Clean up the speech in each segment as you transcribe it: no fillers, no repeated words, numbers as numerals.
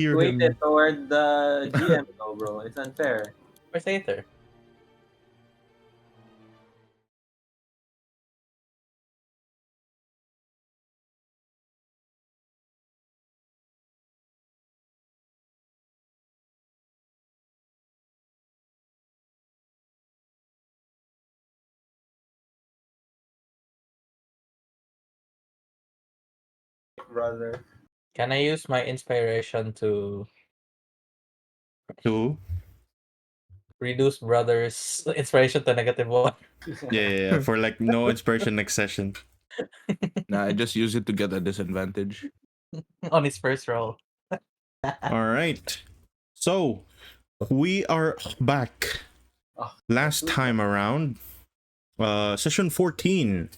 hear Wait him. it toward the GM though, bro. It's unfair. Where's Aether? Brother. Can I use my inspiration to Two. reduce brother's inspiration to -1? Yeah. For like no inspiration next session. Nah, I just use it to get a disadvantage. On his first roll. All right. So we are back. Oh, Last time around, session 14,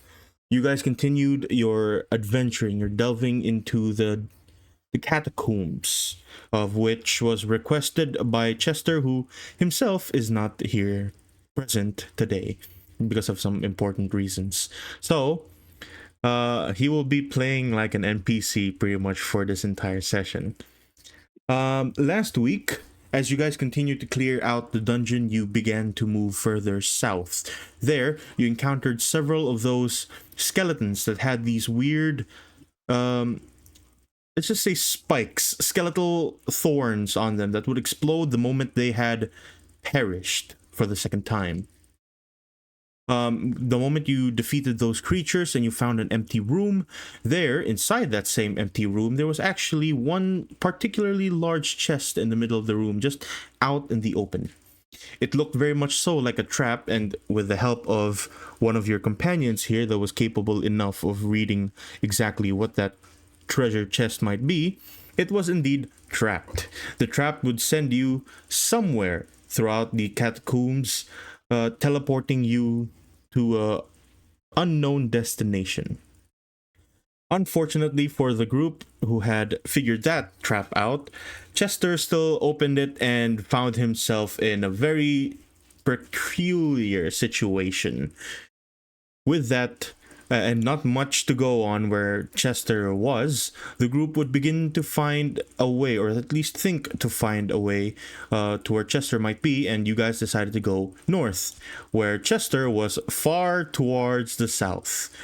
you guys continued your adventuring. You're delving into the catacombs, of which was requested by Chester, who himself is not here present today because of some important reasons. So he will be playing like an NPC pretty much for this entire session. Last week, as you guys continued to clear out the dungeon, you began to move further south. There, you encountered several of those skeletons that had these weird, let's just say spikes, skeletal thorns on them that would explode the moment they had perished for the second time. The moment you defeated those creatures and you found an empty room, there, inside that same empty room, there was actually one particularly large chest in the middle of the room, just out in the open. It looked very much so like a trap, and with the help of one of your companions here that was capable enough of reading exactly what that treasure chest might be, it was indeed trapped. The trap would send you somewhere throughout the catacombs, teleporting you to a unknown destination. Unfortunately for the group who had figured that trap out, Chester still opened it and found himself in a very peculiar situation. With that, and not much to go on where Chester was, the group would begin to find a way, or at least think to find a way to where Chester might be, and you guys decided to go north, where Chester was far towards the south.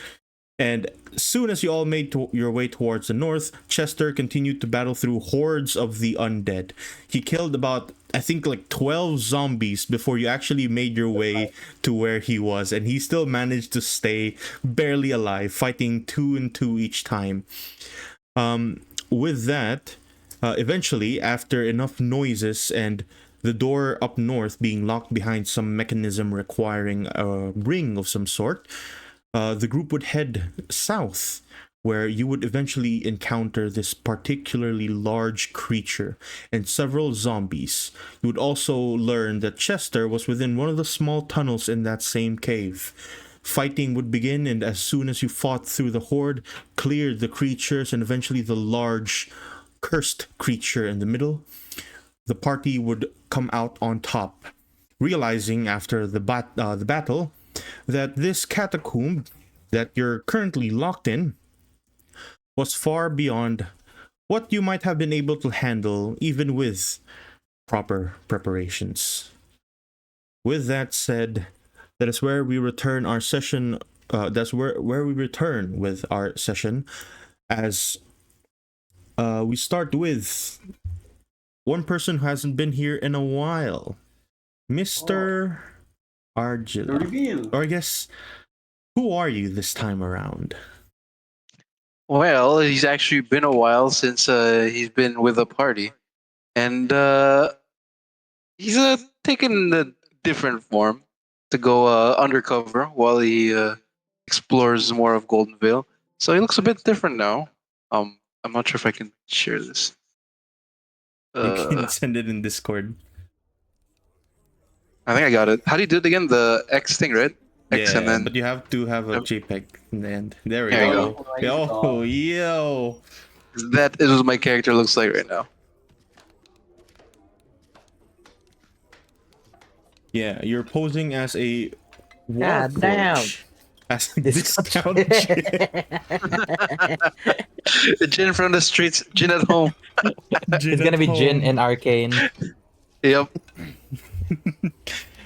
And soon as you all made your way towards the north, Chester continued to battle through hordes of the undead. He killed about, I think, like 12 zombies before you actually made your way to where he was, and he still managed to stay barely alive, fighting 2 and 2 each time. With that, eventually, after enough noises and the door up north being locked behind some mechanism requiring a ring of some sort, the group would head south, where you would eventually encounter this particularly large creature and several zombies. You would also learn that Chester was within one of the small tunnels in that same cave. Fighting would begin, and as soon as you fought through the horde, cleared the creatures, and eventually the large, cursed creature in the middle, the party would come out on top, realizing after the battle that this catacomb that you're currently locked in was far beyond what you might have been able to handle even with proper preparations. With that said, that is where we return our session. That's where we return with our session, as we start with one person who hasn't been here in a while, Mr. Argila. The reveal. Or I guess, who are you this time around? Well, he's actually been a while since he's been with the party, and he's taken a different form to go undercover while he explores more of Goldenvale. So he looks a bit different now. I'm not sure if I can share this. You can send it in Discord. I think I got it. How do you do it again? The X thing, right? X Yeah, and then but you have to have a JPEG in the end. There we There you go. Oh, yo. that is what my character looks like right now. Yeah, you're posing as a God damn. warforge. as a discount gin. Gin from the streets, gin at home. Gin It's gonna at be Jin home. and Arcane. Yep.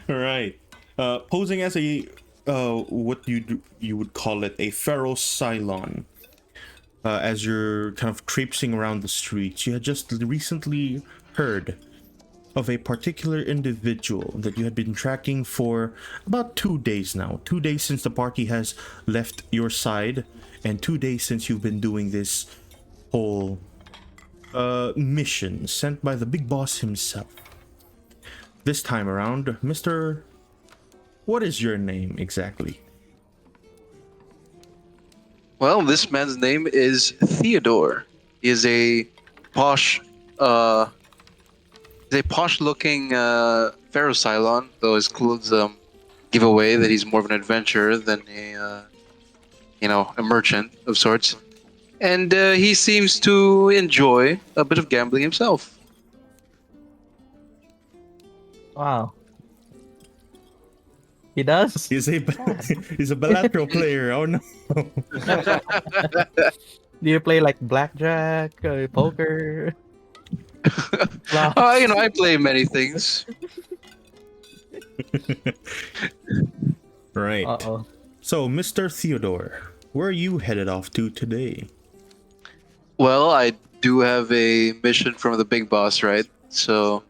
Right. Posing as a what you would call it, a feral Cylon. As you're kind of traipsing around the streets, you had just recently heard of a particular individual that you had been tracking for about 2 days now. 2 days since the party has left your side, and 2 days since you've been doing this whole mission sent by the big boss himself. This time around, Mr. What is your name exactly? Well, this man's name is Theodore. He is a posh, looking Pharoah, though his clothes give away that he's more of an adventurer than a merchant of sorts. And he seems to enjoy a bit of gambling himself. Wow. He does? He's a he's a bilateral player. Oh no. Do you play like blackjack, poker? I play many things. Right. Uh-oh. So, Mr. Theodore, where are you headed off to today? Well, I do have a mission from the big boss, right? So,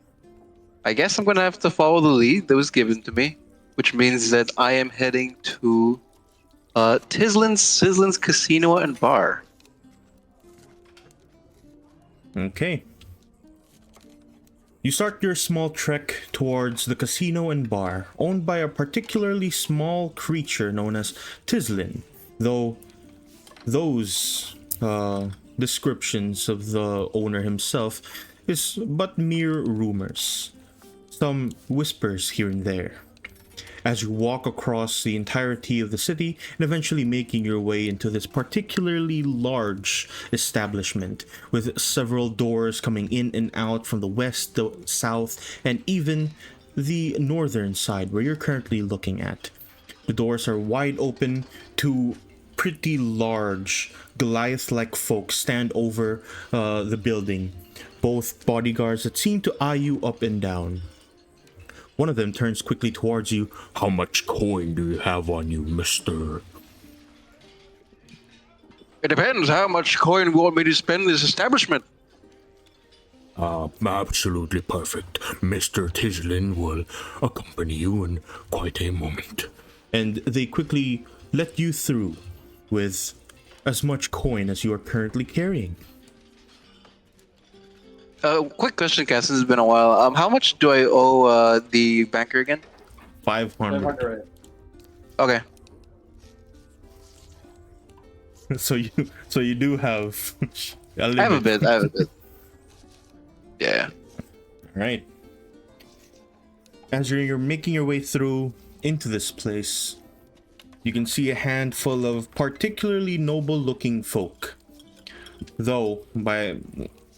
I guess I'm gonna have to follow the lead that was given to me, which means that I am heading to Sizzlin's Casino and Bar. Okay. You start your small trek towards the casino and bar, owned by a particularly small creature known as Tislin, though those descriptions of the owner himself is but mere rumors. Some whispers here and there. As you walk across the entirety of the city and eventually making your way into this particularly large establishment with several doors coming in and out from the west, the south, and even the northern side where you're currently looking at. The doors are wide open. Two pretty large Goliath-like folk stand over the building, both bodyguards that seem to eye you up and down. One of them turns quickly towards you. How much coin do you have on you, mister? It depends how much coin you want me to spend in this establishment. Absolutely perfect. Mr. Tislin will accompany you in quite a moment. And they quickly let you through with as much coin as you are currently carrying. Quick question, Cass. It's been a while. How much do I owe the banker again? 500. 500. Okay. So you do have a limit. I have a bit. Yeah. Right. As you're making your way through into this place, you can see a handful of particularly noble-looking folk. Though, by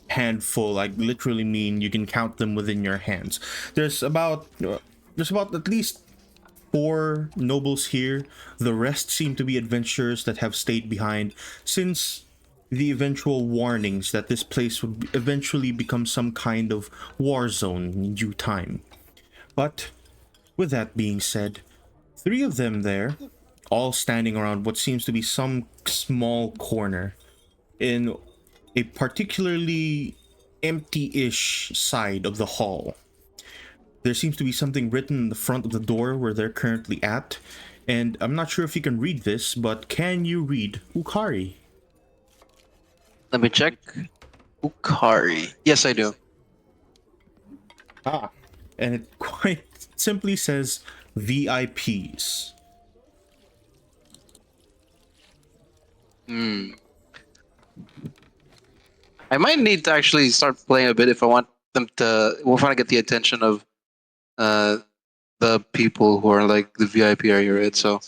handful, I literally mean you can count them within your hands. There's about at least 4 nobles here. The rest seem to be adventurers that have stayed behind since the eventual warnings that this place would eventually become some kind of war zone in due time. But with that being said, 3 of them there, all standing around what seems to be some small corner in a particularly empty-ish side of the hall. There seems to be something written in the front of the door where they're currently at, and I'm not sure if you can read this, but can you read Ukari? Let me check. Ukari. Yes, I do. And it quite simply says VIPs. I might need to actually start playing a bit if I want them to. If I want to get the attention of the people who are like the VIP area, right? So,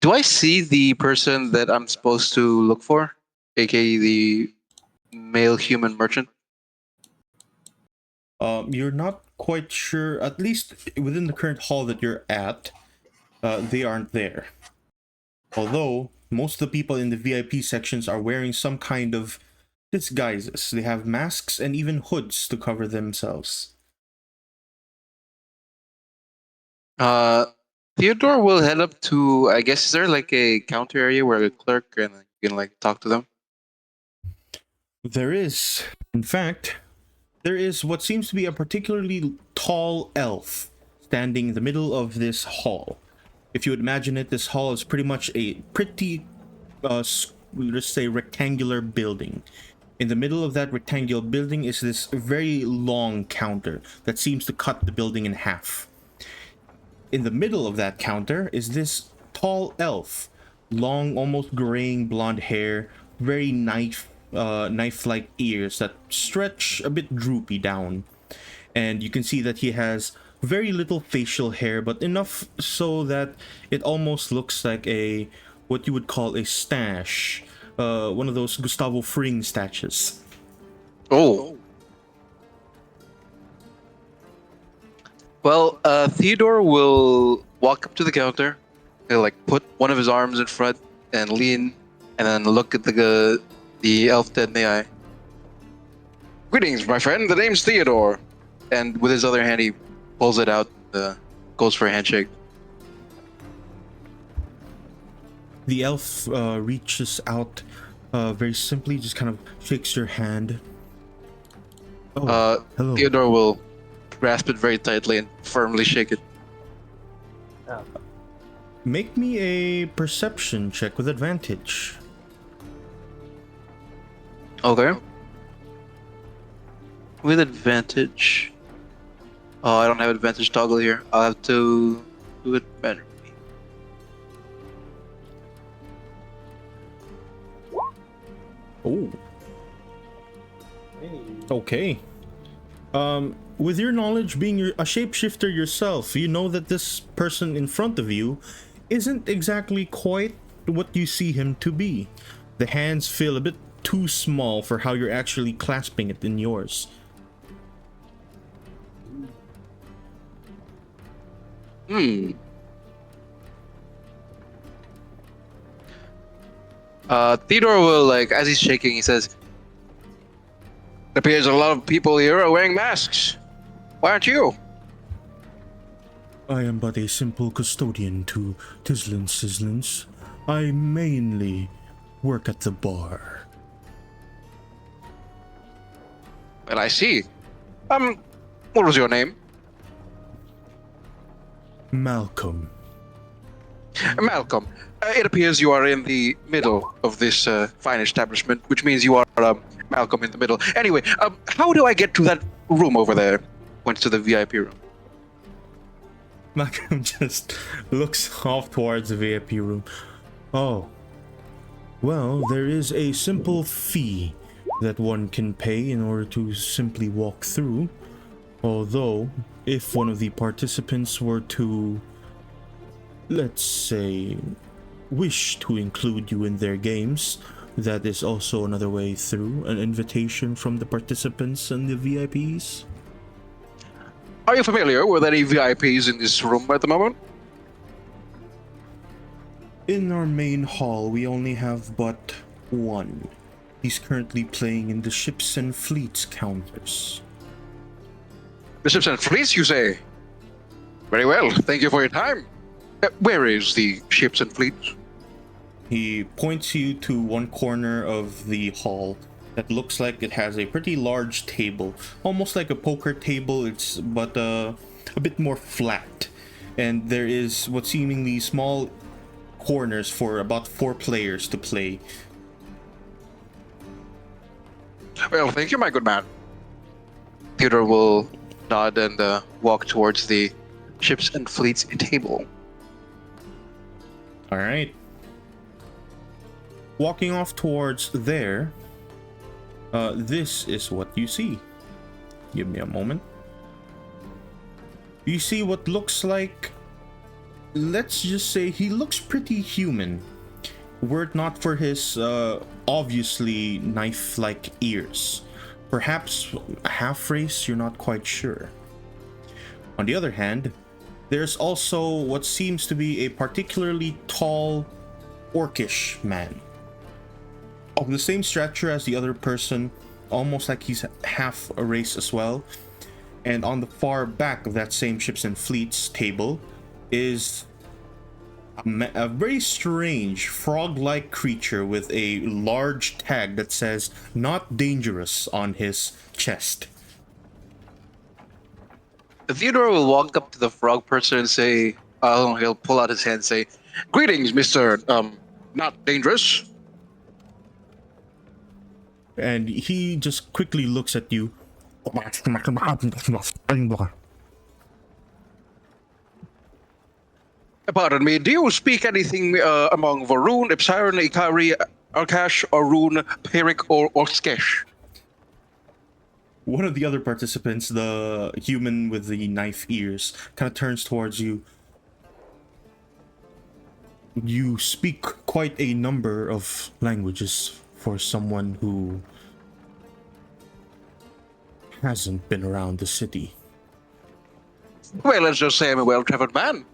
do I see the person that I'm supposed to look for, aka the male human merchant? You're not quite sure, at least within the current hall that you're at. they aren't there. Although most of the people in the VIP sections are wearing some kind of disguises. They have masks and even hoods to cover themselves. Theodore will head up to, I guess, is there like a counter area where a clerk and you can like talk to them? There is, in fact, there is what seems to be a particularly tall elf standing in the middle of this hall. If you would imagine it, this hall is pretty much a pretty, let's say, rectangular building. In the middle of that rectangular building is this very long counter that seems to cut the building in half. In the middle of that counter is this tall elf, long, almost graying blonde hair, very knife-like ears that stretch a bit droopy down, and you can see that he has very little facial hair, but enough so that it almost looks like a what you would call a stash, one of those Gustavo Fring stashes. Oh. Well, Theodore will walk up to the counter. He'll like put one of his arms in front and lean, and then look at the elf dead in the eye. Greetings, my friend. The name's Theodore. And with his other hand, he pulls it out, goes for a handshake. The elf reaches out very simply, just kind of shakes your hand. Oh, hello. Theodore will grasp it very tightly and firmly shake it. Make me a perception check with advantage. Okay. With advantage. Oh, I don't have advantage toggle here. I'll have to do it better. Oh, Hey. okay. With your knowledge, being a shapeshifter yourself, you know that this person in front of you isn't exactly quite what you see him to be. The hands feel a bit too small for how you're actually clasping it in yours. Theodore will, like, as he's shaking, he says, "It appears a lot of people here are wearing masks. Why aren't you?" I am but a simple custodian to Tislin Sizzlins. I mainly work at the bar. Well, I see. What was your name? Malcolm. Malcolm. It appears you are in the middle of this fine establishment, which means you are Malcolm in the middle. Anyway, how do I get to that room over there? Went to the VIP room. Malcolm just looks off towards the VIP room. Oh. Well, there is a simple fee that one can pay in order to simply walk through. Although, if one of the participants were to, let's say, wish to include you in their games, that is also another way through, an invitation from the participants and the VIPs. Are you familiar with any VIPs in this room at the moment? In our main hall, we only have but one. He's currently playing in the ships and fleets counters. The ships and fleets, you say? Very well, thank you for your time. Where is the ships and fleets? He points you to one corner of the hall that looks like it has a pretty large table, almost like a poker table, but a bit more flat. And there is what seemingly small corners for about 4 players to play. Well, thank you, my good man. Theodore will nod and walk towards the ships and fleets table. All right. Walking off towards there, this is what you see. Give me a moment. You see what looks like, let's just say he looks pretty human. Were it not for his obviously knife-like ears. Perhaps a half-race, you're not quite sure. On the other hand, There's also what seems to be a particularly tall, orcish man. Of the same stature as the other person, almost like he's half a race as well. And on the far back of that same ships and fleets table is a very strange frog-like creature with a large tag that says "Not Dangerous" on his chest. Theodore will walk up to the frog person and say, he'll pull out his hand and say, "Greetings, Mr. Not Dangerous." And he just quickly looks at you. Pardon me, do you speak anything among Varun, Ipsiron, Ikari, Arkash, Arun, Perik, or Skesh? One of the other participants, the human with the knife ears, kind of turns towards you. You speak quite a number of languages for someone who hasn't been around the city. Well, let's just say I'm a well-traveled man.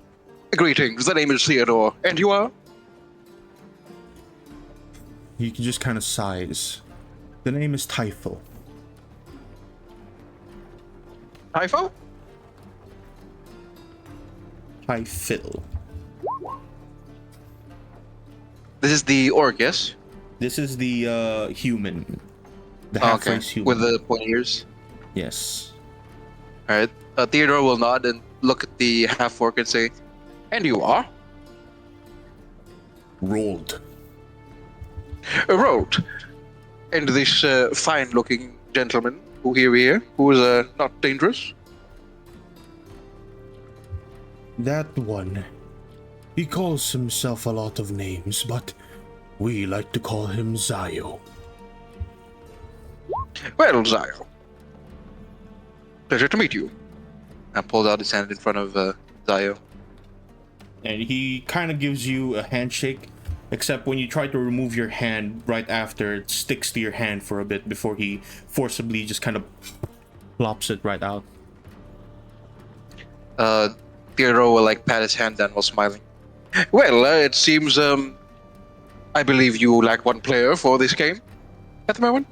Greetings, the name is Theodore, and you are? He just kind of sighs. The name is Typhel. Typho? Typhil. This is the orc, yes? This is the human. The half-race human. With the pointy ears. Yes. Alright. Theodore will nod and look at the half-orc and say, "And you are?" Rolled. Rolled. And this fine-looking gentleman who here, who is not dangerous? That one. He calls himself a lot of names, but we like to call him Zayo. Well, Zayo. Pleasure to meet you. I pulled out his hand in front of Zayo. And he kind of gives you a handshake, except when you try to remove your hand right after, it sticks to your hand for a bit before he forcibly just kind of plops it right out. Theodore will pat his hand down while smiling. Well, it seems I believe you lack one player for this game at the moment.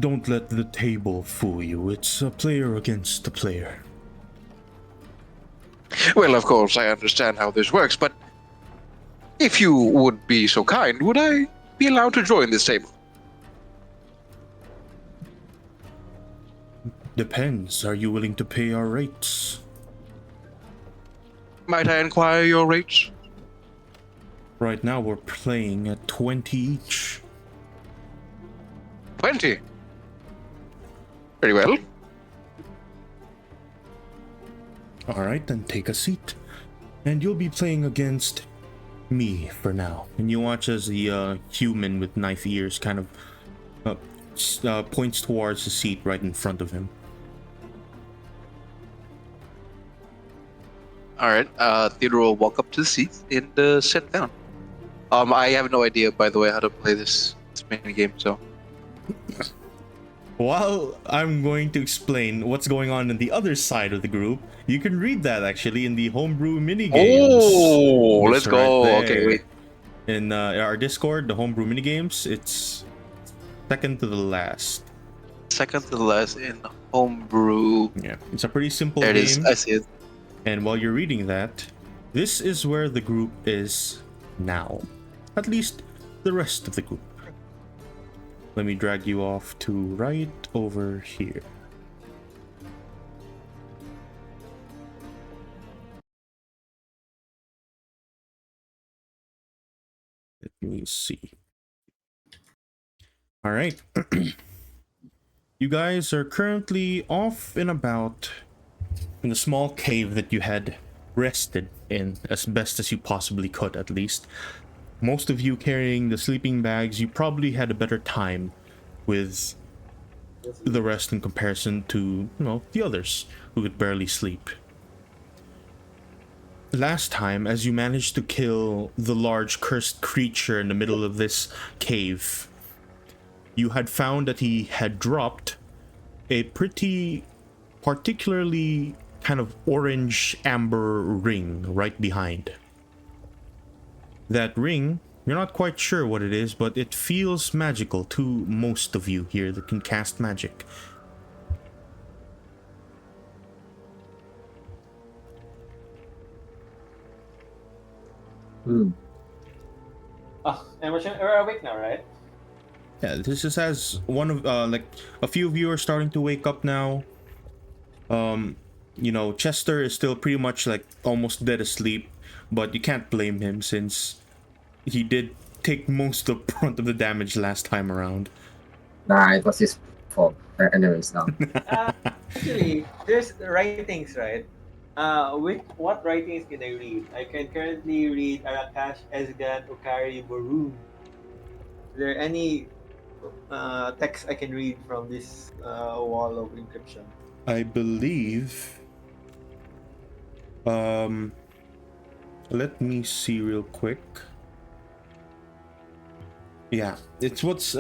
Don't let the table fool you. It's a player against a player. Well, of course, I understand how this works, but if you would be so kind, would I be allowed to join this table? Depends. Are you willing to pay our rates? Might I inquire your rates? Right now we're playing at 20 each. 20. Very well. Alright, then take a seat. And you'll be playing against me for now. And you watch as the human with knife ears kind of points towards the seat right in front of him. Alright, Theodore will walk up to the seat and sit down. I have no idea, by the way, how to play this mini game, so. While I'm going to explain what's going on in the other side of the group, you can read that actually in the Homebrew minigames. Oh, It's let's go. right Okay, there. wait. In our Discord, the Homebrew minigames, it's second to the last. Second to the last in Homebrew. Yeah, it's a pretty simple There it game. is. I see it. And while you're reading that, this is where the group is now. At least the rest of the group. Let me drag you off to right over here. Let me see. All right. You guys are currently off and about in the small cave that you had rested in as best as you possibly could, at least. Most of you carrying the sleeping bags, you probably had a better time with the rest in comparison to, the others who could barely sleep. Last time, as you managed to kill the large cursed creature in the middle of this cave, you had found that he had dropped a pretty particularly kind of orange amber ring right behind. That ring, you're not quite sure what it is, but it feels magical to most of you here that can cast magic. Oh, and we're awake now, right? Yeah, this is as one of like a few of you are starting to wake up now. You know, Chester is still pretty much like almost dead asleep, but you can't blame him since he did take most of the brunt of the damage last time around. Nah, it was his fault. Anyways, now. Actually, there's writings, right? What writings can I read? I can currently read Arakash, Esgan, Ukari, Borun. Is there any text I can read from this wall of encryption? I believe. Let me see real quick. Yeah, it's what's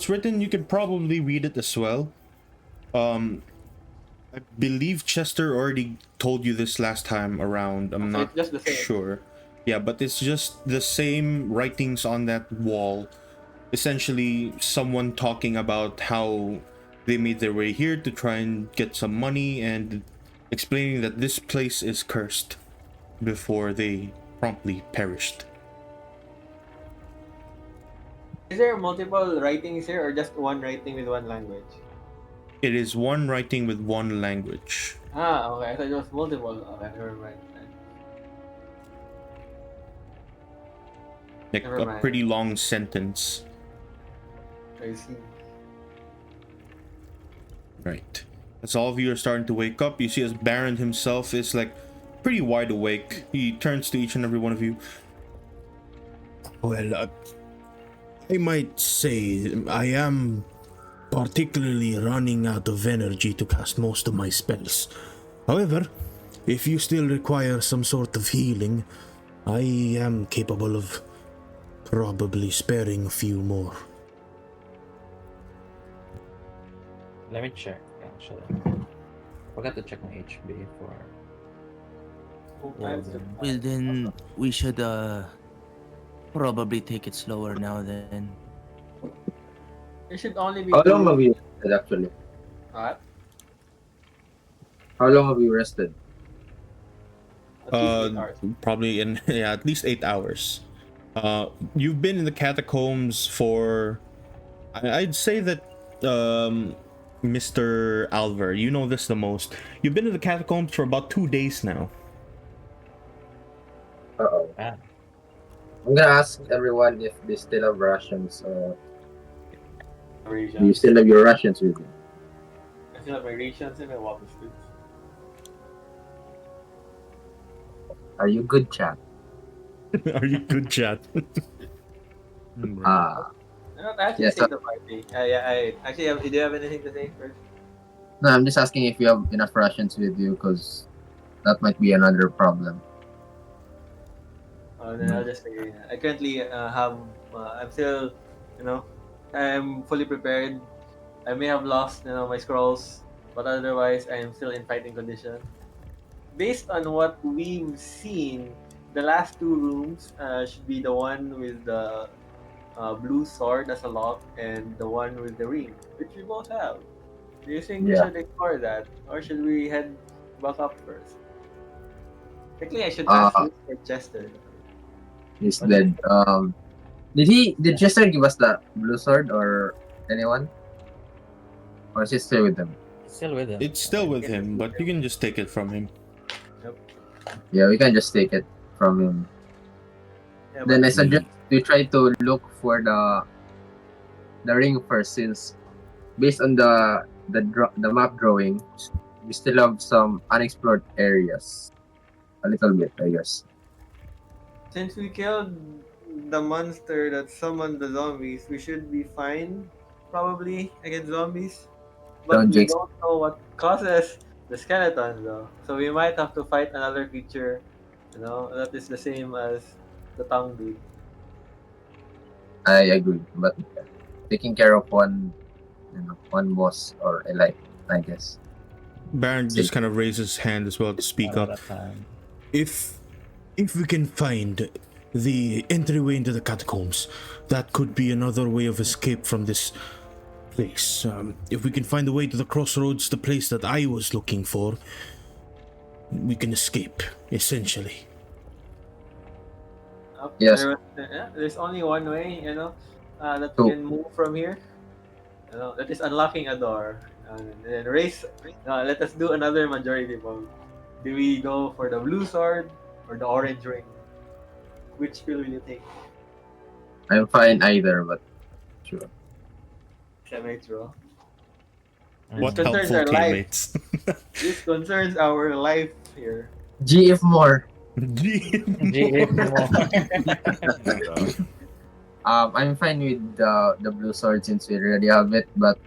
written. You can probably read it as well. I believe Chester already told you this last time around. I'm So not it's just the same. sure. Yeah, but it's just the same writings on that wall. Essentially, someone talking about how they made their way here to try and get some money and explaining that this place is cursed before they promptly perished. Is there multiple writings here or just one writing with one language? It is one writing with one language. Ah, okay. I thought it was multiple. Okay, never mind. Like Never a mind. pretty long sentence. I see. Right. As all of you are starting to wake up, you see as Baron himself is like pretty wide awake. He turns to each and every one of you. Well, I might say I am particularly running out of energy to cast most of my spells. However, if you still require some sort of healing, I am capable of probably sparing a few more. Let me check, actually. Forgot to check my HB for. Well, Well, then we should probably take it slower now then. it should only be How long two- have you rested, actually? What? How long have you rested? At least 8 hours. Probably in yeah, at least 8 hours. You've been in the catacombs for I'd say that Mr. Alver, you know this the most. You've been in the catacombs for about 2 days now. Uh-oh. Ah. I'm gonna ask everyone if they still have rations. Do you Rations. still have your rations with you? I still have my rations and my water sticks. Are you good, chat? Are you good, chat? Ah. No, actually, Yes, say the party. I actually, do you have anything to say first? No, I'm just asking if you have enough rations with you, because that might be another problem. Then I'll just say I currently have. I'm still, I'm fully prepared. I may have lost, my scrolls, but otherwise I am still in fighting condition. Based on what we've seen, the last two rooms should be the one with the blue sword as a lock and the one with the ring, which we both have. Do you think we Yeah. should explore that, or should we head back up first? Technically, I should Uh, ask Mr. Chester. He's What dead. Did Chester give us the blue sword or anyone? Or is he still with them? Still with him. It's still with him, but you can just take it from him. Yeah, we can just take it from him. Yeah, Then I but suggest we try to look for the ring first, since based on the map drawing, we still have some unexplored areas. A little bit, I guess. since we killed the monster that summoned the zombies, we should be fine, probably, against zombies. But Don't we jinx. don't know what causes the skeleton, though. So we might have to fight another creature, that is the same as the tongue dude. I agree, but taking care of one boss or elite, I guess. Baron just kind of raises his hand as well to speak One up. at a time. If we can find the entryway into the catacombs, that could be another way of escape from this place. If we can find the way to the crossroads, the place that I was looking for, we can escape, essentially. Yes. There's only one way, that Oh. we can move from here. That is unlocking a door. And then let us do another majority vote. Do we go for the blue sword or the orange ring? Which pill will you take? I'm fine either, but sure. Semi-true. What This concerns helpful our life. teammates. This concerns our life here. GF more. GF more. I'm fine with the blue sword since we already have it, but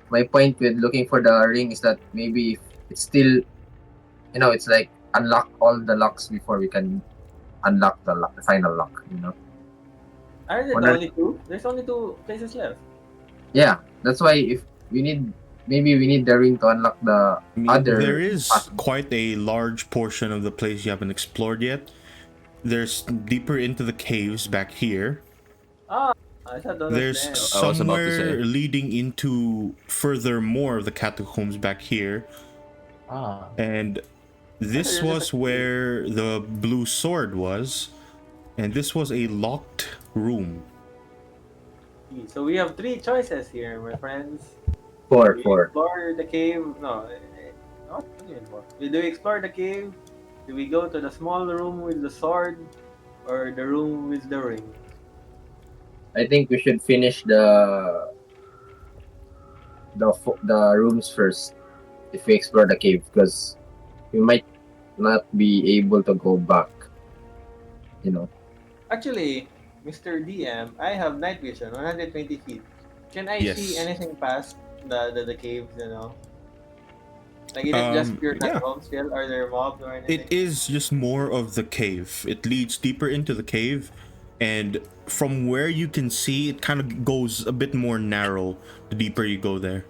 my point with looking for the ring is that maybe if it's still, it's like unlock all the locks before we can unlock the final lock. Are there Wonder- only two? There's only two places left. Yeah, that's why if we need, maybe we need the ring to unlock the other. There is quite a large portion of the place you haven't explored yet. There's deeper into the caves back here. I thought those There's there. I was about to say. somewhere leading into further more of the catacombs back here. Ah. And this was where the blue sword was. And this was a locked room. So we have three choices here, my friends. Four. Do we explore the cave? No, what do you mean four? Do we explore the cave? Do we go to the small room with the sword, or the room with the ring? I think we should finish the rooms first if we explore the cave, because we might not be able to go back. Actually, Mr. DM, I have night vision, 120 feet. Can I Yes. see anything past the caves? Like, is it just pure yeah. catacombs still? Are there mobs or anything? It is just more of the cave. It leads deeper into the cave. And from where you can see, it kind of goes a bit more narrow the deeper you go there.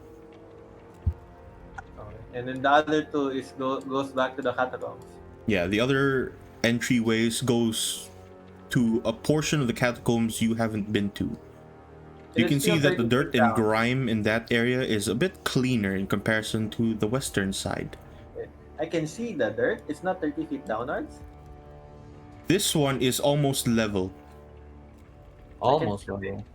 Okay. And then the other two goes back to the catacombs. Yeah, the other entryways goes to a portion of the catacombs you haven't been to. You It can is see still that the 30 dirt feet and down. grime in that area is a bit cleaner in comparison to the western side. I can see the dirt. It's not 30 feet downwards. This one is almost level. Almost I can- level.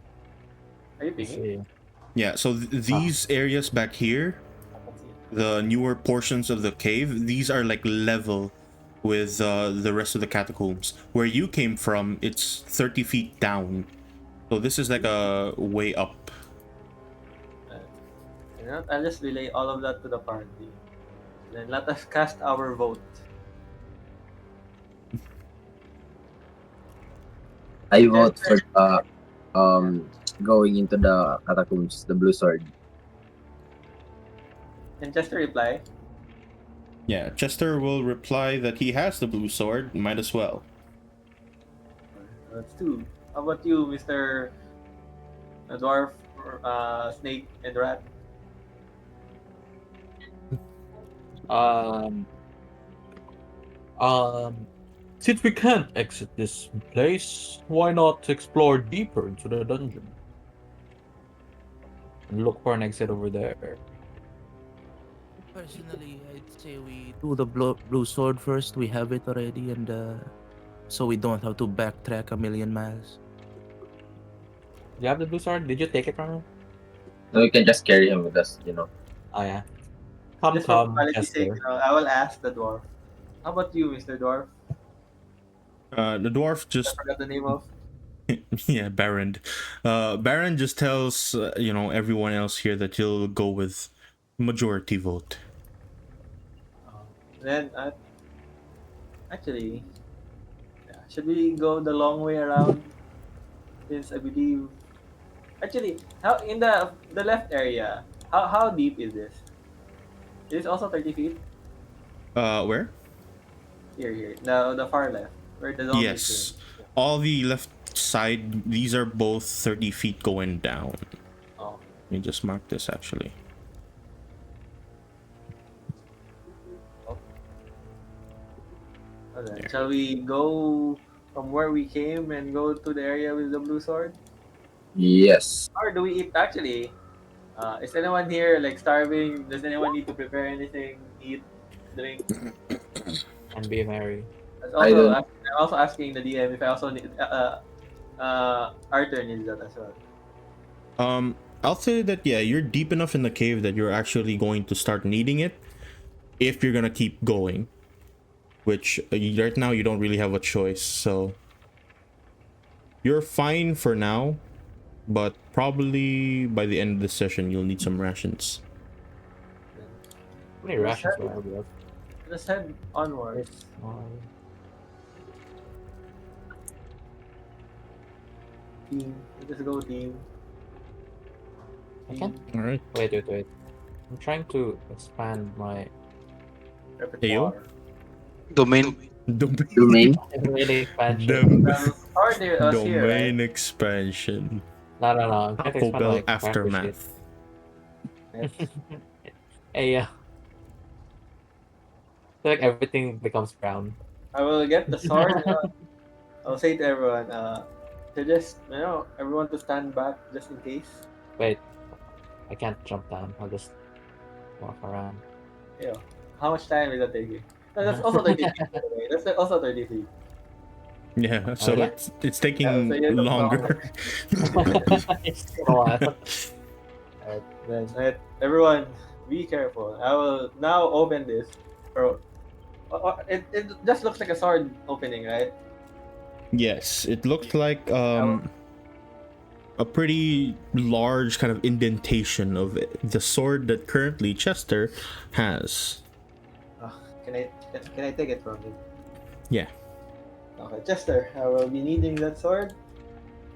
Are you Let's thinking? see. Yeah, so these areas back here, I can see it. the newer portions of the cave, these are like level with the rest of the catacombs. Where you came from, it's 30 feet down. So this is like a way up. I'll just relay all of that to the party. Then let us cast our vote. I vote for going into the catacombs, the blue sword. And just to reply, Yeah, Chester will reply that he has the blue sword, might as well. that's two. How about you, Mr. Dwarf, Snake, and Rat? Since we can't exit this place, why not explore deeper into the dungeon? And look for an exit over there. Personally, I'd say we do the blue sword first. We have it already, and so we don't have to backtrack a million miles. Do you have the blue sword? Did you take it from him? So we can just carry him with us. Oh yeah. Come, Just for come, quality's sake, Chester. I will ask the dwarf. How about you, Mr. Dwarf? The dwarf I just forgot the name of. yeah, Baron. Baron just tells everyone else here that he'll go with majority vote. Then, actually, should we go the long way around? Since I believe, actually, how in the left area, how deep is this? Is this also 30 feet? Where? Here, the far left, where the zombie Yes. All the left side, these are both 30 feet going down. Oh, Let me just mark this actually. Shall we go from where we came and go to the area with the blue sword? Yes. Or do we eat? Actually, is anyone here like starving? Does anyone need to prepare anything? Eat, drink? And be merry. That's I also, don't. I'm also asking the DM if I also need. Arthur needs that as well. I'll say that yeah, you're deep enough in the cave that you're actually going to start needing it if you're gonna keep going. Which right now you don't really have a choice, so you're fine for now, but probably by the end of the session you'll need some rations. How many rations do I have left? Let's head onwards. Team, let's go team. I can't. All right. Wait. I'm trying to expand my Repertoire. Domain. Domain. domain expansion. Well, Arthur was here, right? Domain expansion. No. I'm trying to Taco expand Bell my character sheet. aftermath. Hey, yeah. I feel like everything becomes brown. I will get the sword. I'll say to everyone, to just everyone to stand back just in case. Wait, I can't jump down. I'll just walk around. How much time is that taking? No, that's also 30 feet, by the way. That's also 30 feet. Yeah, so yeah? it's taking so you took longer. It's been a while. Alright, everyone, be careful. I will now open this. It just looks like a sword opening, right? Yes, it looked like a pretty large kind of indentation of the sword that currently Chester has. Can I take it from him? Yeah. Okay, Chester, I will be needing that sword.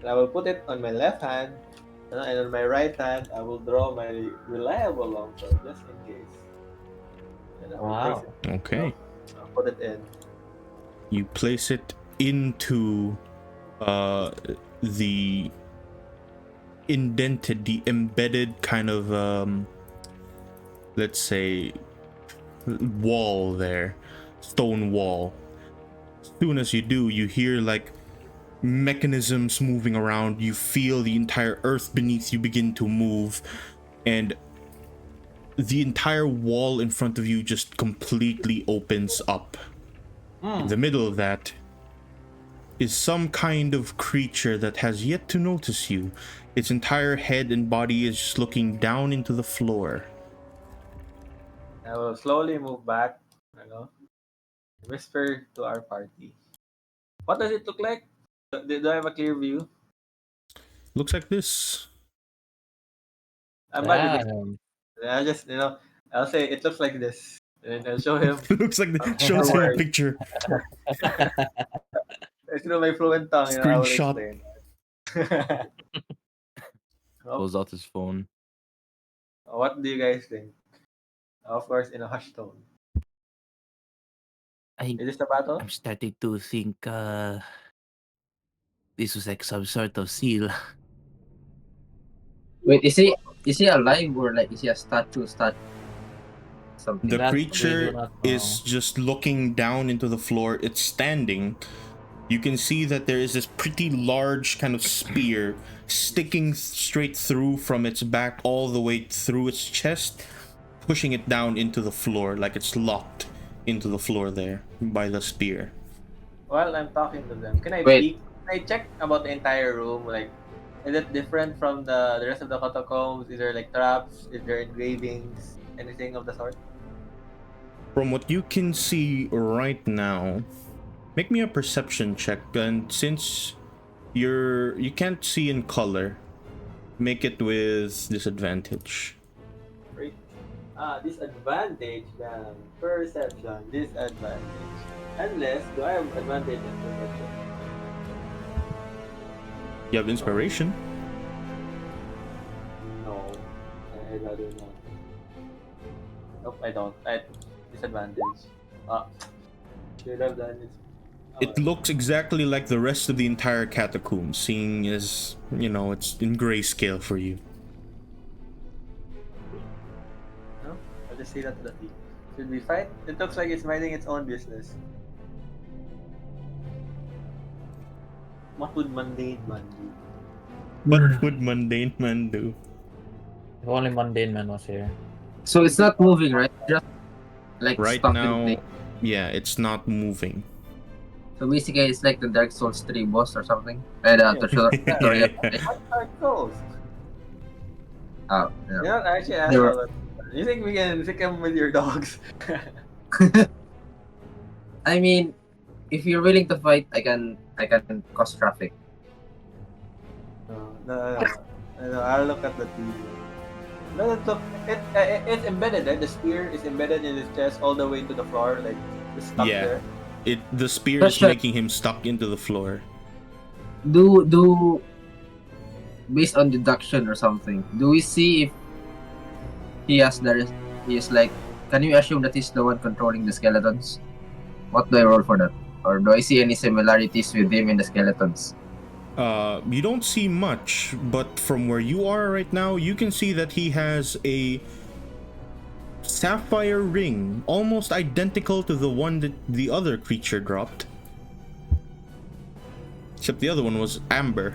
And I will put it on my left hand, and on my right hand, I will draw my reliable longsword just in case. And I will Wow. place it. Okay. I'll put it in. You place it into the indented, the embedded kind of let's say wall there, stone wall. As soon as you do, you hear like mechanisms moving around. You feel the entire earth beneath you begin to move, and the entire wall in front of you just completely opens up. In the middle of that is some kind of creature that has yet to notice you. Its entire head and body is just looking down into the floor. I will slowly move back, whisper to our party. What does it look like? Do I have a clear view? Looks like this. I'm bad with Damn. this. I just, I'll say it looks like this. And I'll show him. Looks like shows him a picture. My fluent tongue, I will Screenshot. explain. Pulls out his phone. What do you guys think? Of course, in a hushed tone. Is this the battle? I'm starting to think this was like some sort of seal. Wait, is he alive or like is he a statue? Something. The That we do creature not is just looking down into the floor. It's standing. You can see that there is this pretty large kind of spear sticking straight through from its back all the way through its chest, pushing it down into the floor like it's locked into the floor there by the spear. While I'm talking to them, can I Wait. peek? Can I check about the entire room? Like, is it different from the rest of the catacombs? Is there like traps? Is there engravings? Anything of the sort? From what you can see right now, make me a perception check, and since you can't see in color, make it with disadvantage. Right? Disadvantage then. Perception. Disadvantage. Unless, do I have advantage in perception? You have inspiration. No. I'd rather not. Nope, I don't. Disadvantage. Should have done it. It looks exactly like the rest of the entire catacomb, seeing as, it's in grayscale for you. No? I'll just say that to the team. Should we fight? It looks like it's minding its own business. What would mundane man do? What would mundane man do? If only mundane man was here. So it's not moving, right? Just like Right stuck in now, place. yeah, it's not moving. So basically, it's like the Dark Souls 3 boss or something. And tutorial. What are those? Oh, You yeah. know, actually, I They were- saw that. You think we can sick him with your dogs? I mean, if you're willing to fight, I can cause traffic. No, I'll look at the TV. No, look, it's embedded, right? The spear is embedded in his chest all the way to the floor, like it's stuck Yeah. there. The spear is Question. making him stuck into the floor. Do based on deduction or something, do we see if he is like, can you assume that he's the one controlling the skeletons? What do I roll for that? Or do I see any similarities with him and the skeletons? You don't see much, but from where you are right now, you can see that he has a sapphire ring, almost identical to the one that the other creature dropped. Except the other one was amber.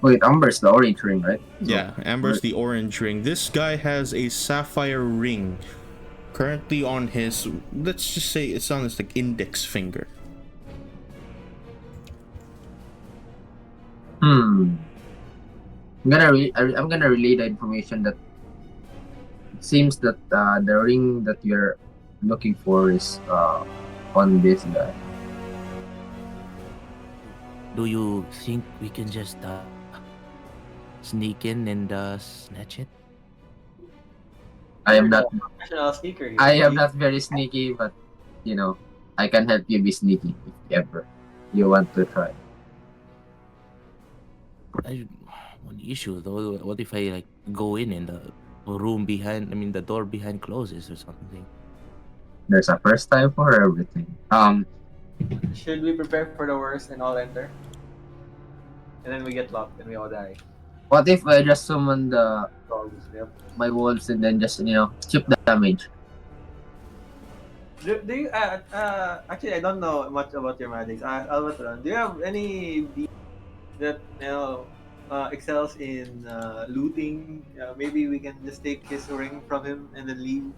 Wait, Amber's the orange ring, right? Yeah, amber's the orange ring. This guy has a sapphire ring currently on his, let's just say it's on his like index finger. I'm gonna relay the information that it seems that the ring that you're looking for is on this guy. Do you think we can just sneak in and snatch it? I am You're not the professional sneaker here. I am not very sneaky, but you know, I can help you be sneaky if ever you want to try. One issue though. What if I like go in and the room behind? I mean, the door behind closes or something. There's a first time for everything. Should we prepare for the worst and all enter? And then we get locked and we all die. What if I just summon Dogs, yep. my wolves and then just chip damage? Do you actually I don't know much about your magics. Albatron, do you have any beast that excels in looting? Maybe we can just take his ring from him and then leave.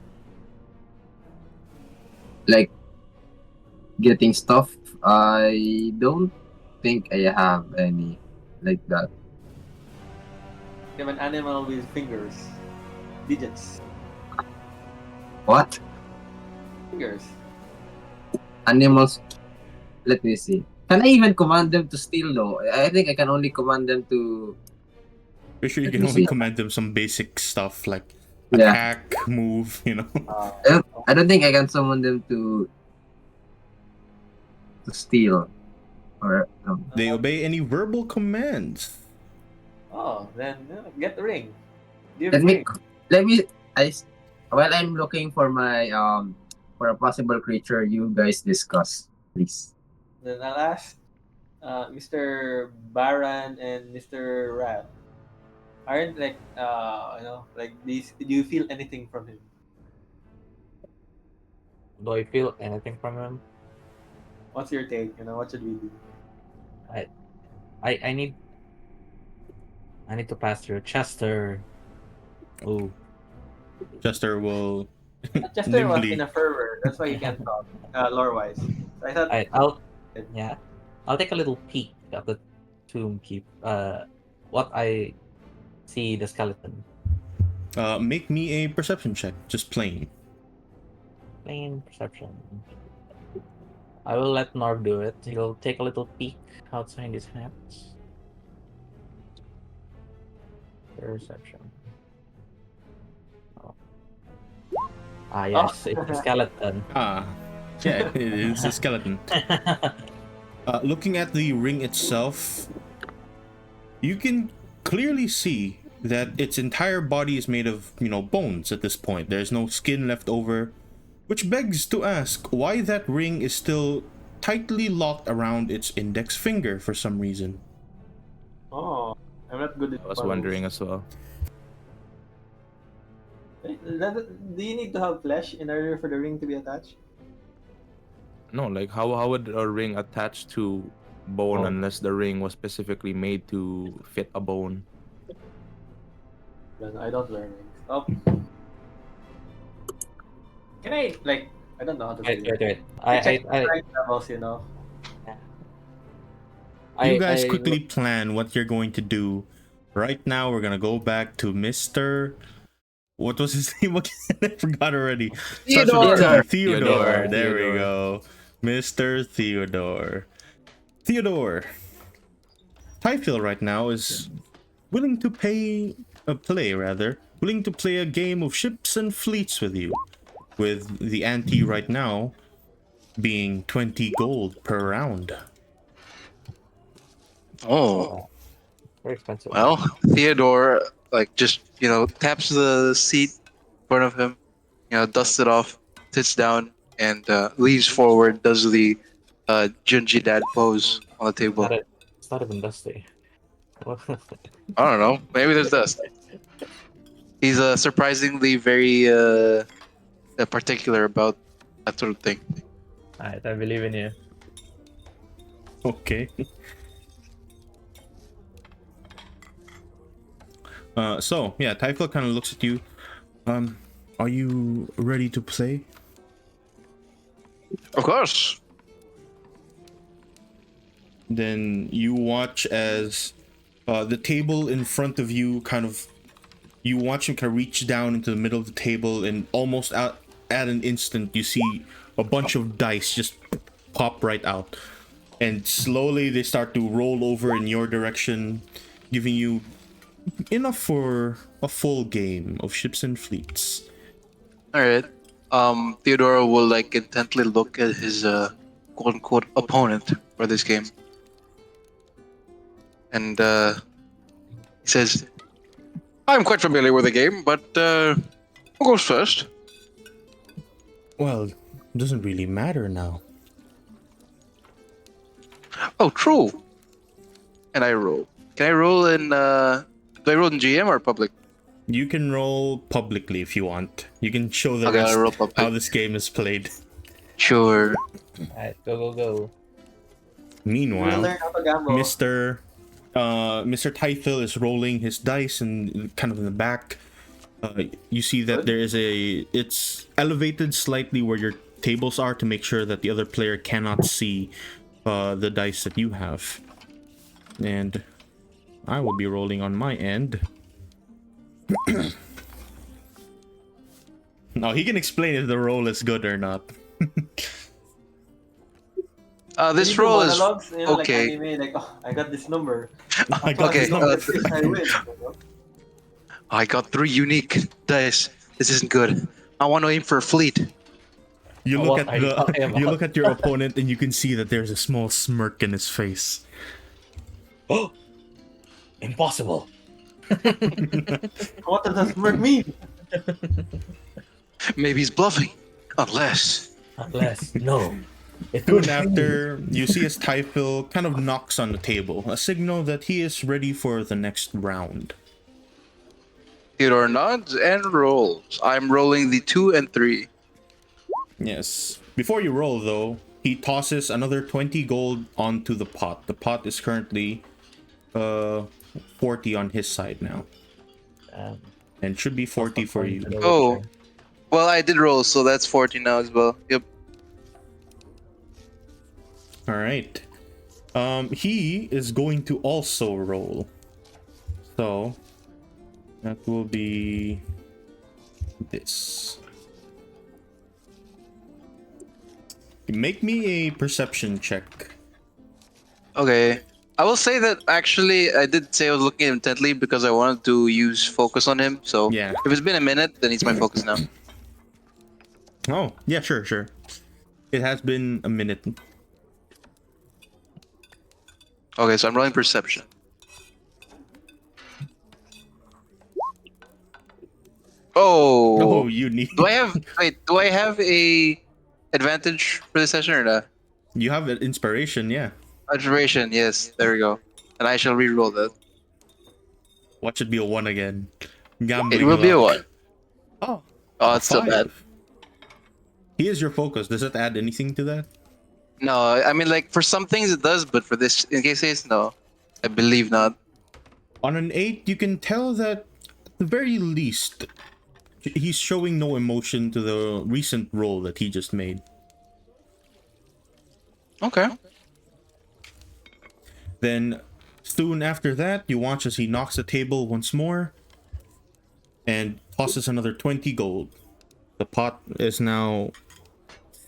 Like getting stuff? I don't think I have any like that. You have an animal with fingers, digits, What? fingers. Animals? Let me see. Can I even command them to steal though? I think I can only command them to. Pretty sure you Let can me only see. command them some basic stuff like Yeah. attack, move, I don't think I can summon them to steal or They obey any verbal commands. Oh, then get the ring. Give let me ring. while I'm looking for my for a possible creature, you guys discuss, please. Then I'll ask Mr. Baran and Mr. Rat. Aren't like these? Do you feel anything from him? Do I feel anything from him? What's your take? What should we do? I need to pass through Chester. Oh, Chester will Chester was nimbly. in a fervor. That's why he can't talk lore-wise. So I thought I'll take a little peek at the tomb keep. What I see the skeleton. Make me a perception check, just plain. Plain perception. I will let Norv do it. He'll take a little peek outside his hats. Perception. Oh. Ah, yes, it's a skeleton. Ah, yeah, it's a skeleton. Looking at the ring itself, you can clearly see that its entire body is made of, bones at this point. There's no skin left over, which begs to ask why that ring is still tightly locked around its index finger for some reason. Oh, I'm not good at I was wondering as well. Do you need to have flesh in order for the ring to be attached? No, like how would a ring attach to bone Oh. unless the ring was specifically made to fit a bone? Then I don't wear rings. Oh. Can I like? I don't know how to say Wait. this. I check I strength levels, you know. You guys I quickly plan what you're going to do. Right now, we're gonna go back to Mr. What was his name again? I forgot already. Starts with a T. Theodore. There we go. Mr. Theodore. Theodore. Typhil right now is willing to willing to play a game of ships and fleets with you. With the ante right now being 20 gold per round. Oh, very expensive. well, Theodore, like, just, taps the seat in front of him, dusts it off, sits down, and leans forward, does the Junji dad pose on the table. It's not even dusty. I don't know. Maybe there's dust. He's surprisingly very particular about that sort of thing. Alright, I believe in you. Okay. So yeah, Typhil kind of looks at you. Are you ready to play? Of course. Then you watch as the table in front of you you watch him kind of reach down into the middle of the table, and almost at an instant you see a bunch of dice just pop right out, and slowly they start to roll over in your direction, giving you enough for a full game of ships and fleets. All right. Theodora will intently look at his quote unquote opponent for this game, and he says, "I'm quite familiar with the game, but who goes first?" Well, it doesn't really matter now. Oh, true. And I roll. Can I roll in? Do I roll in GM or public? You can roll publicly if you want. You can show the Okay, rest I'll roll public. how this game is played. Sure. Alright, go. Meanwhile, Learn how to gamble. Mr. Typhil is rolling his dice, and kind of in the back, you see that there is it's elevated slightly where your tables are to make sure that the other player cannot see the dice that you have. And I will be rolling on my end. Now he can explain if the roll is good or not. This You do roll is monologues, okay. Like anime, like, oh, I got this number. I got Okay, this number. I win. You know? I got 3 unique dice. This isn't good. I want to aim for a fleet. You What look at are you talking about? you look at your opponent, and you can see that there's a small smirk in his face. Oh! Impossible! What does that word mean? Maybe he's bluffing. Unless. No. Soon after, you see as Typhil kind of knocks on the table, a signal that he is ready for the next round. Theodore nods and rolls. I'm rolling the 2 and 3. Yes. Before you roll, though, he tosses another 20 gold onto the pot. The pot is currently 40 on his side now. And should be 40 for you. Oh. Well, I did roll, so that's 40 now as well. Yep. Alright. He is going to also roll. So, that will be this. Make me a perception check. Okay. I will say that actually I did say I was looking intently because I wanted to use focus on him. So Yeah. if it's been a minute, then he's my focus now. Oh, yeah, sure. It has been a minute. Okay, so I'm rolling perception. Oh. Oh, you need. Do I have a advantage for this session or not? You have an inspiration, yeah. Observation, yes. There we go. And I shall re-roll that. Watch it be a 1 again. Gambling It will be a luck. 1. Oh, Oh, it's still 5. bad. He is your focus. Does it add anything to that? No, I mean like for some things it does, but for this in case no, I believe not. On an 8, you can tell that at the very least, he's showing no emotion to the recent roll that he just made. Okay. Then, soon after that, you watch as he knocks the table once more and tosses another 20 gold. The pot is now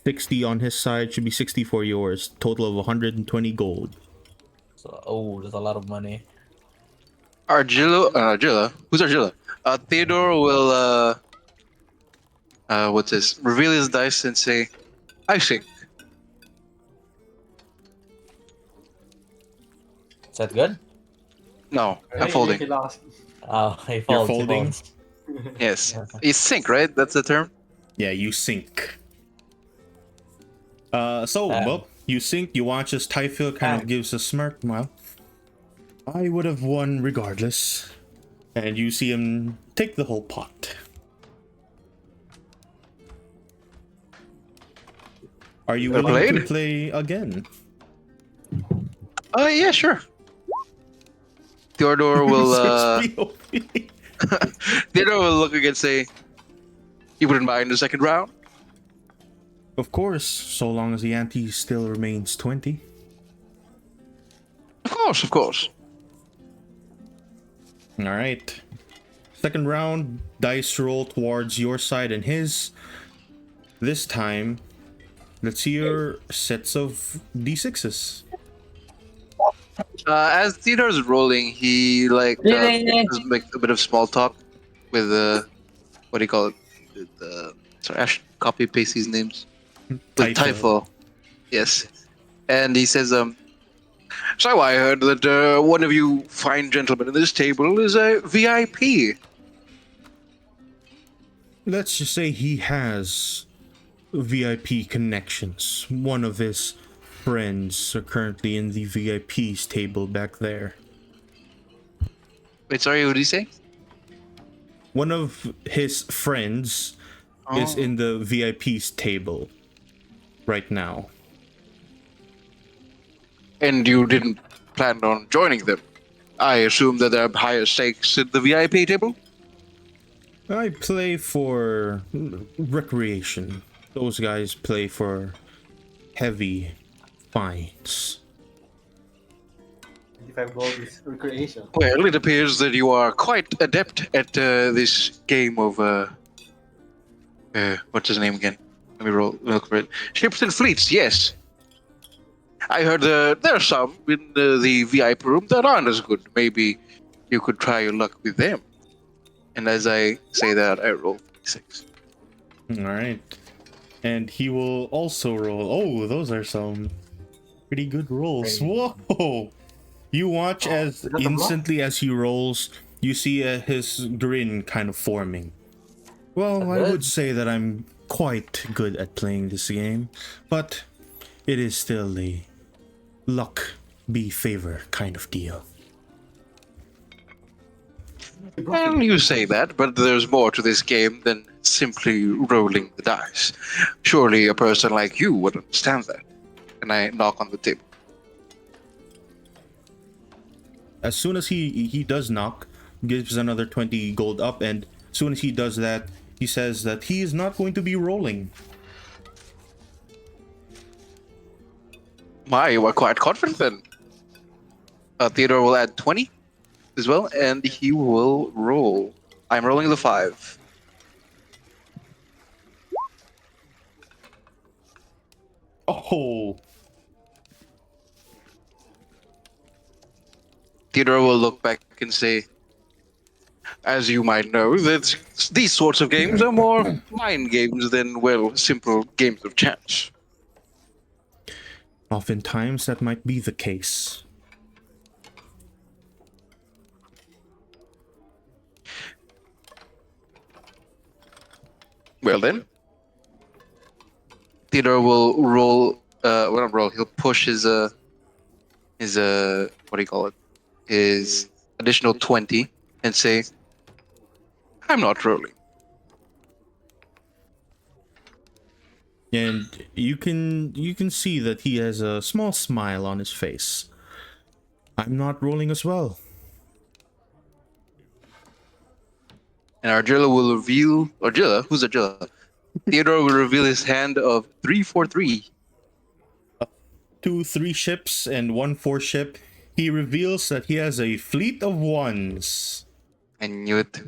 60 on his side, should be 60 for yours. Total of 120 gold. So, oh, there's a lot of money. Argilla. Who's Argilla? Theodore will what's this? Reveal his dice and say, I think. Is that good? No, I'm Really, folding. he lost. Oh, he You're folds. He folding? folds. Yes. Yeah. You sink, right? That's the term? Yeah, you sink. So, Damn. well, you sink, you watch as Typhil kind of gives a smirk. Well, I would have won regardless. And you see him take the whole pot. Are you Well willing to played. play again? Yeah, sure. Theodore will Switch POV. Theodore will look again and say, you wouldn't mind the second round? Of course, so long as the ante still remains 20. Of course, of course. Alright. Second round, dice roll towards your side and his. This time, let's see your sets of d6s. As Theodore's rolling, he does make a bit of small talk with what do you call it? With, sorry, I should copy paste these names. With Typhil. Yes. And he says, so I heard that one of you fine gentlemen at this table is a VIP. Let's just say he has VIP connections. One of his friends are currently in the VIP's table back there. Wait, sorry, what did he say? One of his friends is in the VIP's table right now. And you didn't plan on joining them? I assume that there are higher stakes at the VIP table? I play for recreation. Those guys play for heavy fines. 25 gold is recreation. Well, it appears that you are quite adept at this game of what's his name again? Let me look for it. Ships and fleets, yes. I heard there are some in the VIP room that aren't as good. Maybe you could try your luck with them. And as I say that, I roll 6. Alright. And he will also roll. Oh, those are some pretty good rolls. Whoa! You watch as is that the instantly as he rolls, you see his grin kind of forming. Well, I would say that I'm quite good at playing this game, but it is still a luck be favor kind of deal. Well, you say that, but there's more to this game than simply rolling the dice. Surely a person like you would understand that. And I knock on the table. As soon as he does knock, gives another 20 gold up, and as soon as he does that, he says that he is not going to be rolling. My, you are quite confident then. Theodore will add 20 as well, and he will roll. I'm rolling the 5. Oh, Theodore will look back and say, as you might know, that these sorts of games are more mind games than, well, simple games of chance. oftentimes that might be the case. Well then, Theodore will roll. Well, not roll. He'll push his what do you call it? His additional 20 and say, "I'm not rolling." And you can see that he has a small smile on his face. I'm not rolling as well. And Argilla will reveal. Argilla? Who's Argilla? Theodore will reveal his hand of 343. 2 3 ships and 1 4 ship. He reveals that he has a fleet of ones. I knew it.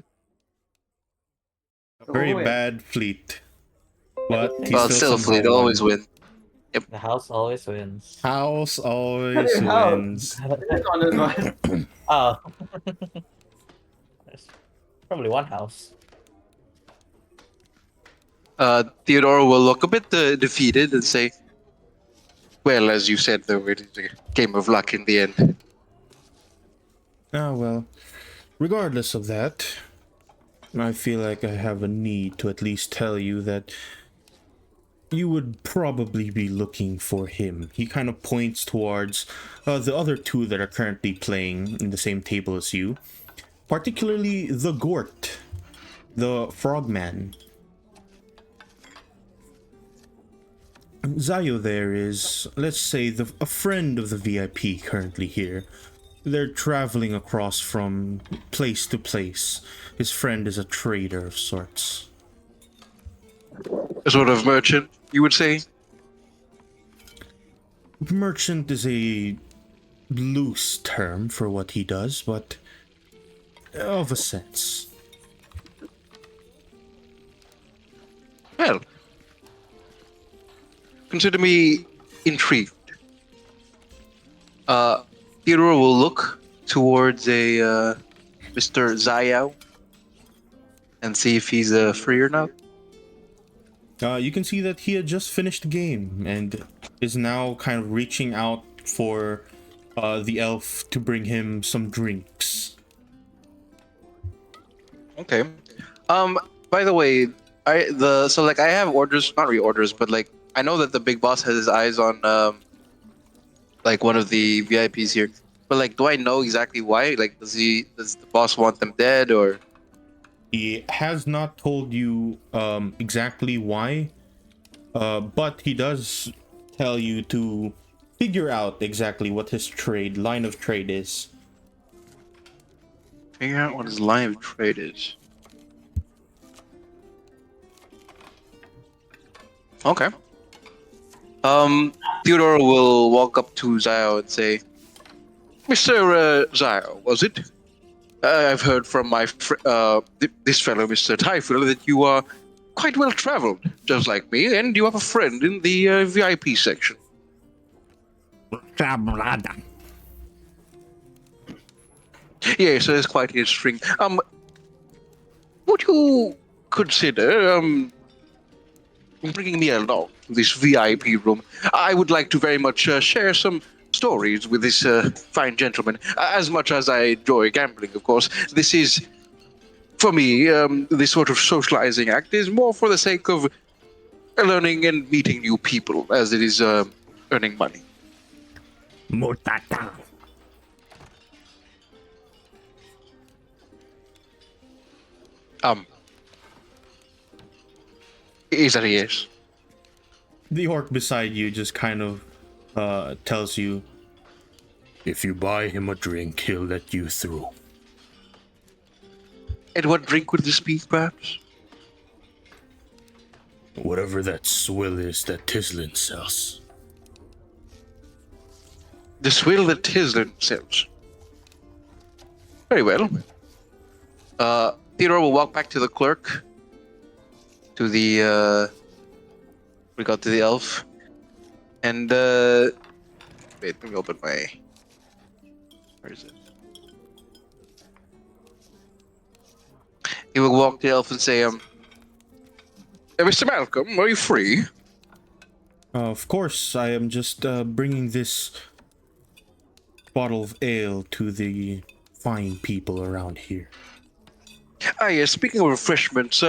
So Very who wins? bad fleet. But he Well, still somehow fleet, always won. win. The house always wins. House always Your house. wins. There's one. Oh. There's probably one house. Theodore will look a bit defeated and say, well, as you said, though, it is a game of luck in the end. Ah, well, regardless of that, I feel like I have a need to at least tell you that you would probably be looking for him. He kind of points towards the other two that are currently playing in the same table as you, particularly the Gort, the Frogman. Zayo there is, let's say, a friend of the VIP currently here. They're traveling across from place to place. His friend is a trader of sorts. A sort of merchant, you would say? Merchant is a loose term for what he does, but of a sense. Well, consider me intrigued. Theodore will look towards a Mr. Zayao and see if he's free or not. You can see that he had just finished the game and is now kind of reaching out for the elf to bring him some drinks. Okay. By the way, I have orders, not reorders, but like I know that the big boss has his eyes on like one of the VIPs here. But like, do I know exactly why? Like, does the boss want them dead or? He has not told you exactly why, but he does tell you to figure out exactly what his line of trade is. Figure out what his line of trade is. Okay. Theodore will walk up to Zio and say, Mr. Zio, was it? I've heard from my this fellow, Mr. Typhil, that you are quite well traveled, just like me, and you have a friend in the VIP section. Yes, there's quite interesting. Would you consider bringing me along to this VIP room? I would like to very much share some stories with this fine gentleman. As much as I enjoy gambling, of course, this is, for me, this sort of socializing act is more for the sake of learning and meeting new people, as it is earning money. Mutata. Is that a yes? The orc beside you just kind of tells you, If you buy him a drink, he'll let you through. And what drink would this be, perhaps? Whatever that swill is that Tislin sells. The swill that Tislin sells. Very well. Theodore will walk back to the clerk. To the we got to the elf. And wait, let me open my, where is it? He will walk to the elf and say, Mr. Malcolm, are you free? of course, I am just bringing this bottle of ale to the fine people around here. Ah, yes, speaking of refreshments,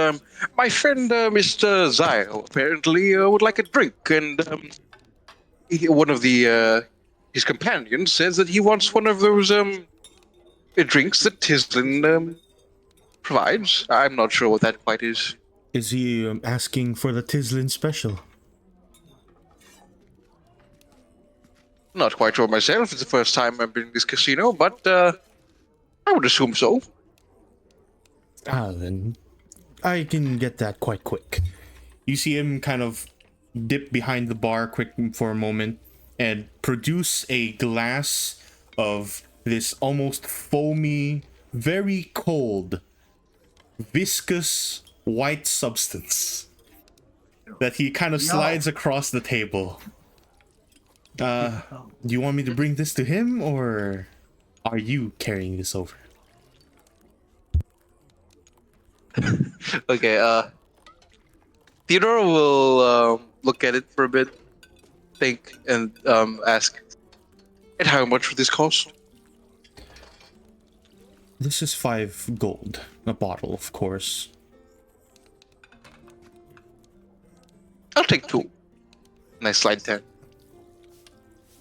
my friend Mr. Zio apparently would like a drink, and one of the his companions says that he wants one of those drinks that Tislin provides. I'm not sure what that quite is. Is he asking for the Tislin special? Not quite sure myself. It's the first time I've been in this casino, but I would assume so. Then I can get that quite quick. You see him kind of dip behind the bar quick for a moment and produce a glass of this almost foamy, very cold, viscous white substance that he kind of slides across the table. Do you want me to bring this to him, or are you carrying this over? Okay, Theodore will look at it for a bit, think, and ask, and how much would this cost? This is 5 gold. A bottle, of course. I'll take 2. Nice slide 10.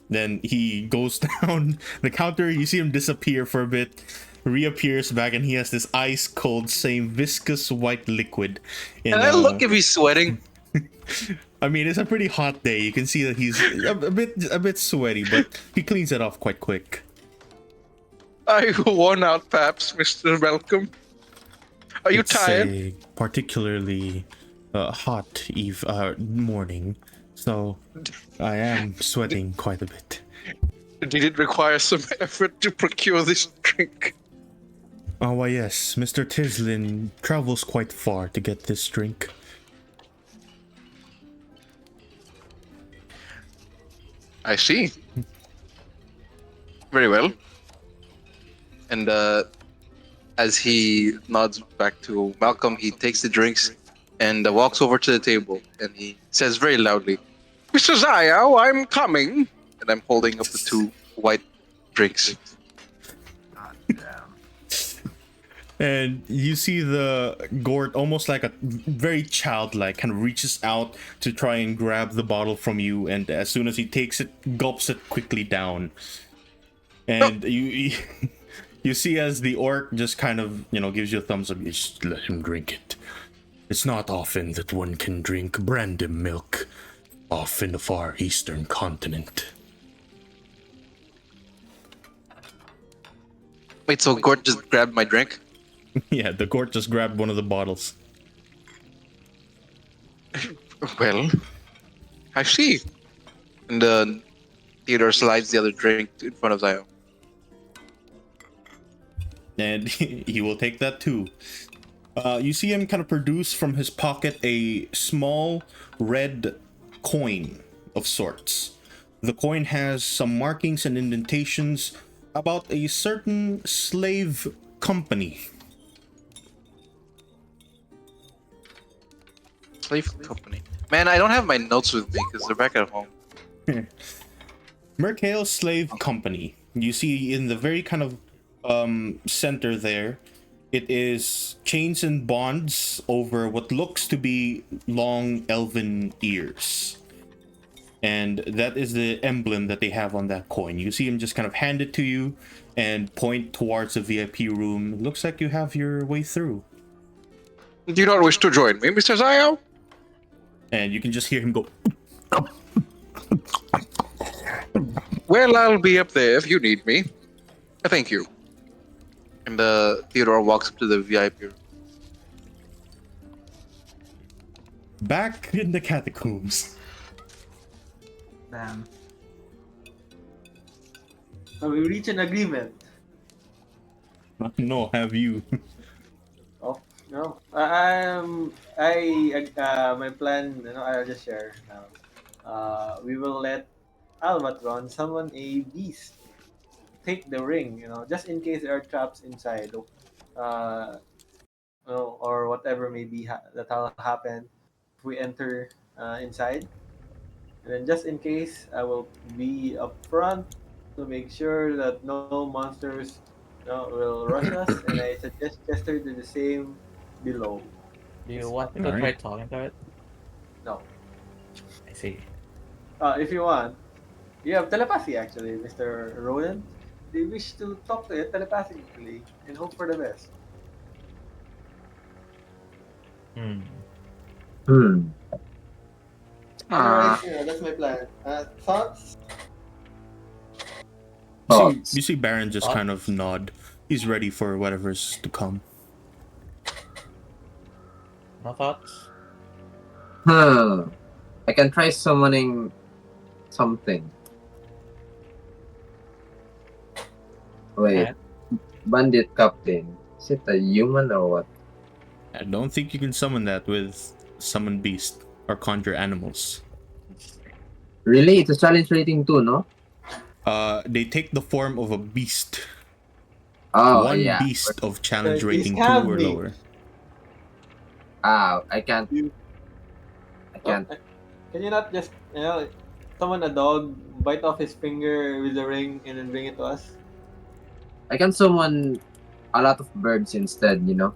Then he goes down the counter. You see him disappear for a bit, reappears back, and he has this ice cold, same viscous white liquid. And I look if he's sweating. I mean, it's a pretty hot day. You can see that he's a bit sweaty, but he cleans it off quite quick. Are you worn out, perhaps, Mr. Malcolm? Are you It's tired? a particularly hot morning, so I am sweating quite a bit. Did it require some effort to procure this drink? Oh, why yes, Mr. Tislin travels quite far to get this drink. I see. Very well. And as he nods back to Malcolm, he takes the drinks and walks over to the table. And he says very loudly, Mr. Zayao, I'm coming. And I'm holding up the 2 white drinks. And you see the Gort almost like a very childlike kind of reaches out to try and grab the bottle from you, and as soon as he takes it, gulps it quickly down. And you see as the orc just kind of, gives you a thumbs up. You just let him drink it. It's not often that one can drink brandy milk off in the far eastern continent. Wait, so Gort just grabbed my drink? Yeah, the Gort just grabbed one of the bottles. Well, I see. And Theodore slides the other drink in front of Zio. And he will take that too. You see him kind of produce from his pocket a small red coin of sorts. The coin has some markings and indentations about a certain slave company. Slave company. Man, I don't have my notes with me because they're back at home. Mercale Slave Company. You see in the very kind of center there, it is chains and bonds over what looks to be long elven ears. And that is the emblem that they have on that coin. You see him just kind of hand it to you and point towards the VIP room. Looks like you have your way through. Do you not wish to join me, Mr. Zio? And you can just hear him go. Well, I'll be up there if you need me. Thank you. And Theodore walks up to the VIP room. Back in the catacombs. Damn. So we reach an agreement. No, have you? Oh no, my plan. I'll just share now. We will let Albatron summon a beast. Take the ring, just in case there are traps inside. Or whatever may be that'll happen if we enter inside. And then just in case, I will be up front to make sure that no monsters will rush us. And I suggest Chester do the same below. Do you want me to try talking to it? No. I see. If you want, you have telepathy actually, Mr. Roland. They wish to talk to it telepathically and hope for the best. Otherwise, that's my plan. Thoughts? Thoughts. You see Baron just Thoughts? kind of nod. He's ready for whatever's to come. No thoughts? I can try summoning something. Wait, Alright. bandit captain. Is it a human or what? I don't think you can summon that with summon beast or conjure animals. Really? It's a challenge rating too, no? They take the form of a beast. Oh, One yeah. beast of challenge These rating 2 can't or be. lower. I can't. I can't. Can you not just summon a dog, bite off his finger with a ring, and then bring it to us? I can summon a lot of birds instead, you know?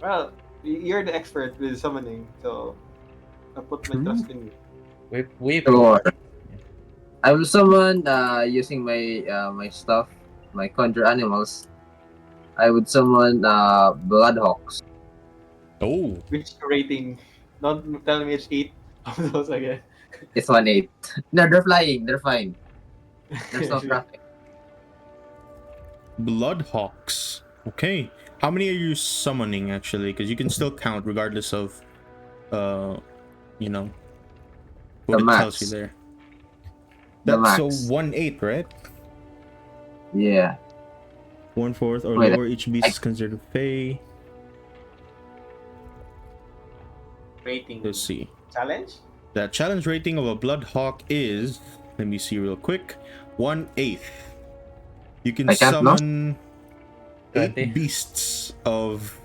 Well, you're the expert with summoning, so I put my trust in you. We Sure. I will summon using my my stuff, my conjure animals. I would summon bloodhawks. Oh, Which rating? Don't tell me it's 8 of those again. It's 1/8. No, they're flying. They're fine. There's no traffic. Bloodhawks. Okay. How many are you summoning actually? Because you can still count regardless of, you know, what The it tells max. you there. The That's max. so 1/8, right? Yeah. 1/4 or Wait, lower. Each beast is considered fey. Rating. Let's see. Challenge? The challenge rating of a bloodhawk is, let me see real quick, 1/8. You can I can't know. summon 8 20. beasts of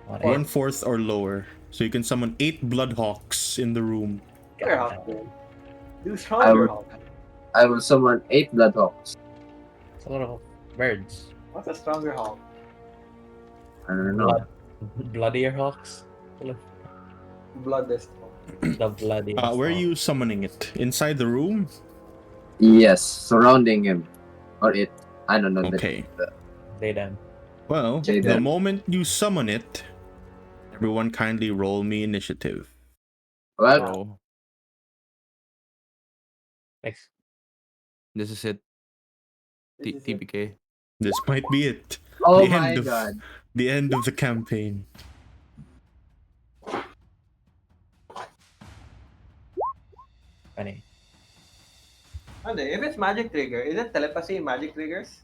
1/8. 1/4 or lower. So you can summon 8 bloodhawks in the room. Stronger hawk, then. Do I stronger will- hawk. I will summon 8 bloodhawks. It's a lot of birds. What's a stronger hawk? I don't know. Bloodier hawks. Bloodless hawk. The bloodiest. Where are hawk. you summoning it? Inside the room? Yes, surrounding him or it. I don't know. Okay. They them. Well, Okay, the then. moment you summon it, everyone kindly roll me initiative. Well, Bro, Thanks. this is it. This is it. TPK. This might be it. oh the my end of god. the end of the campaign. Funny. Ano, if it's magic trigger, is it telepathy magic triggers?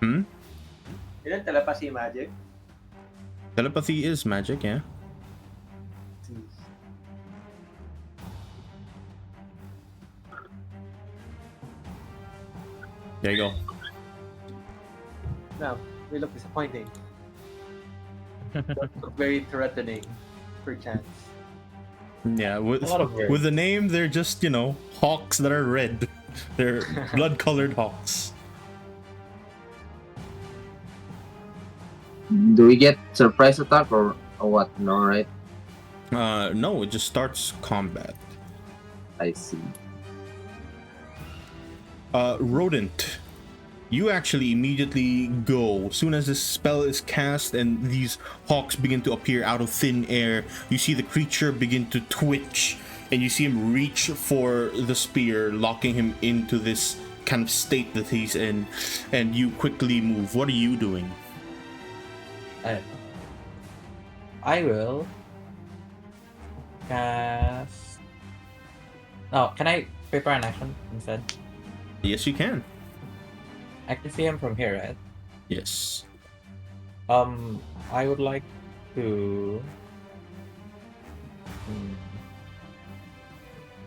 Hmm? Is it telepathy magic? Telepathy is magic, yeah. There you go. No, we look disappointing. Look very threatening, perchance. Yeah, with A lot of birds. with the name, they're just, you know, hawks that are red. They're blood-colored hawks. Do we get surprise attack or what? No, right? No, it just starts combat. I see. Rodent, you actually immediately go. Soon as this spell is cast and these hawks begin to appear out of thin air, you see the creature begin to twitch, and you see him reach for the spear, locking him into this kind of state that he's in, and you quickly move. What are you doing? I will cast. Oh, can I prepare an action instead? Yes, you can. I can see him from here, right? Yes. I would like to.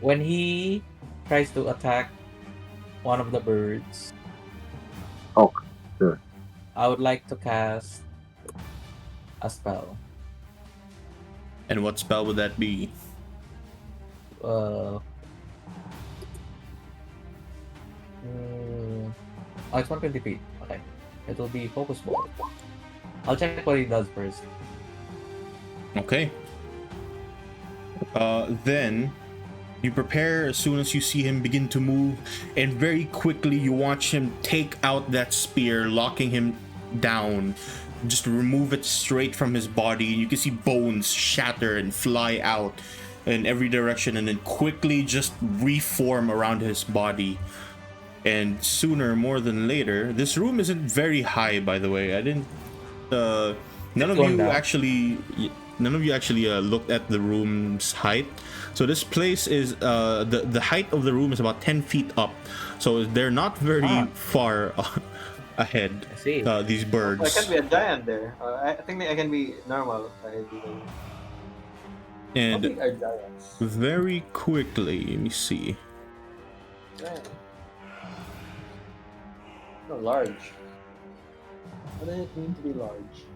When he tries to attack one of the birds, Oh, sure. I would like to cast a spell. And what spell would that be? Oh, it's 120 feet. Okay. It will be focus ball. I'll check what he does first. Okay. Then you prepare as soon as you see him begin to move, and very quickly you watch him take out that spear, locking him down. Just remove it straight from his body. You can see bones shatter and fly out. in every direction and then quickly just reform around his body. And sooner more than later, this room isn't very high, by the way. I didn't. None of going you down. actually. None of you actually looked at the room's height. So this place is the height of the room is about 10 feet up. So they're not very far ahead. I see. These I birds. can be a giant there. I think I can be normal. How And big are giants? very quickly, let me see. Giant. No, large. What does it mean to be large?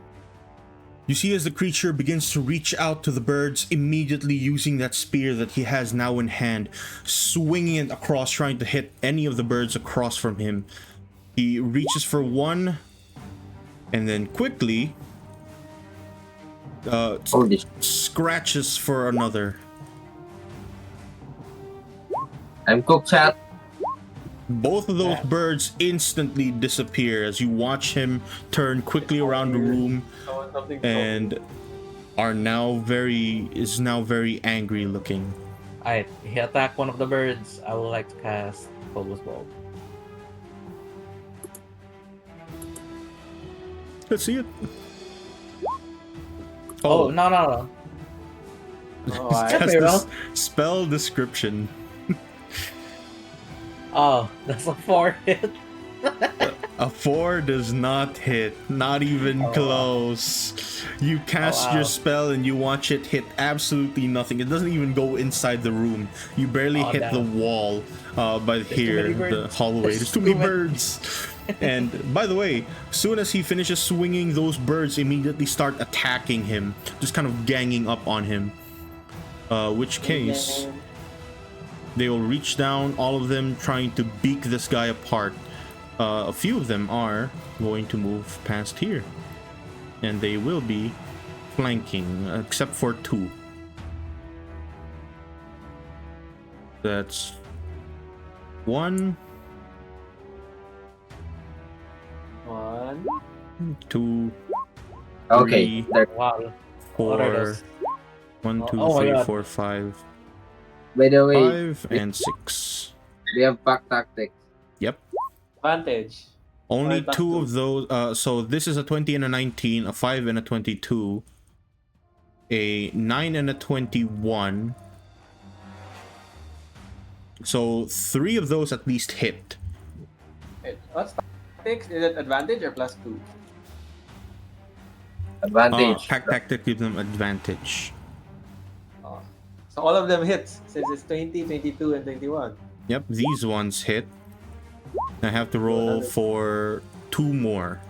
You see as the creature begins to reach out to the birds, immediately using that spear that he has now in hand, swinging it across, trying to hit any of the birds across from him. He reaches for one, and then quickly Holy sh- scratches for another. I'm cooked, chat. Both of those birds instantly disappear as you watch him turn quickly around the room Something and is now very angry looking. Alright, he attacked one of the birds. I would like to cast Focus Bulb. Let's see it. Oh, no. Oh, Cast very well. this spell description. Oh, that's a 4 hit. A 4 does not hit, not even close. You cast your spell and you watch it hit absolutely nothing. It doesn't even go inside the room. You barely hit damn. the wall by here, many the birds. hallway. There's too many birds. And by the way, soon as he finishes swinging, those birds immediately start attacking him, just kind of ganging up on him. Which case, they will reach down, all of them trying to beak this guy apart. A few of them are going to move past here. And they will be flanking, except for 2. That's 1, 1. 2, Okay, 3, there. Wow. What are 4, those? 1, 2, Oh my 3, God. 4, 5, By the way, 5, and 6. we have pack tactics. Yep. Advantage. Only 5 plus 2 2. of those. So this is a 20 and a 19, a 5 and a 22, a 9 and a 21. So 3 of those at least hit. Wait, what's tactics? Is it advantage or plus 2? Advantage. Pack tactic gives them advantage. Oh. So all of them hits since it's 20, 22, and 21. Yep, these ones hit. I have to roll for 2 more.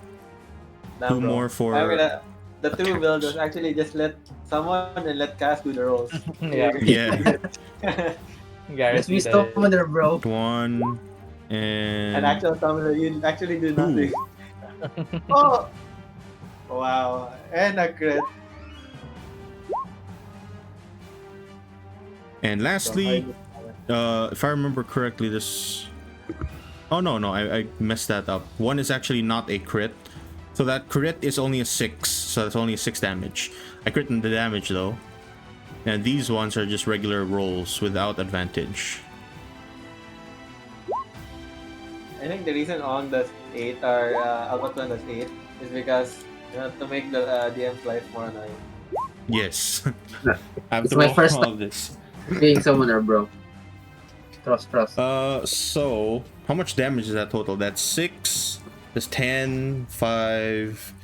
Damn, 2 bro. more for I'm gonna, the 2 attacks. will just actually just let someone and let Cass do the rolls. Yeah. Yeah. Yes, we Guaranteed that- summoner, bro. 1 An and actual summoner, you actually do 2. nothing. Oh! Wow. And a crit. And lastly, if I remember correctly, this... Oh, no, I messed that up. 1 is actually not a crit. So that crit is only a 6. So that's only a 6 damage. I crit in the damage, though. And these ones are just regular rolls without advantage. I think the reason On does 8 or Albatron does 8 is because to make the DM's life more annoying. Yes. I have It's to my roll first all this. Being summoner, bro. Trust. So how much damage is that total? That's 6. That's 10, 5,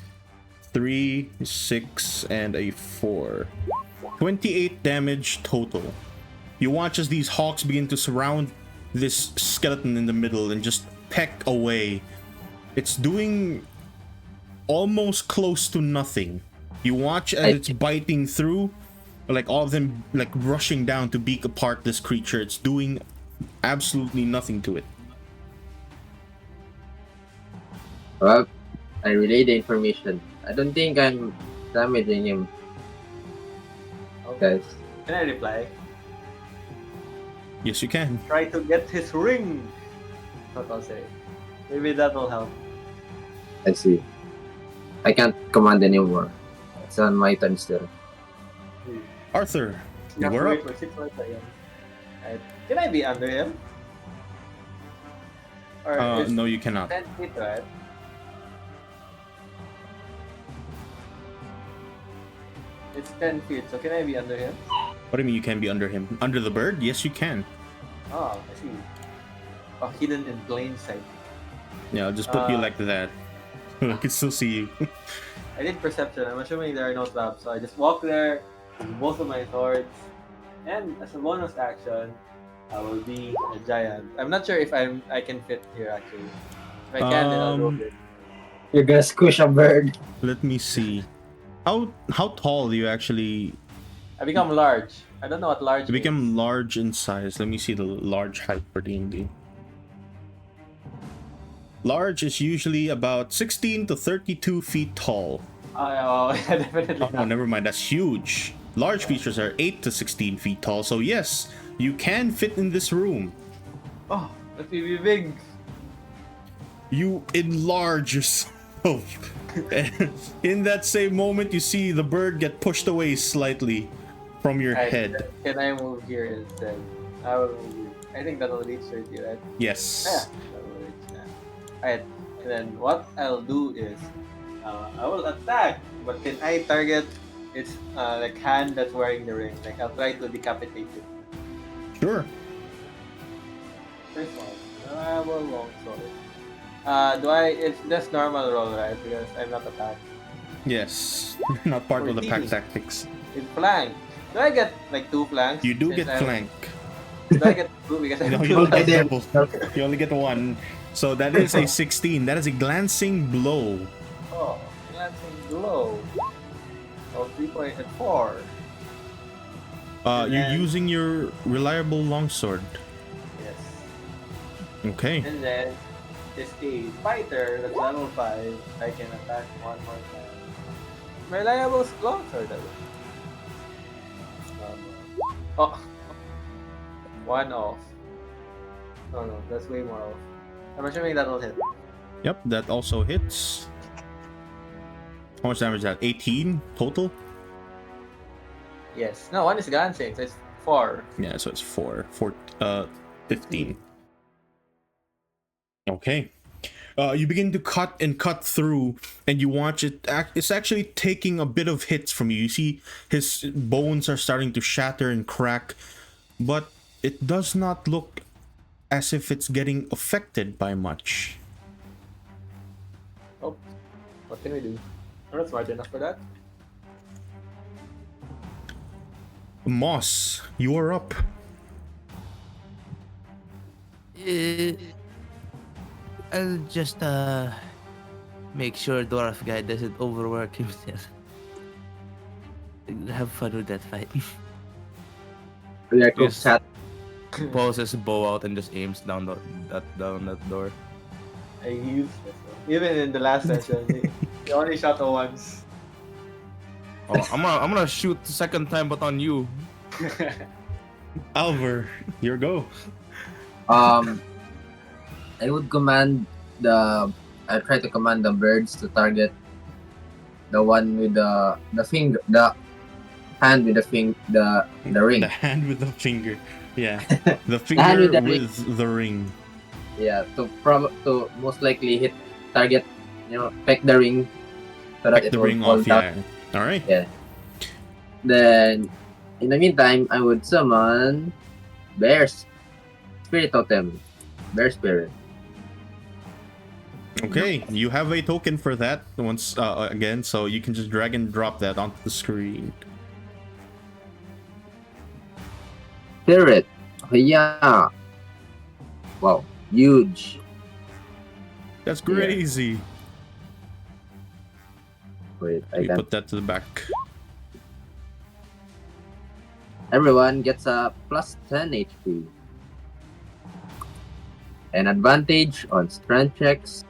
3, 6, and a 4. 28 damage total. You watch as these hawks begin to surround this skeleton in the middle and just peck away. It's doing almost close to nothing. You watch as it's biting through, like all of them like rushing down to beak apart this creature. It's doing absolutely nothing to it. Well, I relay the information. I don't think I'm damaging him, Okay. guys. Can I reply? Yes, you can. Try to get his ring. What I'll say. Maybe that will help. I see. I can't command anymore. It's on my turn still. Arthur, You have to We're wait up. for 6 more seconds. Alright. Can I be under him? Or it's No, you cannot. 10 feet, right? It's 10 feet, so can I be under him? What do you mean you can be under him? Under the bird? Yes, you can. Oh, I see. Oh, hidden in plain sight. Yeah, I'll just put you like that. I can still see you. I did perception. I'm assuming there are no traps, so I just walk there with both of my swords. And as a bonus action, I will be a giant. I'm not sure if I can fit here actually. If I can, then I'll roll it. You're gonna squish a bird. Let me see. How tall do you actually I become large. I don't know what large you means. become large in size? Let me see the large height for D&D. Large is usually about 16 to 32 feet tall. Oh, yeah, definitely. Oh, no, never mind. That's huge. Large creatures are 8 to 16 feet tall. So yes, you can fit in this room. Oh, let me be big. You enlarge yourself. And in that same moment, you see the bird get pushed away slightly from your head. Can I move here instead? I will move here. I think that'll reach 30, right? Yes. Yeah, that'll reach. Yeah. Alright, and then what I'll do is I will attack, but can I target its like hand that's wearing the ring? Like I'll try to decapitate it. Sure. First one, reliable longsword. It's just normal roll, right? Because I'm not attacked. Yes. Not part of the pack 14. tactics. In flank. Do I get like 2 flanks? You do Since get I'm- flank. Do I get 2 because I No, have you 2 don't get flanks? double. You only get 1. So that is a 16. That is a glancing blow. Oh, glancing blow. Oh, 3.4. And You're then- using your reliable longsword. Yes. Okay. And then it's a fighter that's level 5. I can attack 1 more time. Reliable longsword. Oh. 1 off. Oh no, that's way more off. I'm assuming that'll hit. Yep, that also hits. How much damage is that? 18 total? Yes. No, 1 is glancing, so it's 4. Yeah, so it's 15. Okay. You begin to cut and cut through, and you watch it. It's actually taking a bit of hits from you. You see his bones are starting to shatter and crack, but it does not look as if it's getting affected by much. Oh, what can we do? I'm not smart enough for that. Moss, you are up. I'll just make sure dwarf guy doesn't overwork himself. Have fun with that fight. Like Yes. chat. Pulls his bow out and just aims down that door. I used this one. Even in the last session, he only shot her once. Oh, I'm gonna shoot the second time, but on you. Alvar, your go. I would command I try to command the birds to target the one with the hand with the ring. The hand with the finger. Yeah. The hand finger with the ring. with the ring. Yeah, to most likely hit target, peck the ring so that Pick it the will ring fall off, down. yeah. Alright. Yeah. Then in the meantime, I would summon Bear's Spirit Totem. Bear Spirit. Okay, you have a token for that once again, so you can just drag and drop that onto the screen. Spirit. Yeah. Wow. Huge. That's crazy. Wait, I You can. put that to the back. Everyone gets a plus 10 HP. An advantage on strength checks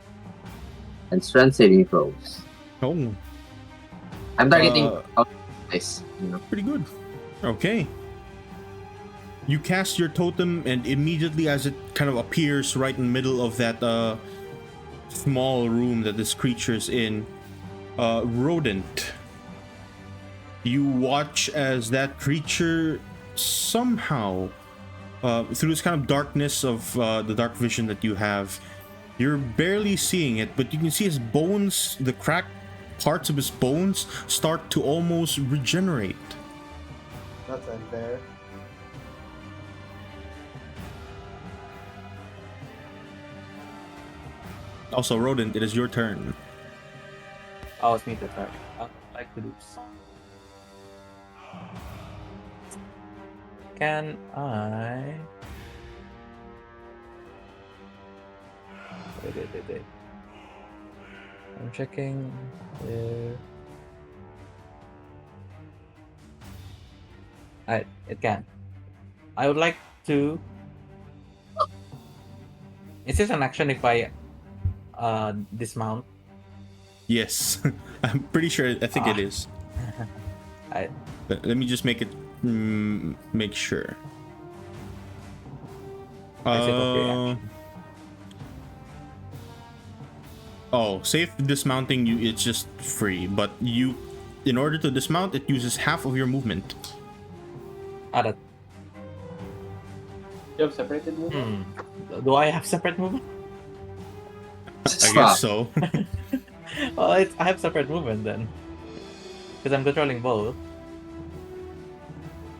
and strength saving throws. Oh, I'm targeting Uh, this, pretty good. Okay. You cast your totem, and immediately as it kind of appears right in the middle of that small room that this creature's in, rodent, you watch as that creature somehow, through this kind of darkness of the dark vision that you have, you're barely seeing it, but you can see his bones, the cracked parts of his bones, start to almost regenerate. That's unfair. Also, Rodent, it is your turn. Oh, it's me to start. I'd like to do some. Can I? Wait. I'm checking. It can. I would like to. Is this an action if I dismount? Yes, I'm pretty sure. I think it is. Let me just make it make sure. Is it a free action? Oh, safe dismounting, it's just free, but in order to dismount, it uses half of your movement. That. You have separated movement? Do I have separate movement? I guess so. Well, I have separate movement then, because I'm controlling both.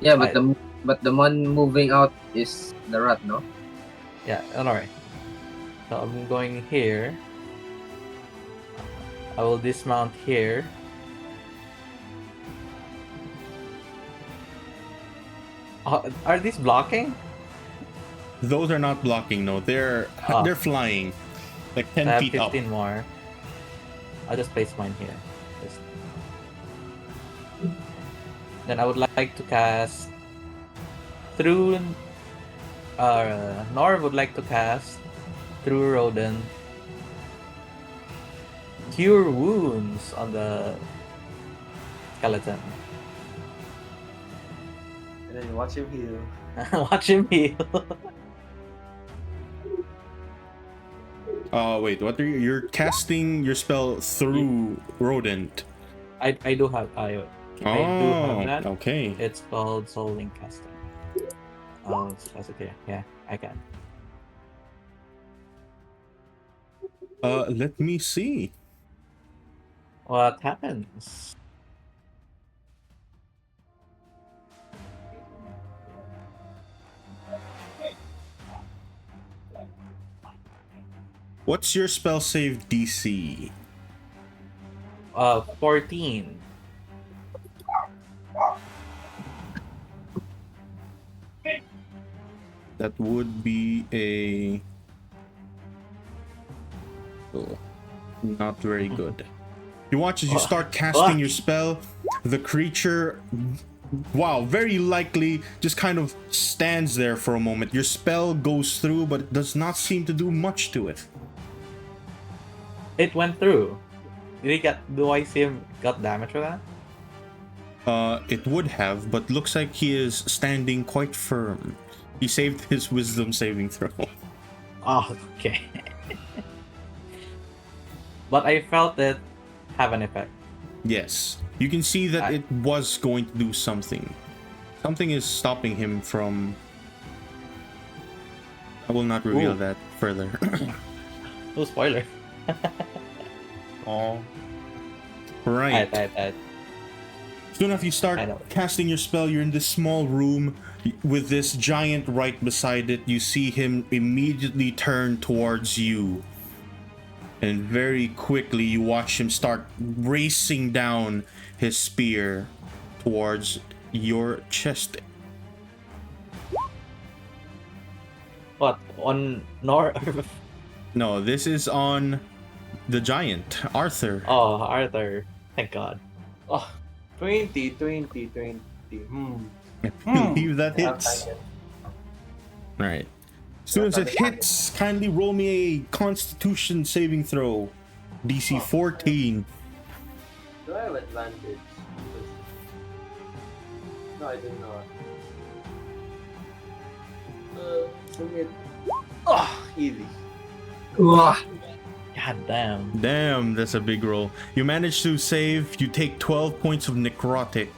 Yeah, but the one moving out is the rat, no? Yeah, alright. So I'm going here. I will dismount here. Are these blocking? Those are not blocking. No, they're flying, like 10 I have feet 15 up. more. I'll just place mine here. Then I would like to cast through. Nor would like to cast through Rodent. Cure wounds on the skeleton. And then you watch him heal. Watch him heal. Wait, what are you're casting your spell through Rodent? I do have I do have that. Okay. It's called Soul Link casting. Oh, that's it here. Yeah, I can. Let me see. What happens? What's your spell save DC? 14. That would be a not very good. You watch as you start casting your spell, the creature, wow, very likely just kind of stands there for a moment. Your spell goes through, but it does not seem to do much to it. It went through. Do I see him got damage for that? It would have, but looks like he is standing quite firm. He saved his wisdom saving throw. Oh, okay. But I felt it have an effect. Yes, you can see that it was going to do something. Something is stopping him from. I will not reveal that further. No spoiler. Oh. Right. I Soon after you start casting your spell, you're in this small room with this giant right beside it. You see him immediately turn towards you. And very quickly you watch him start racing down his spear towards your chest. What? On Nor? No, this is on the giant, Arthur. Oh, Arthur. Thank God. Oh, 20. I believe that hits. Right. As soon as it hits, kindly roll me a Constitution saving throw. DC 14. Do I have advantage? No, I do not. Submit. Oh, easy. Wah. God damn. Damn, that's a big roll. You manage to save. You take 12 points of necrotic.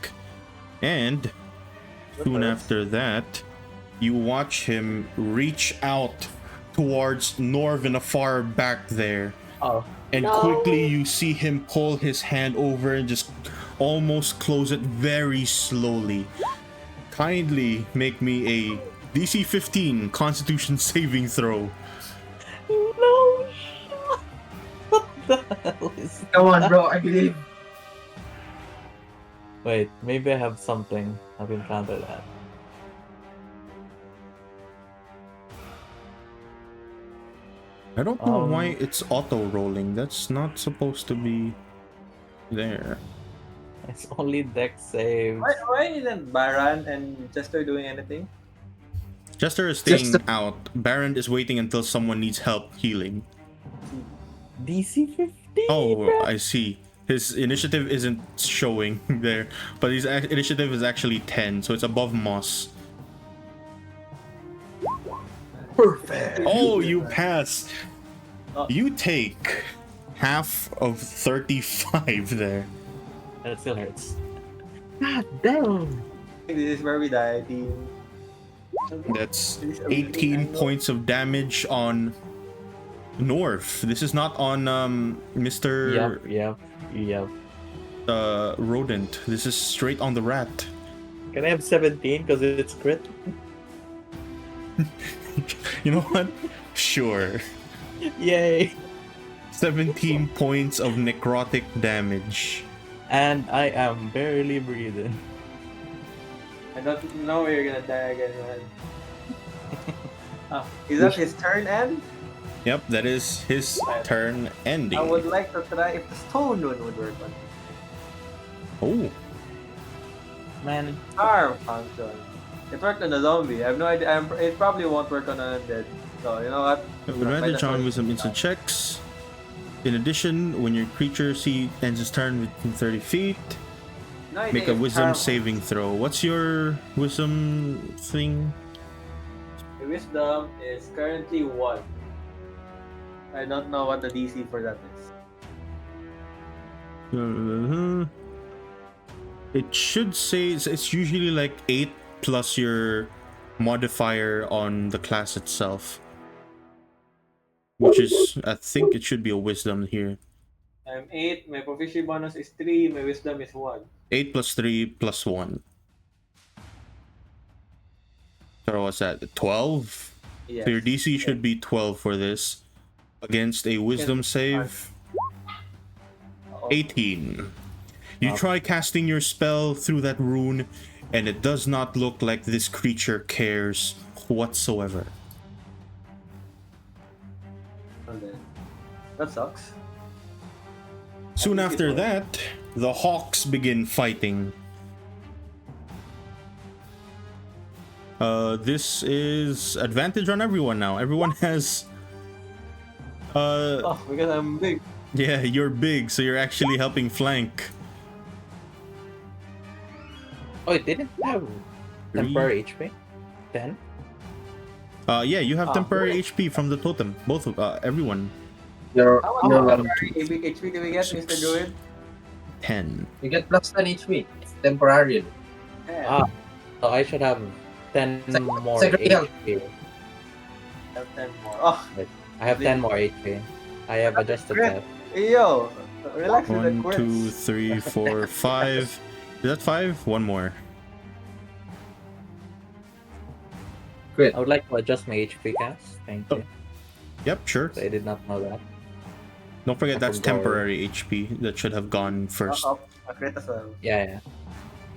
And Soon after that, you watch him reach out towards Norv far back there. Oh. And No. quickly you see him pull his hand over and just almost close it very slowly. Kindly make me a DC 15 Constitution saving throw. No. What the hell is... Come on, bro. I believe. Wait, maybe I have something. I can counter that. I don't know Um, why it's auto rolling. That's not supposed to be there. It's only deck saves. Why isn't Baran and Chester doing anything? Jester is staying out. Baron is waiting until someone needs help healing. DC 15. Oh, I see. His initiative isn't showing there, but his initiative is actually 10, so it's above Moss. Perfect. Oh, you pass. Oh. You take half of 35 there. And it still hurts. God damn. This is where we die, team. That's 18 points of damage on North. This is not on Mr. Yep. Rodent. This is straight on the rat. Can I have 17 because it's crit? You know what? Sure. Yay. 17 points of necrotic damage. And I am barely breathing. I don't know where you're gonna die again, man. Is that his turn end? Yep, that is his turn ending. I would like to try if the stone one would work on me. Oh, Man, Arm function. It worked on the zombie. I have no idea. It probably won't work on an undead. So you know what? advantage on wisdom instant checks. In addition, when your creature ends its turn within 30 feet, No idea make a if wisdom charm- saving throw. What's your wisdom thing? The wisdom is currently 1. I don't know what the DC for that is. It should say it's usually like 8 plus your modifier on the class itself. Which is, I think it should be a wisdom here. I'm 8. My proficiency bonus is 3. My wisdom is 1. 8 plus 3 plus 1. So what's that? 12? Yes. So your DC should be 12 for this. Against a wisdom save, 18. You try casting your spell through that rune, and it does not look like this creature cares whatsoever. Okay. That sucks. Soon after that, the hawks begin fighting. This is advantage on everyone now. Everyone has... Oh, because I'm big. Yeah, you're big, so you're actually helping flank. oh, it didn't have temporary HP? 10? Yeah, you have temporary great. HP from the totem. Both of everyone. You're, How you're much um, HP do we get, Mr. Druid? 10. you get plus 10 HP. It's temporary. Yeah. So I should have 10 more second health. HP. I have 10 more. Oh, I have 10 more HP. I have adjusted Crit. that. yo, relax with the 1, quirks. 2, 3, 4, 5. Is that 5? One more. I would like to adjust my HP cast. Thank you. Yep, sure. I did not know that. Don't forget that's From temporary HP. That should have gone first. Oh, a crit as well. Yeah.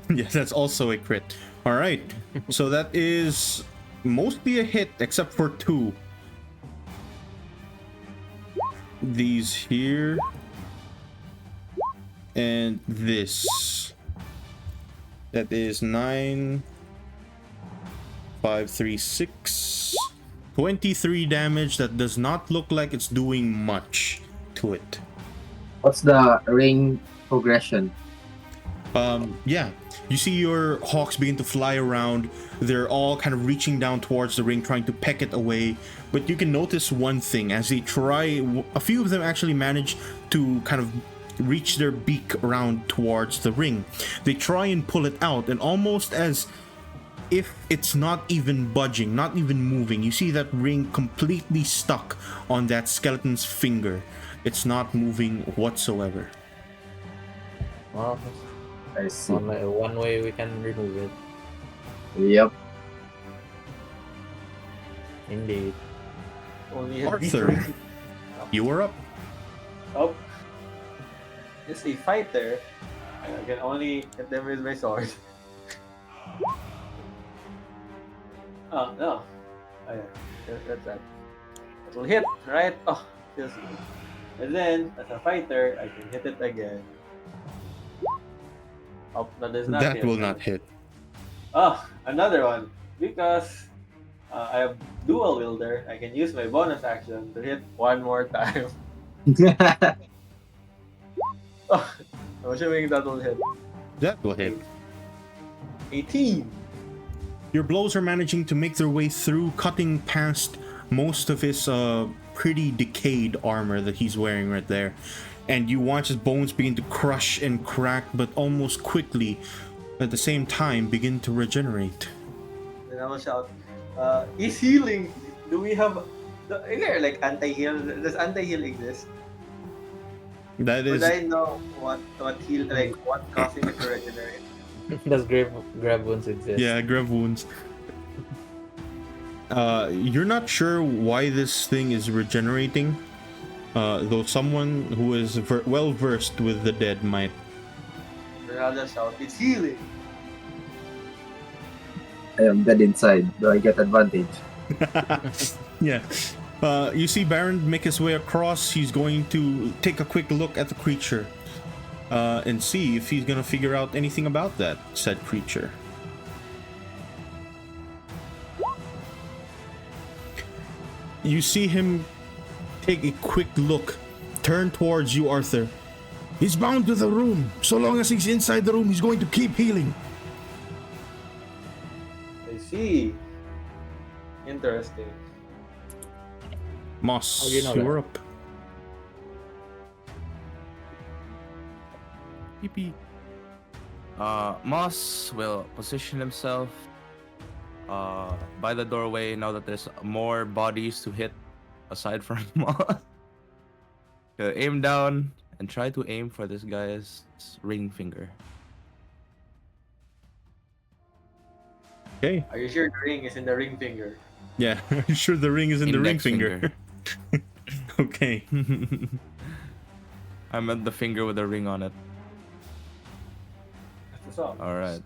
Yeah, that's also a crit. Alright, so that is mostly a hit except for 2. These here. And this. That is 9, 5, 3, 6. 23 damage. That does not look like it's doing much to it. What's the ring progression? Yeah, you see your hawks begin to fly around. They're all kind of reaching down towards the ring, trying to peck it away. But you can notice one thing as they try. A few of them actually manage to kind of reach their beak around towards the ring. They try and pull it out, and almost as if it's not even budging, not even moving. You see that ring completely stuck on that skeleton's finger. It's not moving whatsoever. Well, I see. one way we can remove it. Yep. Indeed. Only Arthur, you were up. Oh. It's a fighter. I can only hit them with my sword. Oh, no. Oh, yeah. That's that. It will hit, right? Oh, feels good. And then, as a fighter, I can hit it again. Oh, that does not That hit. will not hit. Oh, another one. Because I have dual wielder, I can use my bonus action to hit one more time. Oh, I'm assuming that will hit. That will hit. 18. Your blows are managing to make their way through, cutting past most of his pretty decayed armor that he's wearing right there. And you watch his bones begin to crush and crack, but almost quickly, at the same time, begin to regenerate. Then I will shout, he's healing. Do we have... Is there like anti-heal? Does anti-heal exist? That is... Would I know what heal, like what causing it to regenerate? Does grab wounds exist? Yeah, grab wounds. You're not sure why this thing is regenerating, though someone who is well versed with the dead might. Then I'll just shout, it's healing. I am dead inside. Do I get advantage? Yeah. You see Baron make his way across. He's going to take a quick look at the creature and see if he's going to figure out anything about that said creature. You see him take a quick look, turn towards you, Arthur. He's bound to the room. So long as he's inside the room, he's going to keep healing. I see. Interesting. Moss, How do you know you're that? up. Pee-pee. Moss will position himself by the doorway now that there's more bodies to hit aside from Moss. He'll aim down and try to aim for this guy's ring finger. Okay. Are you sure the ring is in the ring finger? Yeah, I'm sure the ring is in the ring Index finger. Okay. I meant the finger with the ring on it. That's the song. Alright.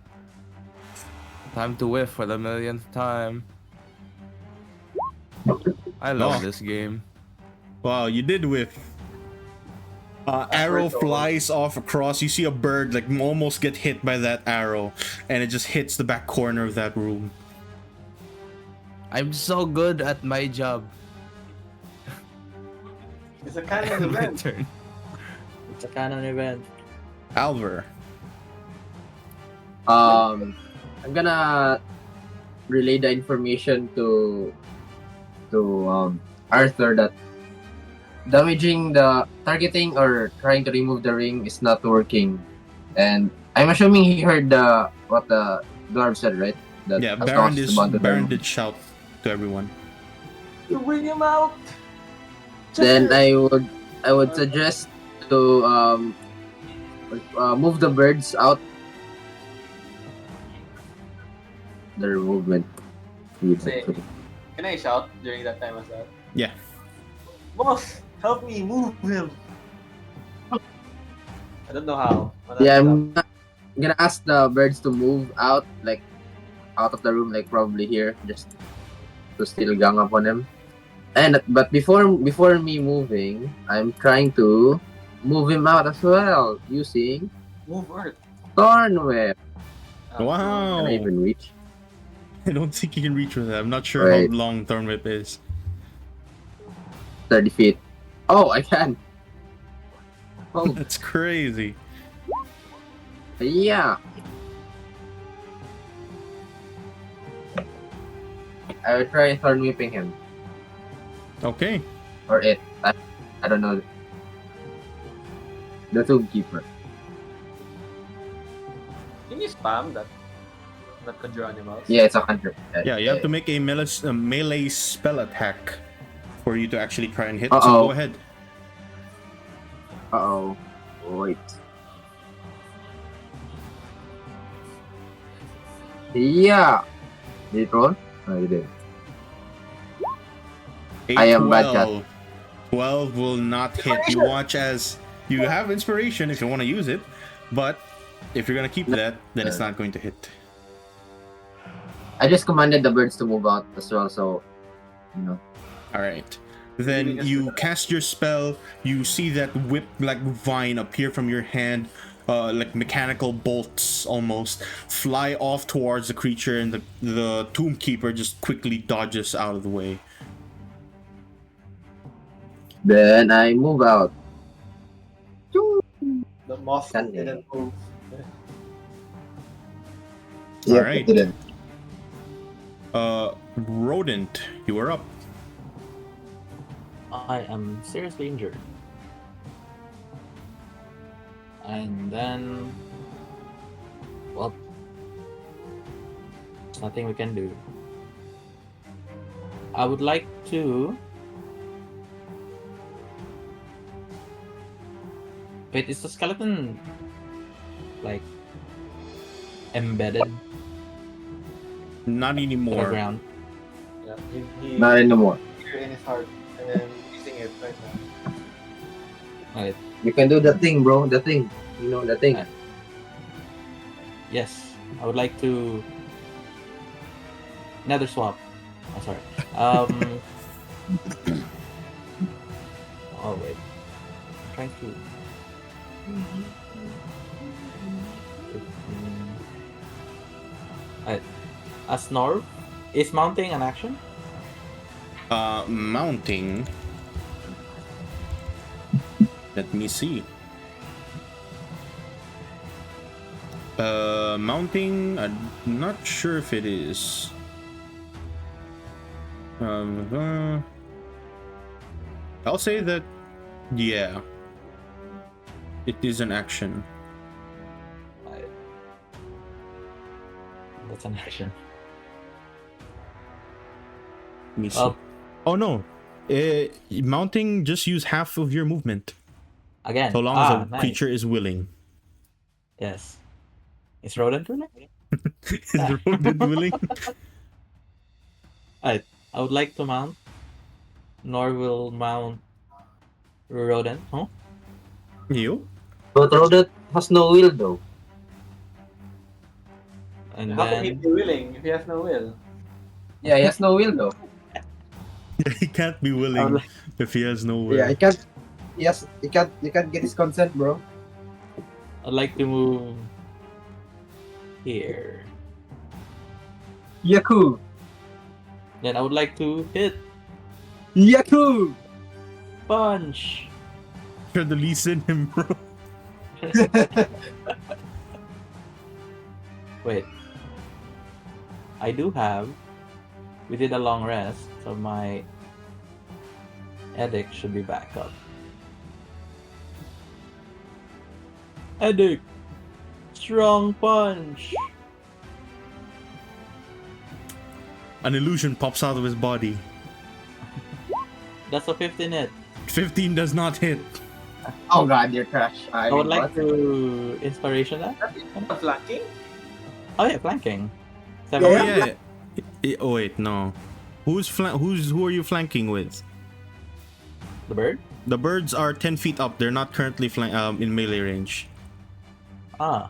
Time to whiff for the millionth time. I love Oh. this game. Wow, you did whiff. Arrow first of all. flies off across. You see a bird like almost get hit by that arrow, and it just hits the back corner of that room. I'm so good at my job. It's a canon My event. turn. It's a canon event. Alver. I'm gonna relay the information to Arthur that targeting or trying to remove the ring is not working, and I'm assuming he heard what the dwarf said, right? That Yeah, as Baron long as it's about the Baron room. did shout to everyone. You bring him out. Then I would suggest to move the birds out. Their movement. Say, can I shout during that time as well? Yeah. Boss, help me move him. I don't know how. but Yeah, that's I'm gonna ask the birds to move out, like out of the room, like probably here, just to still gang up on him. But before me moving, I'm trying to move him out as well using move Earth. Thornweb. Wow. Can I even reach? I don't think you can reach with that. I'm not sure Right. how long Thornwhip is. 30 feet. Oh, I can. Oh, That's crazy. yeah. I will try thorn whipping him. Okay. Or it. I don't know. The Tomb Keeper. Can you spam that? not conjure animals. Yeah, it's a cantrip. Yeah, you have to make a melee spell attack for you to actually try and hit. So Uh-oh. go ahead. Uh-oh. Wait. Yeah. Did it roll? No, you did. I am bad cat. 12 will not hit. You watch as you have inspiration if you want to use it, but if you're gonna keep that, then it's not going to hit. I just commanded the birds to move out as well, so you know. All right. Then you cast your spell. You see that whip-like vine appear from your hand, like mechanical bolts almost, fly off towards the creature, and the Tomb Keeper just quickly dodges out of the way. Then I move out. The moth Can didn't move. Yeah, All right. it didn't. Rodent, you are up. I am seriously injured. And then, well, there's nothing we can do. I would like to. Wait, is the skeleton like embedded Not in the anymore. ground? Yeah, he Not anymore. here in his heart, and then using it right now. Right. You can do the thing, bro. The thing. You know the thing. Yes, I would like to. Nether swap. Oh, sorry. Oh wait. I'm trying to. Alright. A Snorv is mounting an action. Mounting. Let me see. Mounting, I'm not sure if it is. I'll say that, yeah, it is an action. Alright. That's an action. Let me see. Well, Oh no, mounting just use half of your movement, again. so long as a nice. creature is willing. Yes. Is rodent willing? Is the rodent willing? Alright. I would like to mount. Nor will mount rodent. Huh? You? But Rodent has no will though. And How can he then be willing if he has no will? Yeah, he has no will though. He can't be willing like- if he has no will. Yeah, he can't. Yes, he can't get his consent, bro. I'd like to move here. Yaku. Then I would like to hit Yaku. punch. You're the least in him, bro. Wait. I do have. We did a long rest, so my edict should be back up. Edict! Strong punch! An illusion pops out of his body. That's a 15 hit. 15 does not hit. Oh god, you're trash. I would like to inspiration that. Flanking? Oh yeah, flanking. Oh 7. yeah. Oh wait, no. Who are you flanking with? The bird? The birds are 10 feet up. They're not currently in melee range. Ah.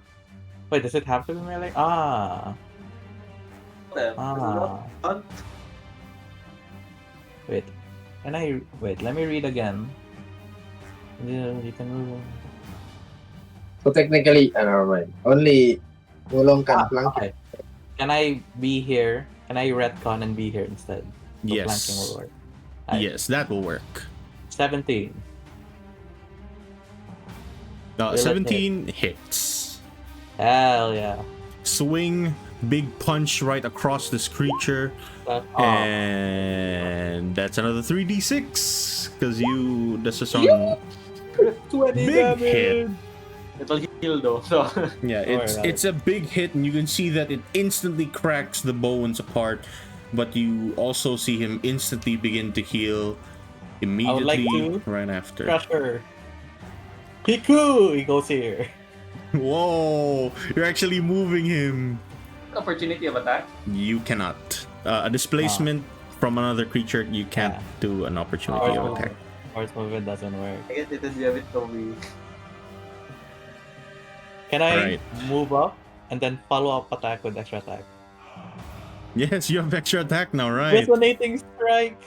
Wait, does it have to be melee? Ah. Them. Ah. Wait. Can I wait? Let me read again. Yeah, you can move. So technically, never mind. Only Wulong can flank. Okay. Can I be here? Can I retcon and be here instead? So Yes. Flanking will work. Alright. Yes, that will work. 17. 17 hits. Hell yeah. Swing, big punch right across this creature. And that's another 3d6. Because that's just some 20 big damage. hit. It'll heal though. So Yeah, Alright. it's a big hit, and you can see that it instantly cracks the bones apart. But you also see him instantly begin to heal immediately to right after. Crusher. Piku! He goes here. Whoa! You're actually moving him. opportunity of attack. You cannot. A displacement from another creature, you can't Yeah. do an opportunity of attack. Force movement doesn't work. I guess it is a bit Toby. Can I Alright. move up and then follow up attack with extra attack? Yes, you have extra attack now, right? Resonating strike!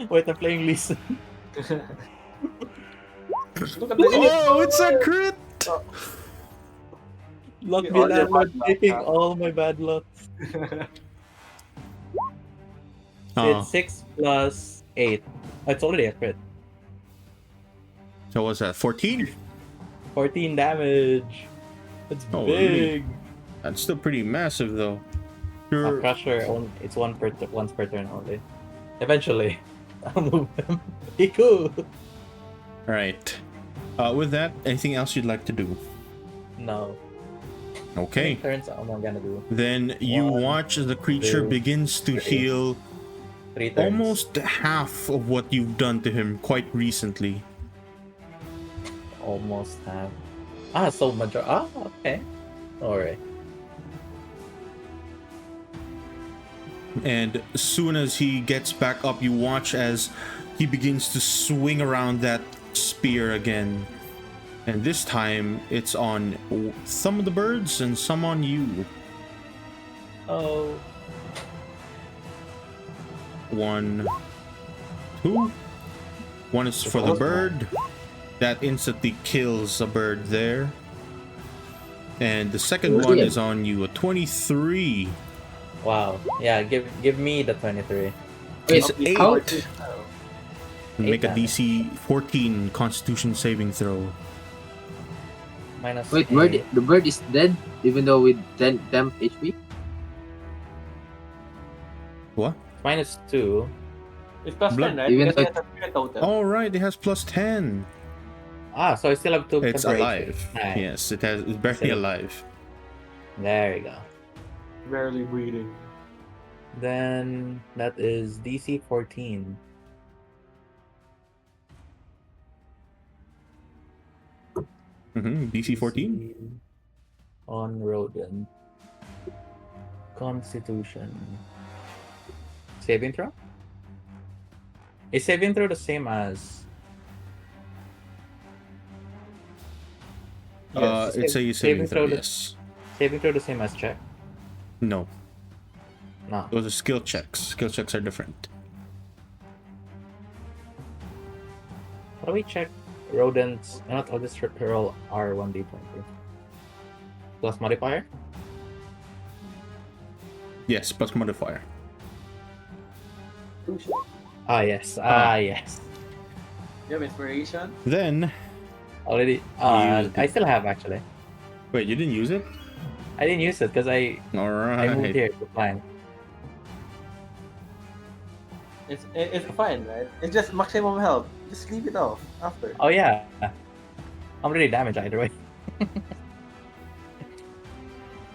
Wait, I'm playing Lisa. Look at this. Oh, it's a crit! Luck All be your landlord, bad luck, taking huh? all my bad luck. So Oh, it's 6 plus 8. Oh, it's already a crit. so what's that? 14? 14 damage. It's Oh, big. That's still pretty massive, though. A You're... crusher, it's once per turn only. Eventually, I'll move him. Piku! Right. With that, anything else you'd like to do? No. Okay. Turns out I'm gonna do. Then you One, watch as the creature two, begins to three. heal 3 turns. almost half of what you've done to him quite recently. Almost half. Ah, so major. Ah, okay. Alright. And as soon as he gets back up, you watch as he begins to swing around that spear again. And this time, it's on some of the birds and some on you. Oh. 1, 2. One is for the bird. That instantly kills a bird there. And the second one is on you, a 23. Wow. Yeah, give me the 23. It's Wait, 8. how- Make a damage. DC 14 Constitution saving throw. Minus Wait, 8. the bird is dead even though with 10 HP? What? Minus 2. It's plus Blood. 10, right? Even Because it though- has a spirit totem. All right, it has plus 10. Ah, so I still have 2 It's temporary alive. HP. Nice. Yes, it's barely So- alive. There you go. Barely breathing. Then that is DC 14. DC 14. On rodent. Constitution. Saving throw? Is saving throw the same as? It's a saving throw. the- Yes. Saving throw the same as check? No, No. those are skill checks. Skill checks are different. How do we check rodents? Not all this roll R1D20. Plus modifier? Yes, plus modifier. Ah yes. Yes. You have inspiration? Then, Already. Used it. I still have actually. wait, you didn't use it? I didn't use it because I All moved right. here to plan. It's fine, right? It's just maximum health. Just leave it off after. Oh yeah. I'm really damaged either way.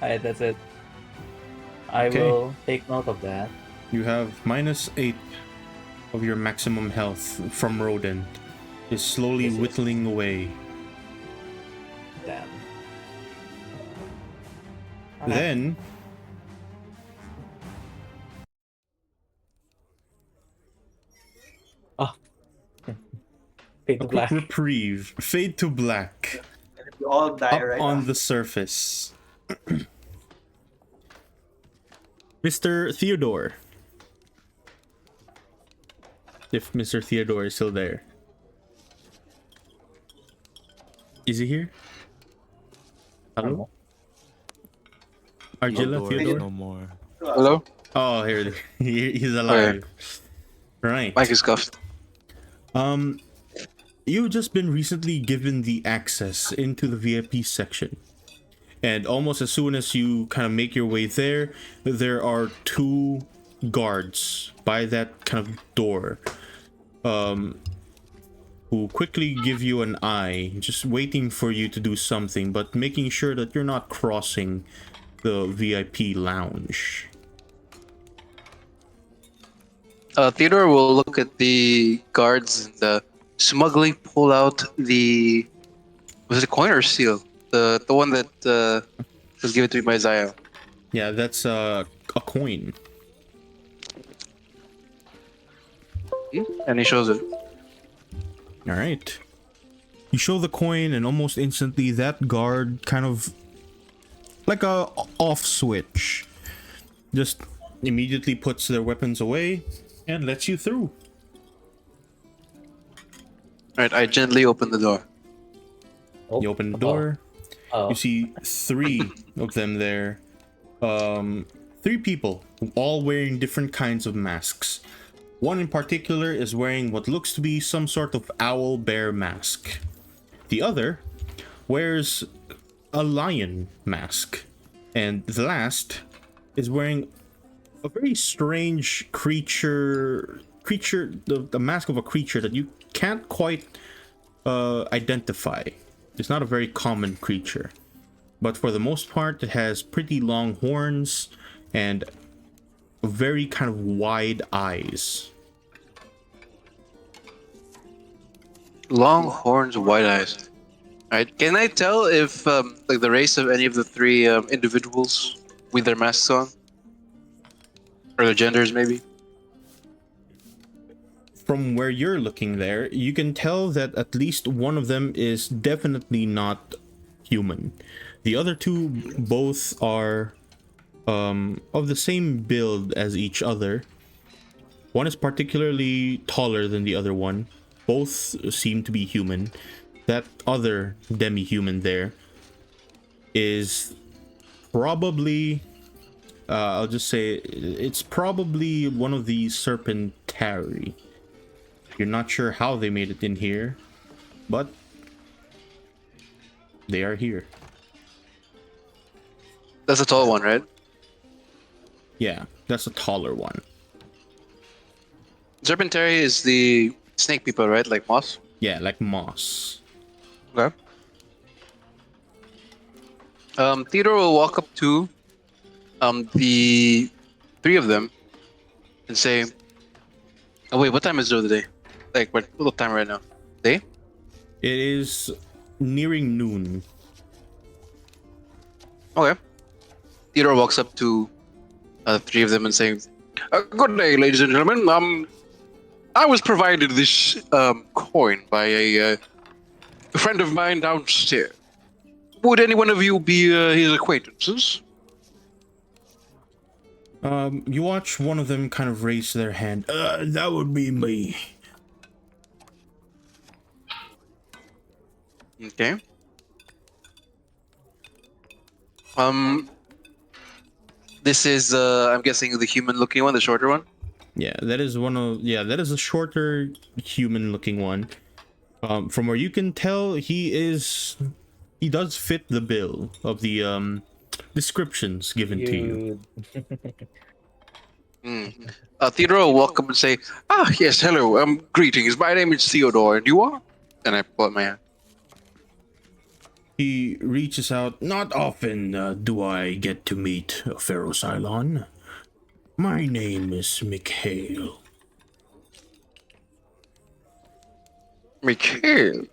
Alright, that's it. I Okay. will take note of that. You have -8 of your maximum health from rodent. Is slowly This is- whittling away. Damn. Then, Fade to a quick black. reprieve. Fade to black. And if you all die Up right on now. the surface. Mr. Theodore. If Mr. Theodore is still there. Is he here? Hello? Argilla Theodore is Theodore? no more. Hello? Oh, here he's alive. Right. Mike is cuffed. You've just been recently given the access into the VIP section. And almost as soon as you kind of make your way there, there are 2 guards by that kind of door. who quickly give you an eye, just waiting for you to do something, but making sure that you're not crossing the VIP lounge. Theodore will look at the guards and smugly pull out the... Was it a coin or seal? The one that was given to me by Zaya. Yeah, that's a coin. And he shows it. All right. You show the coin, and almost instantly that guard kind of like a off switch just immediately puts their weapons away and lets you through. Alright, I gently open the door. You open the door. Oh. You see 3 of them there. 3 people, all wearing different kinds of masks. One in particular is wearing what looks to be some sort of owl bear mask. The other wears a lion mask. And the last is wearing a very strange creature, the mask of a creature that you can't quite identify. It's not a very common creature, but for the most part it has pretty long horns and very kind of wide eyes. Long horns, white eyes. Alright, can I tell if like the race of any of the 3 individuals with their masks on? Or their genders, maybe? From where you're looking there, you can tell that at least one of them is definitely not human. The other 2 both are of the same build as each other. One is particularly taller than the other one. Both seem to be human. That other demi-human there is probably, I'll just say, it's probably one of the Serpentari. You're not sure how they made it in here, but they are here. That's a tall one, right? Yeah, that's a taller one. Serpentary is the snake people, right? Like moss? Yeah, like moss. Okay. Theodore will walk up to the 3 of them and say, "Oh wait, what time is it of the day? Like, what time right now? Day?" It is nearing noon. Okay. Theodore walks up to the 3 of them and saying, "Good day, ladies and gentlemen. I was provided this coin by a friend of mine downstairs. Would any one of you be his acquaintances?" You watch one of them kind of raise their hand. That would be me. Okay. This is I'm guessing the human-looking one, the shorter one. Yeah, that is that is a shorter human-looking one. From where you can tell, he does fit the bill of the descriptions given to you. Theodore will walk up and say, yes, hello, greetings, my name is Theodore, and you are?" And I pull out my hand. He reaches out. Not often do I get to meet a Pharaoh Cylon. My name is Mikhail. Mikhail.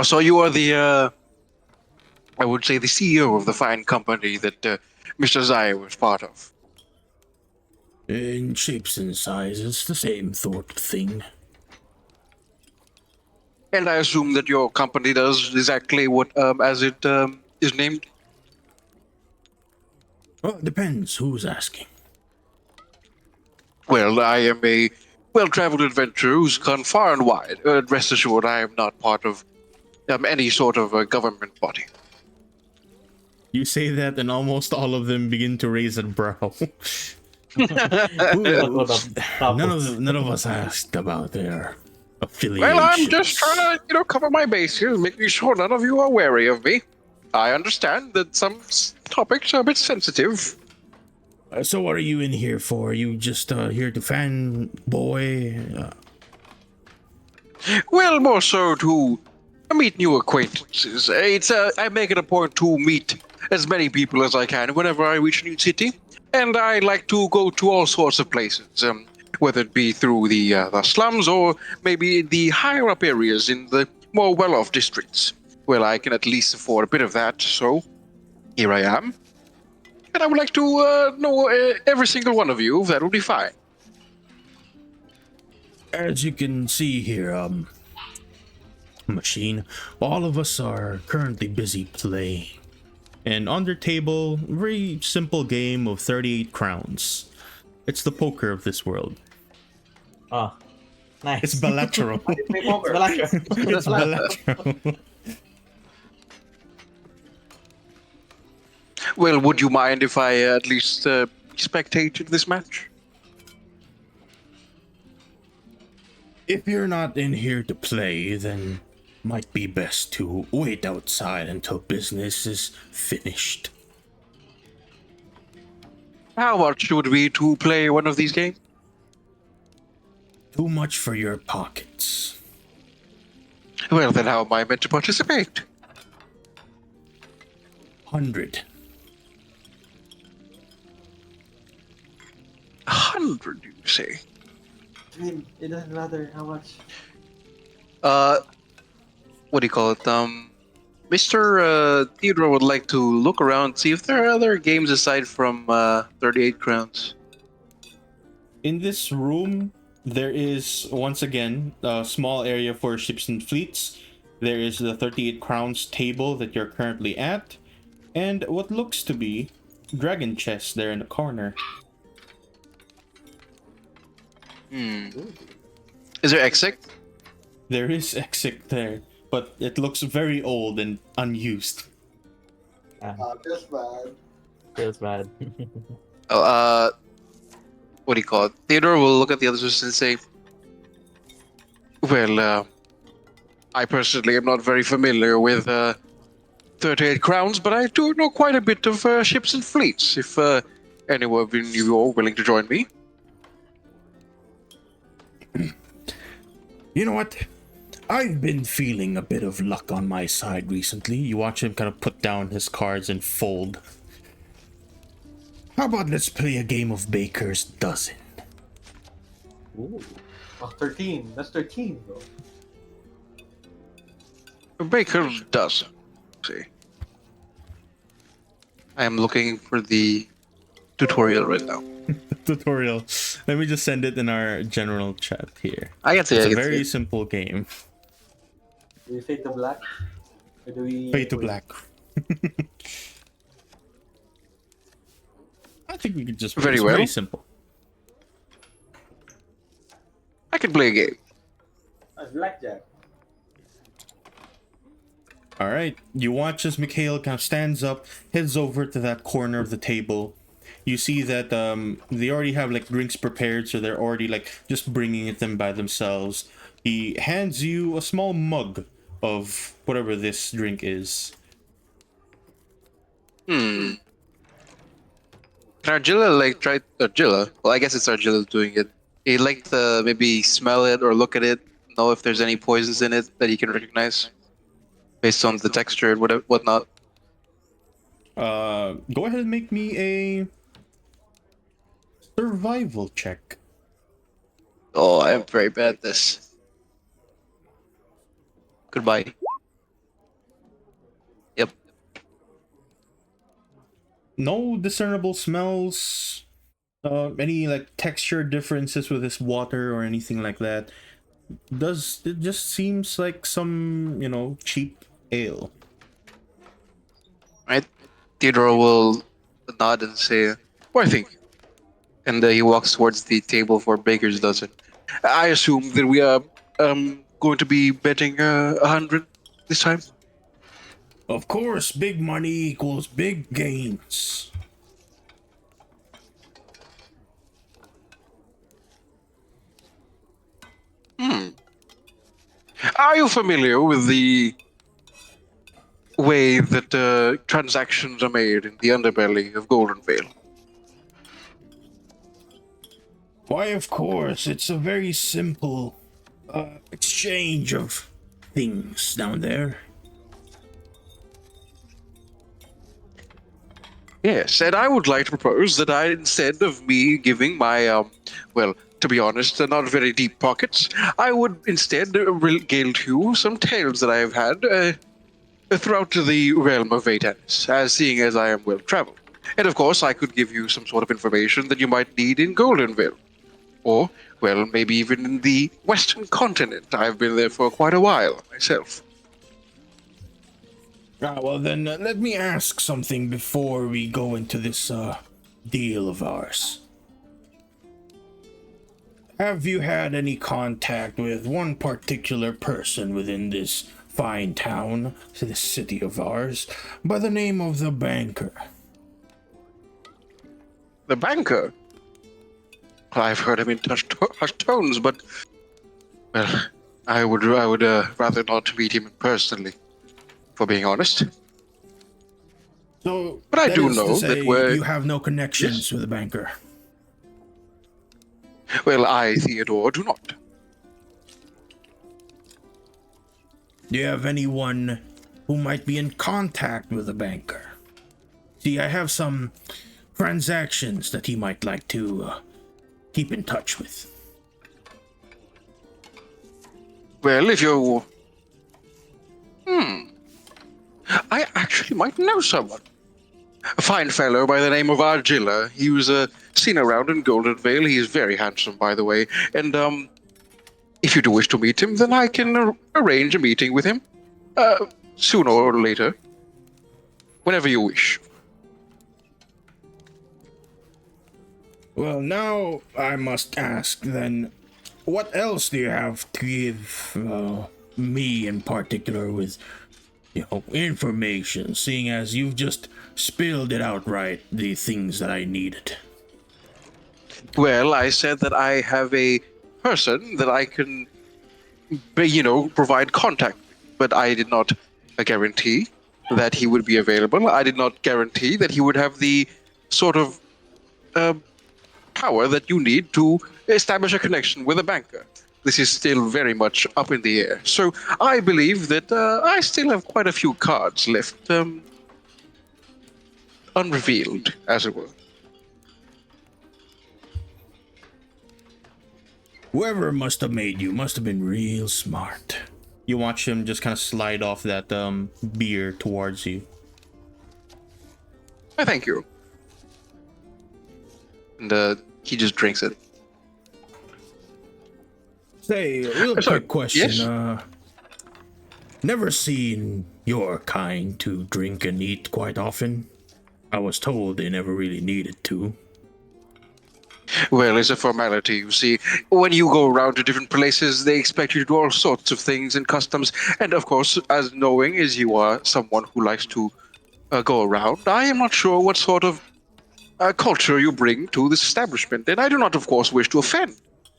So you are the, I would say the CEO of the fine company that Mr. Zaya was part of. In shapes and sizes, the same sort of thing. And I assume that your company does exactly what, as it is named? Well, it depends who's asking. Well, I am a well-traveled adventurer who's gone far and wide. Rest assured, I am not part of any sort of government body. You say that, and almost all of them begin to raise a brow. None of us asked about their affiliation. Well, I'm just trying to, cover my bases, making sure none of you are wary of me. I understand that some topics are a bit sensitive. So what are you in here for? Are you just here to fanboy? Well, more so to meet new acquaintances. I make it a point to meet as many people as I can whenever I reach a new city, and I like to go to all sorts of places, whether it be through the slums or maybe the higher up areas in the more well-off districts, where I can at least afford a bit of that. So here I am, and I would like to know every single one of you. That would be fine. As you can see here, machine, all of us are currently busy playing. And on their table, very simple game of 38 crowns. It's the poker of this world. Oh, nice. It's bilateral. Play poker. It's bilateral. Well, would you mind if I at least spectated this match? If you're not in here to play, then might be best to wait outside until business is finished. How much would be to play one of these games? Too much for your pockets. Well, then how am I meant to participate? 100. 100, you say? I mean, it doesn't matter how much. What do you call it? Mr. Theodore would like to look around, see if there are other games aside from 38 crowns. In this room, there is once again a small area for ships and fleets. There is the 38 crowns table that you're currently at, and what looks to be dragon chest there in the corner. Is there exec? There is exit there, but it looks very old and unused. Just bad. Feels bad. Oh, what do you call it? Theodore will look at the others and say, well, I personally am not very familiar with 38 crowns, but I do know quite a bit of ships and fleets, if anyone of you are willing to join me. You know what? I've been feeling a bit of luck on my side recently. You watch him kind of put down his cards and fold. How about let's play a game of Baker's Dozen? Ooh. Oh, 13. That's 13, bro. Baker does. See. I am looking for the tutorial right now. Tutorial. Let me just send it in our general chat here. I can see It's it. a very simple game. Do we fade to black? Or do we... Fade to black. I think we could just Very it's well. very simple. I can play a game. That's blackjack. All right. You watch as Mikhail kind of stands up, heads over to that corner of the table. You see that they already have like drinks prepared, so they're already like just bringing it them by themselves. He hands you a small mug of whatever this drink is. Can Argilla like try Argilla? Well, I guess it's Argilla doing it. He'd like to maybe smell it or look at it, know if there's any poisons in it that he can recognize, based on the texture and whatnot. Go ahead and make me a survival check. Oh, I am very bad at this. Goodbye. Yep. No discernible smells. Any like texture differences with this water or anything like that. It just seems like some, cheap ale. Right. Theodore will nod and say, "Well, I think," and he walks towards the table for Baker's Dozen. I assume that we are going to be betting 100 this time. Of course, big money equals big gains. Are you familiar with the way that transactions are made in the underbelly of Goldenvale? Why, of course, it's a very simple exchange of things down there. Yes, and I would like to propose that instead of me giving my, well, to be honest, not very deep pockets, I would instead regale to you some tales that I have had throughout the realm of Vaedanys, as seeing as I am well traveled. And of course, I could give you some sort of information that you might need in Goldenvale. Or, well, maybe even in the Western continent. I've been there for quite a while myself. Well then, let me ask something before we go into this deal of ours. Have you had any contact with one particular person within this fine town, this city of ours, by the name of the banker? The banker? I've heard him in hushed tones, but, well, I would rather not meet him personally, for being honest. So, but I that do is to know say that we're... you have no connections Yes. with the banker. Well, I, Theodore, do not. Do you have anyone who might be in contact with the banker? See, I have some transactions that he might like to keep in touch with. Well, if you... I actually might know someone. A fine fellow by the name of Argilla. He was seen around in Goldenvale. He is very handsome, by the way. And, if you do wish to meet him, then I can arrange a meeting with him. Sooner or later. Whenever you wish. Well, now I must ask then, what else do you have to give me in particular with, information, seeing as you've just spilled it outright, the things that I needed? Well, I said that I have a person that I can, provide contact with, but I did not guarantee that he would be available. I did not guarantee that he would have the sort of power that you need to establish a connection with a banker. This is still very much up in the air. So I believe that I still have quite a few cards left unrevealed, as it were. Whoever must have made you must have been real smart. You watch him just kind of slide off that beer towards you. Thank you. And he just drinks it. Say, real Sorry, quick question. yes? Never seen your kind to drink and eat quite often. I was told they never really needed to. Well, it's a formality, you see. When you go around to different places, they expect you to do all sorts of things and customs. And of course, as knowing as you are someone who likes to go around, I am not sure what sort of culture you bring to this establishment. And I do not, of course, wish to offend.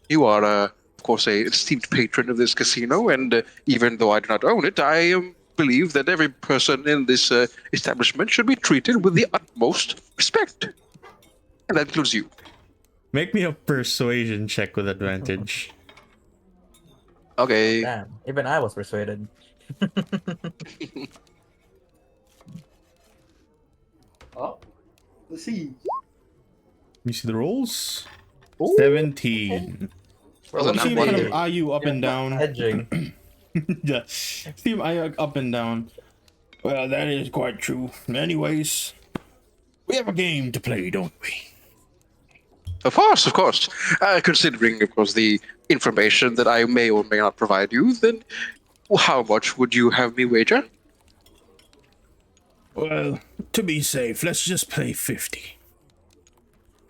You are, of course, a esteemed patron of this casino, and even though I do not own it, I believe that every person in this establishment should be treated with the utmost respect. And that includes you. Make me a persuasion check with advantage. Okay. Damn, even I was persuaded. Oh, let's see. You see the rolls? Ooh. 17. Well, You see him not kind bad. of eye you up and down. Edging. Yeah. See him eye you up and down. Well, that is quite true. Anyways, we have a game to play, don't we? Of course, of course. Considering, of course, the information that I may or may not provide you, then how much would you have me wager? Well, to be safe, let's just play 50.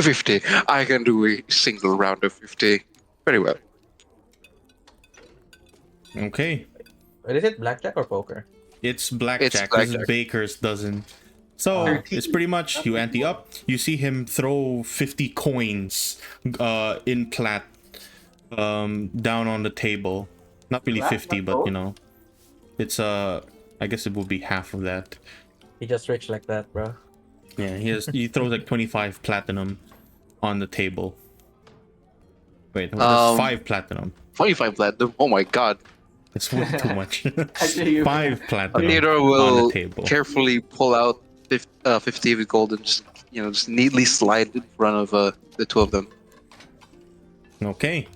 50. I can do a single round of 50. Very well. Okay. Wait, is it blackjack or poker? It's blackjack. It's This blackjack. is Baker's dozen. So 13. it's pretty much you ante up. You see him throw 50 coins in plat down on the table. Not really Plat? 50, Not but gold? you know. It's I guess it would be half of that. He just rich like that, bro. Yeah, he throws like 25 platinum on the table. Wait, that's Um, 5 platinum. 25 platinum. Oh my god. That's way too much. Actually, you- 5 platinum Theodore on will the table. carefully pull out 50 of gold and just neatly slide in front of the two of them. Okay.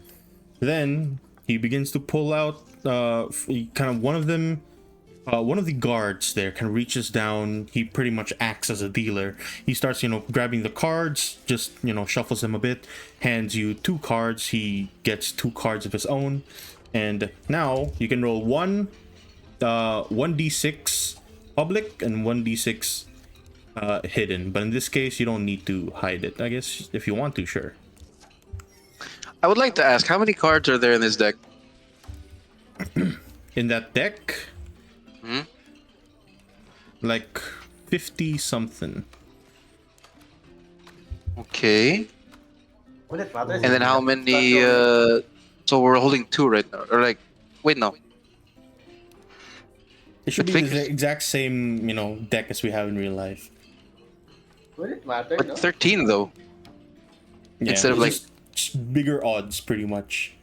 Then he begins to pull out kind of one of them. One of the guards there kind of reaches down. He pretty much acts as a dealer. He starts, grabbing the cards, just, shuffles them a bit, hands you 2 cards. He gets 2 cards of his own. And now you can roll 1d6 public and 1d6 hidden. But in this case, you don't need to hide it. I guess if you want to, sure. I would like to ask, how many cards are there in this deck? In that deck, Hmm? like 50 something. Okay. When it matters. And then how many? So we're holding 2 right now, or like, wait, no. It should But be think- the exact same, deck as we have in real life. Would it matter? But No? 13 though. Yeah, Instead of, it's just bigger odds, pretty much.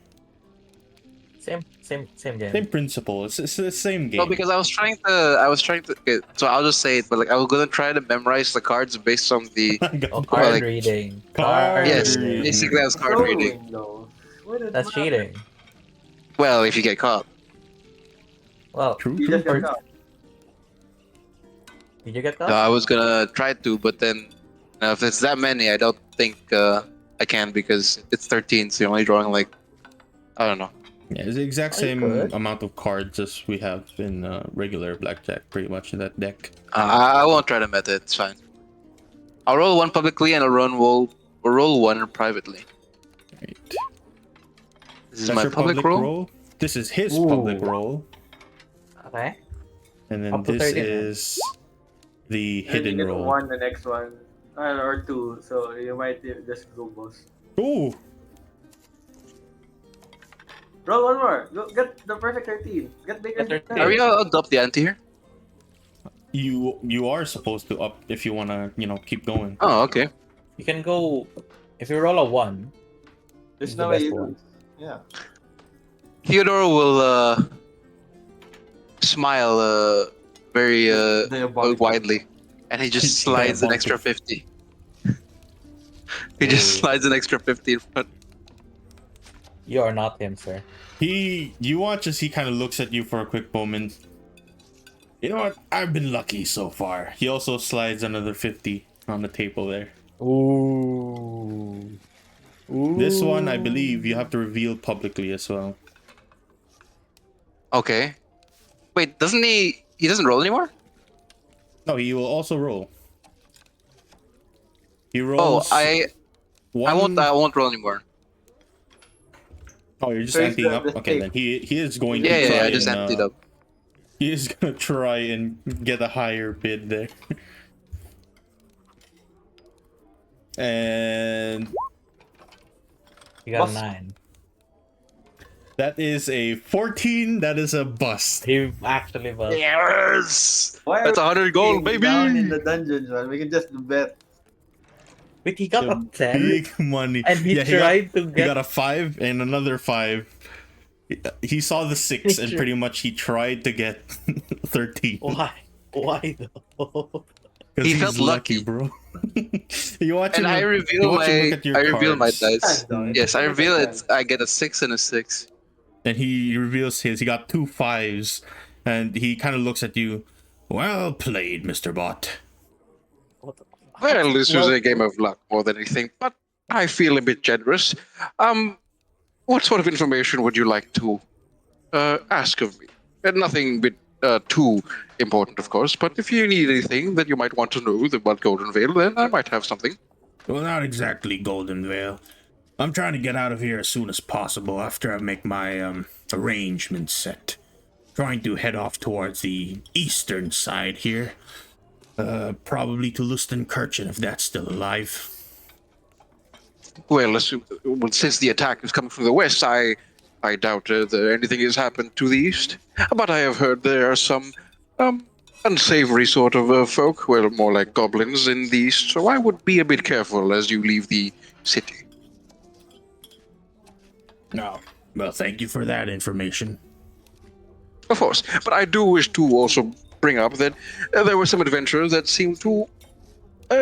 Same game. Same principle. It's the same game. No, because I was trying to. Okay, so I'll just say it, but like I was gonna try to memorize the cards based on the. Oh, card like- reading. Card Yes, reading. basically that was card reading. Knowing, though. Would it That's matter? cheating. Well, if you get caught. Well, True, You true. just got caught. did you get No, that? I was gonna try to, but then if it's that many, I don't think I can because it's 13, so you're only drawing like I don't know. Yeah, it's the exact Oh, you same could. amount of cards as we have in regular blackjack, pretty much in that deck. I won't try to meta. It's fine. I'll roll 1 publicly and I'll roll 1 privately. Right. This is That's my your public roll. This is his Ooh. public roll, Okay. and then Up to this 13. is the Then hidden you get roll. 1 the next one. Or 2, so you might just go boss. Ooh, Roll 1 more. Go, get the perfect 13. Get bigger. Get 13. Are we gonna up the ante here? you are supposed to up if you wanna, keep going. Oh, okay. You can go if you roll a 1. There's the no way best you one. lose. Yeah. Theodore will smile very widely, and he just slides an extra 50. He just Ooh. slides an extra 50 in front. You are not him, sir. You watch as he kind of looks at you for a quick moment. You know what? I've been lucky so far. He also slides another 50 on the table there. Ooh. This one, I believe, you have to reveal publicly as well. Okay. Wait, doesn't he? He doesn't roll anymore? No, he will also roll. He Oh, rolls. I one... won't roll anymore. Oh, you're just So he's emptying the- up. the Okay, tape. then he is going to Yeah, try I just and, emptied up. He is gonna try and get a higher bid there. And You got a Boss. 9. that is a 14. That is a bust. He actually was. Yes! Why That's are 100 gold, we baby! down in the dungeons, man? We can just bet. Wait, he got The a 10? big money. And he Yeah, tried to He get. got a 5 and another 5. He saw the 6 and Sure. pretty much he tried to get 13. Why? Why though? Because He he's felt lucky, lucky. bro. You watch And him. I you reveal watch him look my at your I reveal my cards. dice. Mm. Yes, I reveal it. I get a 6 and a 6. And he reveals his. He got 2 5s, and he kind of looks at you. Well played, Mr. Bot. What the Well, this was Well- a game of luck more than anything, but I feel a bit generous. What sort of information would you like to ask of me? And nothing bit too important, of course, but if you need anything that you might want to know about Goldenvale, then I might have something. Well, not exactly Goldenvale. I'm trying to get out of here as soon as possible after I make my arrangements set. Trying to head off towards the eastern side here. Probably to Lustenkirchen if that's still alive. Well, since the attack is coming from the west, I doubt that anything has happened to the east. But I have heard there are some unsavory sort of folk, well, more like goblins in the east, so I would be a bit careful as you leave the city. No. Well, thank you for that information. Of course, but I do wish to also bring up that there were some adventurers that seemed to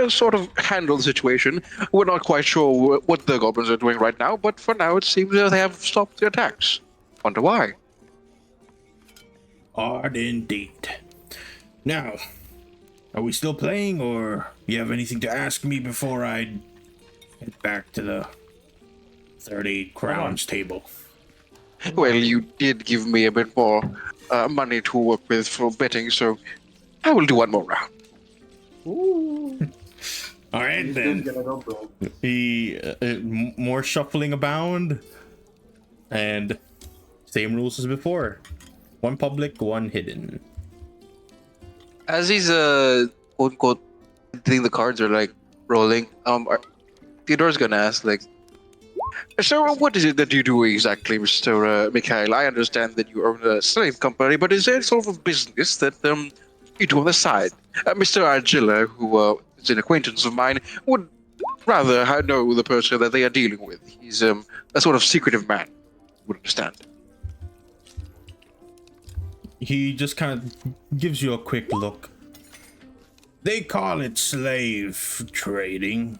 sort of handle the situation. We're not quite sure what the goblins are doing right now, but for now it seems that they have stopped the attacks. Wonder why. Odd indeed. Now, are we still playing, or you have anything to ask me before I head back to the 38 crowns table? Well, you did give me a bit more money to work with for betting, so I will do one more round. All right, He's then. gonna go broke. He more shuffling abound, and same rules as before. One public, one hidden. As he's quote unquote, I think the cards are like rolling. Theodore's gonna ask like, so what is it that you do exactly, Mr. Mikhail? I understand that you own a slave company, but is there sort of a business that you do on the side? Mr. Argilla, who is an acquaintance of mine, would rather know the person that they are dealing with. He's a sort of secretive man. Would understand. He just kind of gives you a quick look. They call it slave trading.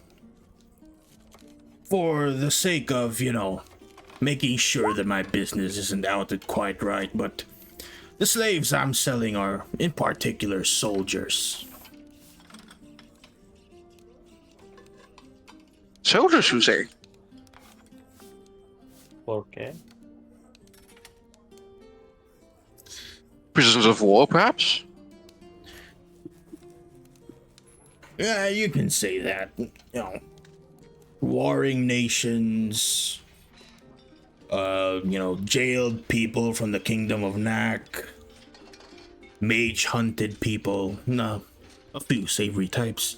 For the sake of, making sure that my business isn't outed quite right, but the slaves I'm selling are, in particular, soldiers. Soldiers, you say? Okay. Prisoners of war, perhaps? Yeah, you can say that. Warring nations, jailed people from the kingdom of Nak, mage hunted people, a few savory types.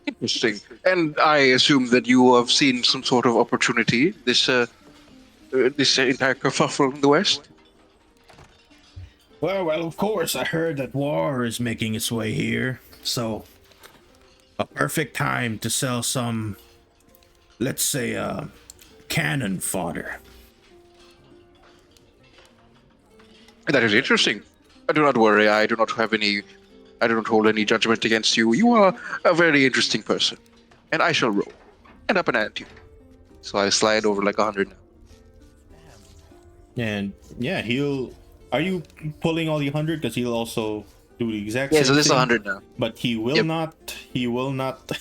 Interesting. And I assume that you have seen some sort of opportunity, this entire kerfuffle in the West? Well, of course, I heard that war is making its way here, so a perfect time to sell some, let's say, cannon fodder. That is interesting. Do not worry, I do not hold any judgment against you. You are a very interesting person. And I shall roll. And up and at you. So I slide over like 100 now. And yeah, are you pulling all the 100? Because he'll also do the exact Yeah, same so this is thing, 100 now. But he will not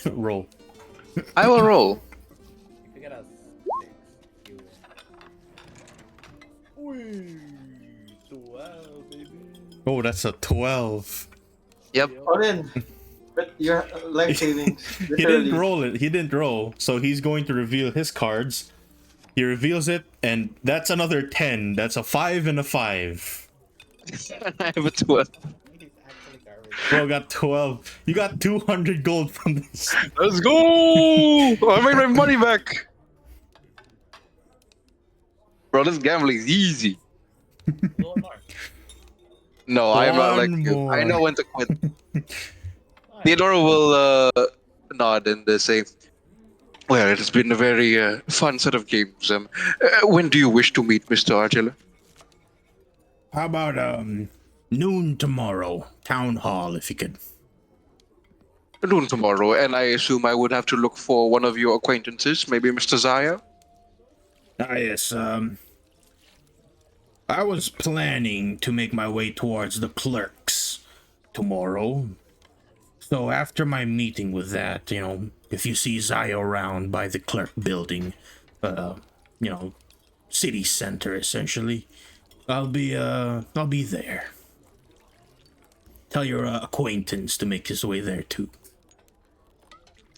roll. I will roll. If you get a 6, you win. 12, baby. Oh, that's a 12. Yep. All in. But your life savings. He didn't roll it. He didn't roll. So he's going to reveal his cards. He reveals it, and that's another 10. That's a 5 and a 5. I have a 12. Bro got 12. You got 200 gold from this. Let's go! I made my money back. Bro, this gambling is easy. No, I am not like you. I know when to quit. Theodora will nod and say, well, it has been a very fun set of games. When do you wish to meet, Mr. Argilla? How about, noon tomorrow, town hall, if you could. Noon tomorrow, and I assume I would have to look for one of your acquaintances, maybe Mr. Zaya? Yes, I was planning to make my way towards the clerks tomorrow. So after my meeting with that, if you see Zaya around by the clerk building, city center essentially, I'll be there. Tell your acquaintance to make his way there too.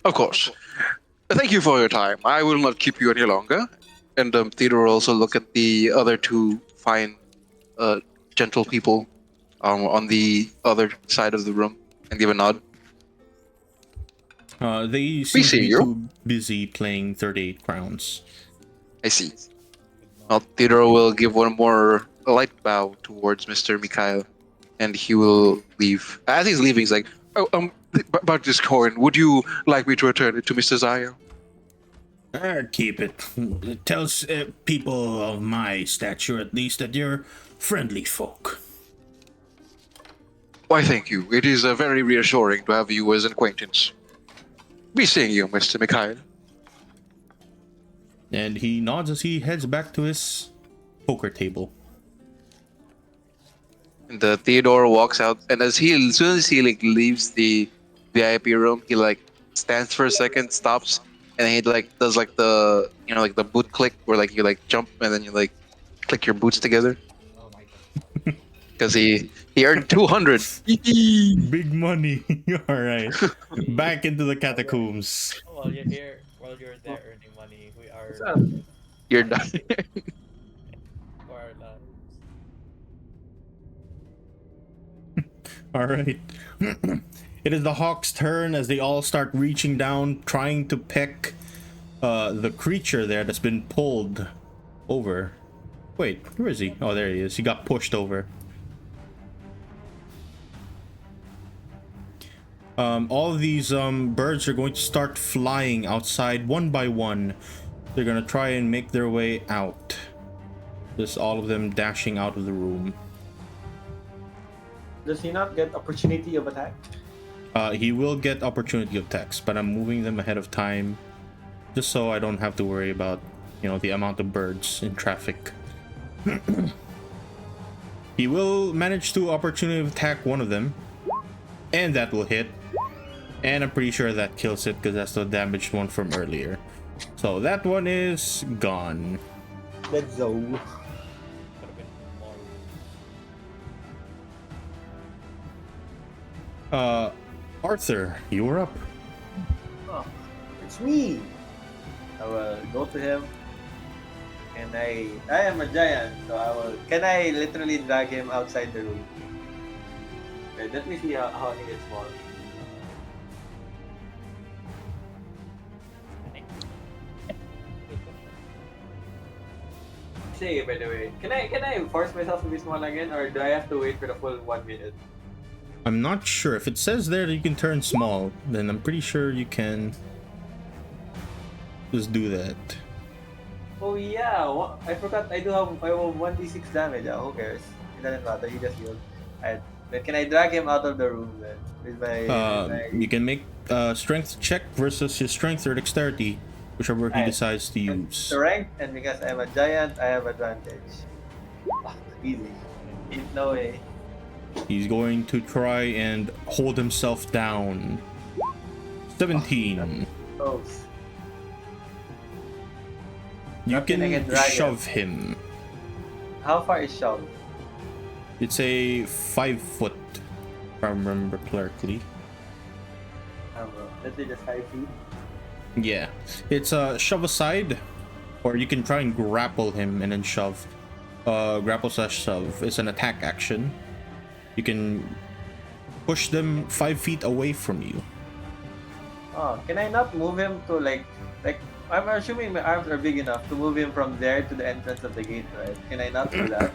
Of course. Thank you for your time. I will not keep you any longer. And Theodore will also look at the other two fine, gentle people on the other side of the room and give a nod. They seem to see be you. too busy playing 38 crowns. I see. Well, Theodore will give one more light bow towards Mr. Mikhail, and he will leave. As he's leaving, he's like, "Oh, about this coin, would you like me to return it to Mr. Zaya? Keep it. It tells people of my stature, at least, that you're friendly folk. Why, thank you. It is very reassuring to have you as an acquaintance. Be seeing you, Mr. Mikhail. And he nods as he heads back to his poker table. And Theodore walks out, and as soon as he like leaves the VIP room, he like stands for a second, stops, and he like does like the like the boot click where like you like jump and then you like click your boots together. Oh my god. Because he earned 200. Big money. All right. Back into the catacombs. While you're here, while you're there earning money, we are What's up? You're done. for our lives. All right. It is the Hawk's turn as they all start reaching down, trying to peck the creature there that's been pulled over. Wait, where is he? Oh, there he is. He got pushed over. All of these birds are going to start flying outside one by one. They're gonna try and make their way out. Just all of them dashing out of the room. Does he not get opportunity of attack? He will get opportunity of attacks, but I'm moving them ahead of time, just so I don't have to worry about, the amount of birds in traffic. He will manage to opportunity of attack one of them, and that will hit. And I'm pretty sure that kills it because that's the damaged one from earlier. So that one is gone. Let's go. Could have been more. Arthur, you're up. Oh, it's me. I will go to him. And I am a giant, so can I literally drag him outside the room? Okay, let me see how he gets small. Say, by the way, can I force myself to be small again, or do I have to wait for the full 1 minute? I'm not sure. If it says there that you can turn small, then I'm pretty sure you can just do that. Oh yeah, I forgot. I have 1d6 damage. Who cares? It doesn't matter. He just healed. Alright, then can I drag him out of the room then? With my You can make a strength check versus his strength or dexterity, whichever he Alright. decides to use. strength, and because I'm a giant, I have advantage. Easy. No way. He's going to try and hold himself down. 17. Close. You Nothing I can can drag shove him. How far is shove? It's a 5 foot, if I remember correctly. Let's say just 5 feet. Yeah, it's a shove aside, or you can try and grapple him and then shove. Grapple slash shove is an attack action. You can push them 5 feet away from you. Oh, can I not move him to like I'm assuming my arms are big enough to move him from there to the entrance of the gate, right? Can I not do that?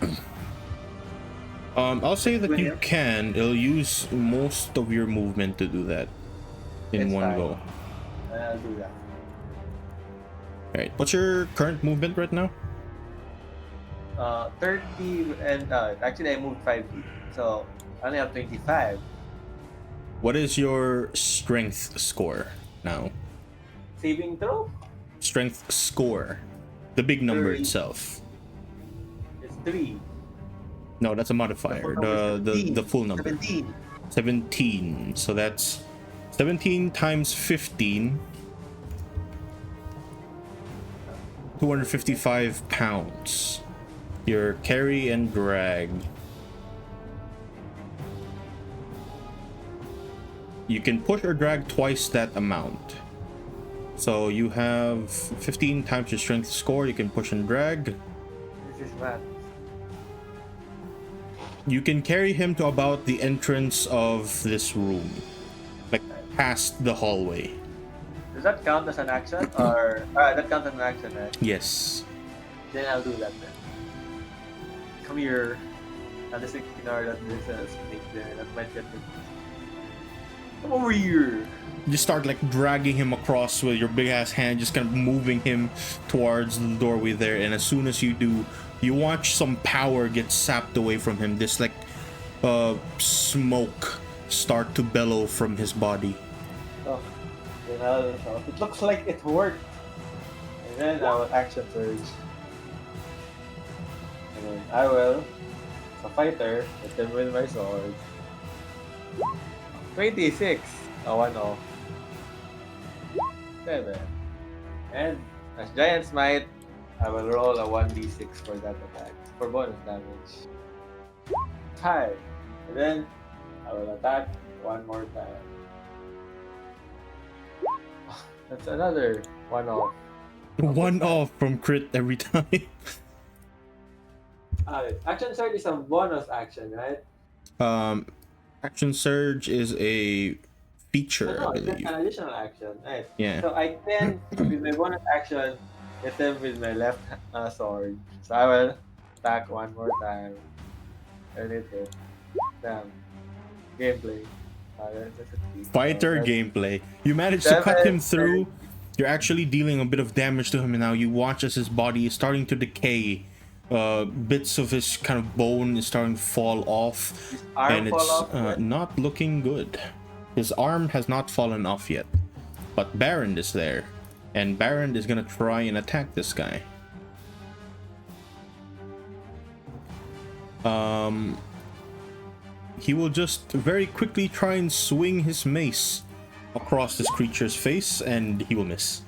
I'll say that you can. It'll use most of your movement to do that in It's one fine. go. I'll do that. Alright, what's your current movement right now? 30 and actually I moved 5 feet, so I only have 25. What is your strength score now? Saving throw? Strength score. The big number 30. itself. It's 3. No, that's a modifier. The full number. 17. 17. So that's 17 times 15. 255 pounds. Your carry and drag. You can push or drag twice that amount. So you have 15 times your strength score. You can push and drag. This is math. You can carry him to about the entrance of this room, like past the hallway. Does that count as an action? Or that counts as an action, right? Yes. Then I'll do that then. Come here. I'll just ignore that there's a snake there. That might get me. Come over here. You start like dragging him across with your big ass hand, just kind of moving him towards the doorway there. And as soon as you do, you watch some power get sapped away from him. This like smoke start to bellow from his body. Oh, it looks like it worked. And then I will action surge. And then I will, as a fighter, hit them with my sword. 26. A 1-0. 7. And as Giant Smite, I will roll a 1d6 for that attack. For bonus damage. 5. And then I will attack one more time. That's another 1-off. One off from crit every time. Action surge is a bonus action, right? Action surge is a feature, No, I it's believe. an additional action, right? Yeah. So I can, with my bonus action, hit them with my left sword. So I will attack one more time. And it hit. Damn. Gameplay. That's a feat. Fighter That's gameplay. You manage to cut him 7, through. You're actually dealing a bit of damage to him, and now you watch as his body is starting to decay. Bits of his kind of bone is starting to fall off, His arm and fall it's off, right? not looking good. His arm has not fallen off yet, but Baron is there, and Baron is gonna try and attack this guy. He will just very quickly try and swing his mace across this creature's face, and he will miss.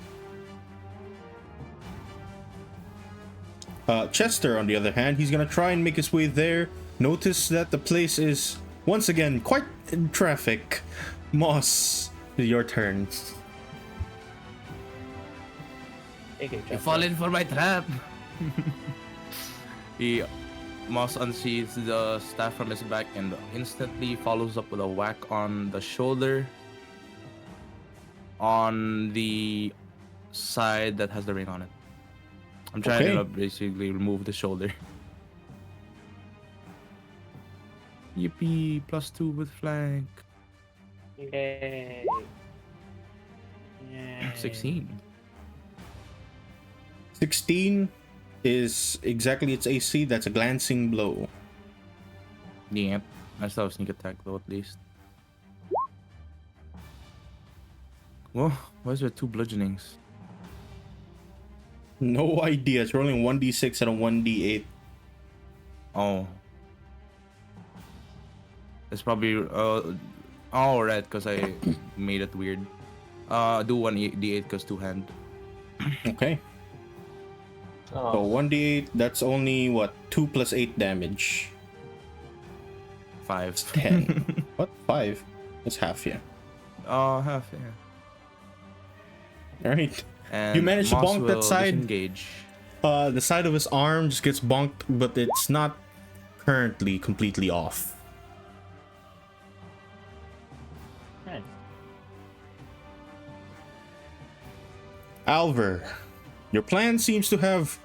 Chester, on the other hand, he's gonna try and make his way there. Notice that the place is once again quite in traffic. Moss, your turn. You fall in for my trap. Moss unsheathes the staff from his back and instantly follows up with a whack on the shoulder on the side that has the ring on it. I'm trying Okay. to basically remove the shoulder. Yippee, +2 with flank. Yay. Yay. 16. 16 is exactly its AC. That's a glancing blow. Yep. I still have sneak attack though at least. Whoa, why is there 2 bludgeonings? No idea. It's rolling 1d6 and a 1d8. Oh. It's probably right, because I made it weird. Do 1d8 because 2 hand. Okay. So Oh, 1d8, that's only what? 2 plus 8 damage. 5. 10. What? 5? That's half, yeah. Half, yeah. Alright. And You managed to Moss bonk that will side. disengage. The side of his arm just gets bonked, but it's not currently completely off. Right. Alver, your plan seems to have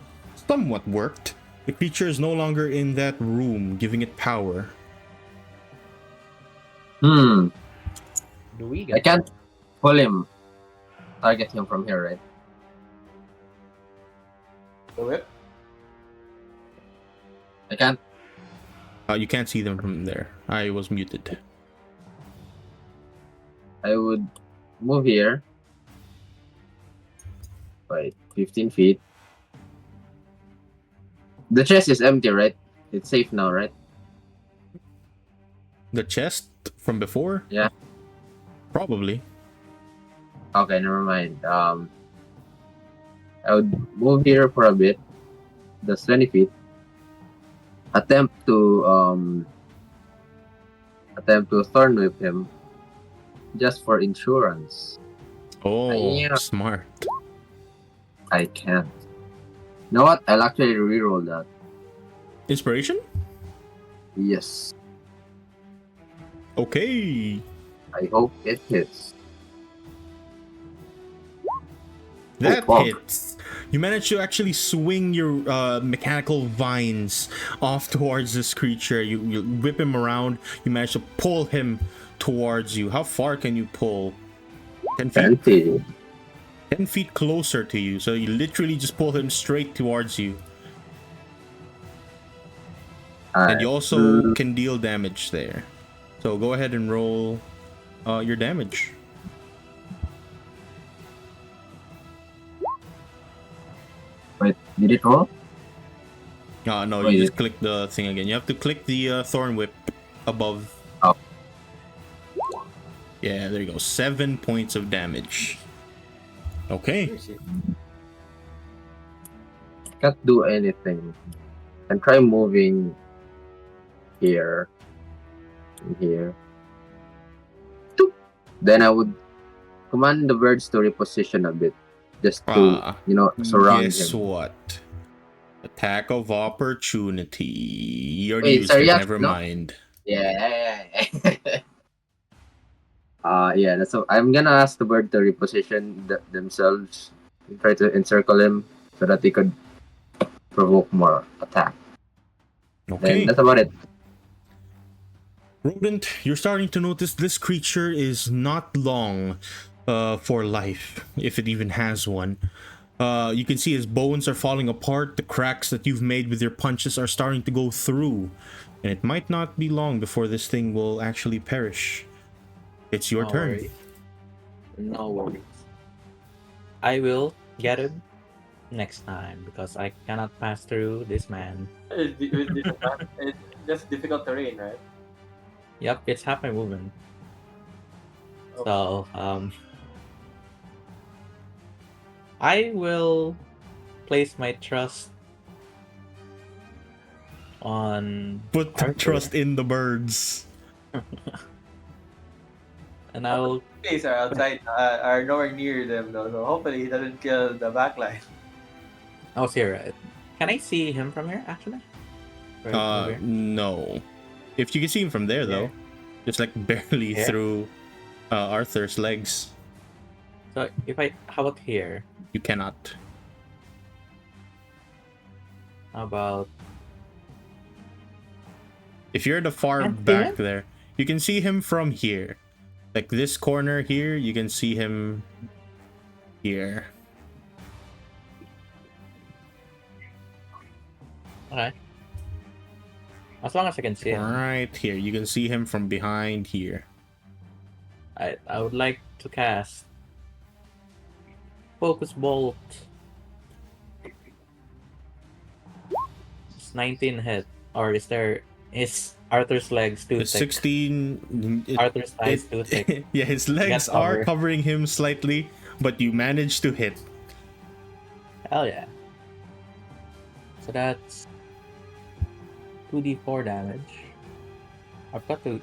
somewhat worked. The creature is no longer in that room, giving it power. Hmm. Do we I get can't pull him. Target him from here, right? do it. I can't. You can't see them from there. I was muted. I would move here by 15 feet. The chest is empty, right? It's safe now, right? The chest from before? Yeah. Probably. Okay, never mind. I would move here for a bit. That's 20 feet. Attempt to thorn whip him, just for insurance. Oh, Yeah. smart. I can't. You know what? I'll actually reroll that. Inspiration? Yes. Okay. I hope it hits. That fuck. hits. You manage to actually swing your mechanical vines off towards this creature. You whip him around. You manage to pull him towards you. How far can you pull? 10 feet? 20. 10 feet closer to you. So you literally just pull him straight towards you. And you also can deal damage there. So go ahead and roll your damage. Wait, did it roll? No, Oh, you yeah. just click the thing again. You have to click the Thorn Whip above. Oh. Yeah, there you go. 7 points of damage. Okay. Can't do anything. And try moving here. And here. Toop. Then I would command the birds to reposition a bit. Just to, surround Guess him. what? Attack of opportunity. You already Wait, used sorry, it. yeah, Never no. mind. Yeah. So I'm gonna ask the bird to reposition themselves and try to encircle him so that they could provoke more attack. Okay. Then that's about it. Rodent, you're starting to notice this creature is not long for life, if it even has one. You can see his bones are falling apart. The cracks that you've made with your punches are starting to go through. And it might not be long before this thing will actually perish. It's your No turn. worries. No worries. I will get him next time because I cannot pass through this man. It's just difficult terrain, right? Yep, it's half my movement. Okay. So, I will place my trust on Put the Arthur. trust in the birds. And I will. Guys are outside, are nowhere near them though, so hopefully he doesn't kill the backline. I was here, right? Can I see him from here, actually? Right over here? No. If you can see him from there, though, just like barely Here? through Arthur's legs. So if I, how about here? You cannot. How about If you're the far Can't see back him? there, you can see him from here. Like this corner here, you can see him here. okay? As long as I can see him, Right here, you can see him from behind here. I would like to cast Focus Bolt. It's 19 hit, or is Arthur's legs too The thick? 16. Arthur's thighs too thick. Yeah, his legs Get are cover. covering him slightly, but you managed to hit. Hell yeah. So that's 2d4 damage. I've got to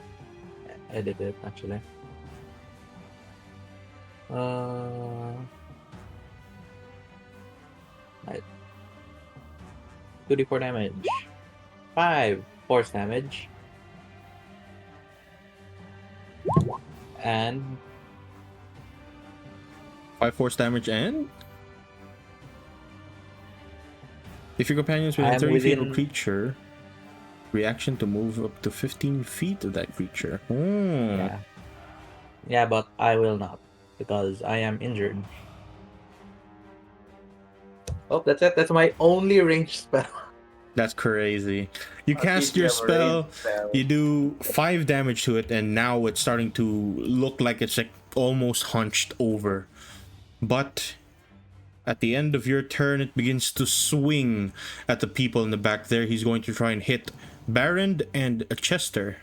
edit it actually. Right. 2d4 damage. 5 force damage. And 5 force damage and. If your companion is within I'm 30 feet of a within- creature, reaction to move up to 15 feet of that creature. yeah. Yeah, but I will not because I am injured. Oh, that's it. That's my only ranged spell. That's crazy. You Okay, cast you your have a ranged spell, spell. you do 5 damage to it, and now it's starting to look like it's like almost hunched over. But at the end of your turn, it begins to swing at the people in the back there. He's going to try and hit Baron and Chester.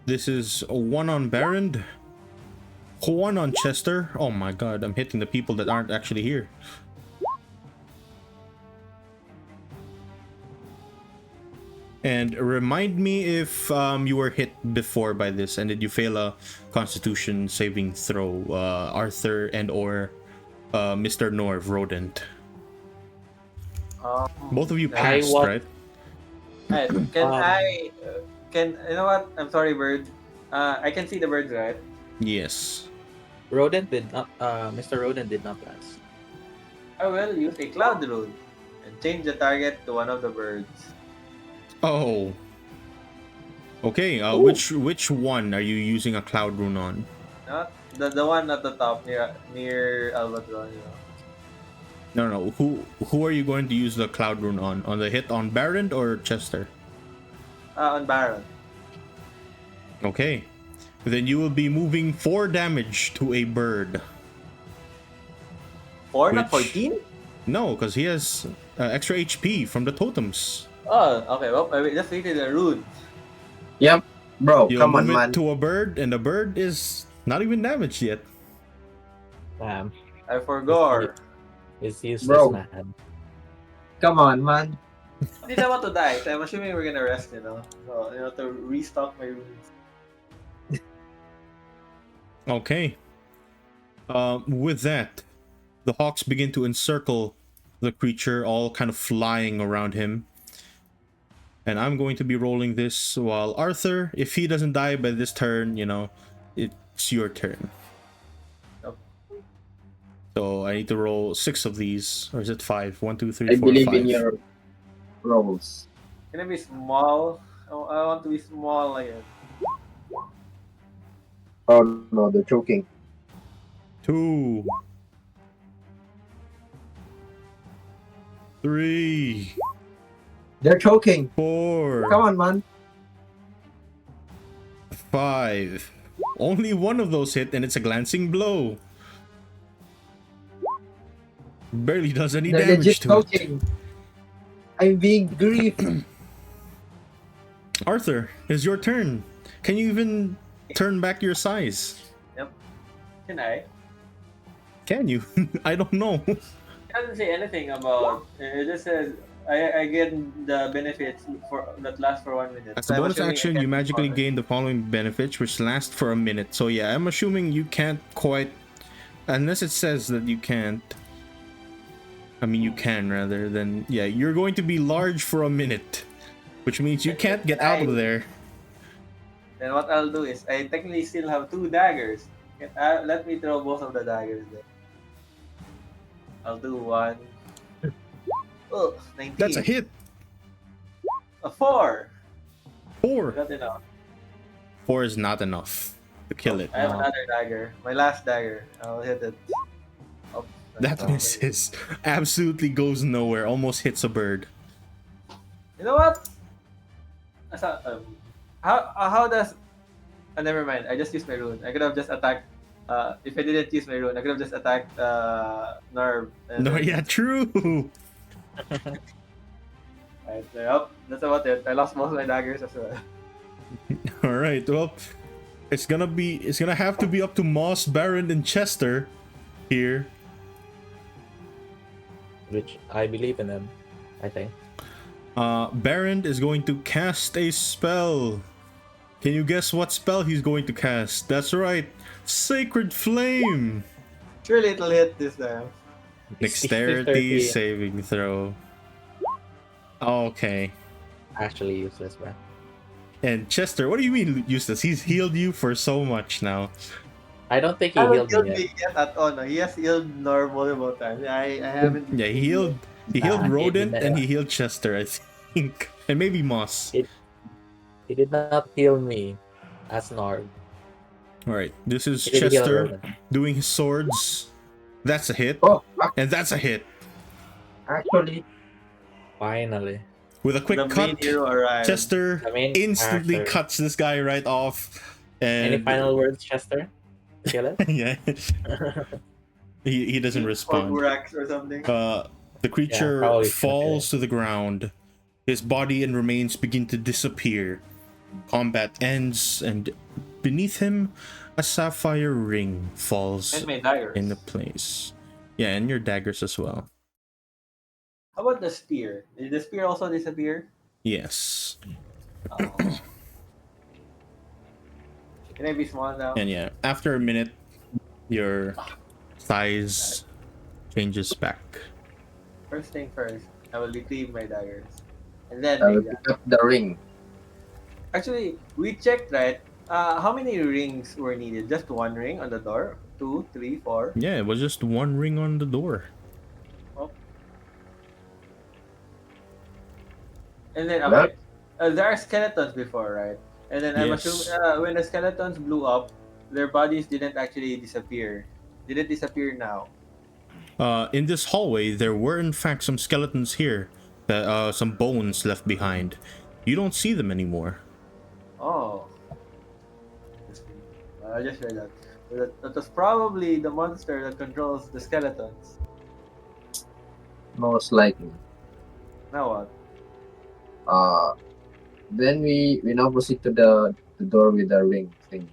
This is a 1 on Baron, 1 on Chester. Oh my god, I'm hitting the people that aren't actually here. And remind me if you were hit before by this, and did you fail a Constitution saving throw, Arthur and or Mr. Norv, Rodent? Both of you I passed, wa- right? Can you know what? I'm sorry, bird. I can see the birds, right? Yes. Rodent did not. Mr. Rodent did not pass. I will use a cloud rune. and change the target to one of the birds. Oh. Okay, which one are you using a cloud rune on? Not the one at the top near Albatron, you know. No. Who are you going to use the cloud rune on? On the hit on Baron or Chester? On Baron. Okay. Then you will be moving 4 damage to a bird. 4, not Which- 14? No, because he has extra HP from the totems. Oh, okay. Well, I just read the rune. Yep. Bro, You'll come on, move it man. to a bird, and the bird is not even damaged yet. Damn. I forgot. It's useless, Bro. man. Come on, man. Hindi na want to die, so I'm assuming we're gonna rest, you know. So, you know, to restock my runes. Okay. With that, the hawks begin to encircle the creature, all kind of flying around him. And I'm going to be rolling this while Arthur, if he doesn't die by this turn, you know, it's your turn. Yep. So I need to roll 6 of these, or is it 5? 1, 2, 3, I 4, believe 5. in your rolls. Gonna be small. I want to be small again. Oh no, they're choking. 2, 3, They're choking. 4, Come on, man. 5. Only one of those hit, and it's a glancing blow. Barely does any They're damage legit to it. choking. I'm being griefed. Arthur, it's your turn. Can you even turn back your size? Can I? Can you? I don't know. It doesn't say anything about. It just says I get the benefits for that last for 1 minute. As So a I'm bonus assuming I action, can you magically respond. gain the following benefits, which last for a minute. So yeah, I'm assuming you can't quite, unless it says that you can't. I mean, you can rather than yeah. You're going to be large for a minute, which means you can't get out of there. Then what I'll do is I technically still have 2 daggers. Let me throw both of the daggers then. I'll do 1. Oh, 19. That's a hit. A 4. 4. Not enough. 4 is not enough to kill it. I have another dagger. My last dagger. I'll hit it. Oh, That misses. Absolutely goes nowhere. Almost hits a bird. You know what? How does? Never mind. I just used my rune. I could have just attacked. If I didn't use my rune, I could have just attacked Narb. No, yeah, true. Right, yep, that's about it. I lost most of my daggers as well. All right. Well, it's gonna have to be up to Moss, Baron, and Chester here. Which I believe in them, I think. Baron is going to cast a spell. Can you guess what spell he's going to cast? That's right, Sacred Flame. Surely it'll hit this time. Dexterity saving throw. Okay. Actually useless, man. And Chester, what do you mean useless? He's healed you for so much now. I don't think he I haven't healed healed me yet. me yet at all. No. He has healed Narb multiple times. I haven't. Yeah, he healed He Rodent did and not. he healed Chester, I think. And maybe Moss. He did not heal me as Narb. Alright, this is He did heal Chester Rodent. doing his swords. That's a hit. Oh, And that's a hit. actually, Finally. With a quick The main cut, hero arrived. Chester The main instantly character. cuts this guy right off. And Any final words, Chester? Kill it? yeah. He doesn't Or respond. Burax or something. The creature probably falls to the ground. His body and remains begin to disappear. Combat ends, and beneath him, a sapphire ring falls And my daggers. into place. Yeah, and your daggers as well. How about the spear? Did the spear also disappear? Yes. Oh. Can I be small now? And yeah, after a minute, your size changes back. First thing first, I will retrieve my daggers. And then I will make that. pick up the ring. Actually, we checked, right? How many rings were needed? Just 1 ring on the door? 2, 3, 4? Yeah, it was just one ring on the door. And then Well- okay, there are skeletons before, right? And then I'm assuming Yes. when the skeletons blew up, their bodies didn't actually disappear. Did it disappear now? In this hallway, there were in fact some skeletons here, that some bones left behind. You don't see them anymore. Oh. I just read that. That was probably the monster that controls the skeletons. Most likely. Now what? Then we now proceed to the door with the ring thing.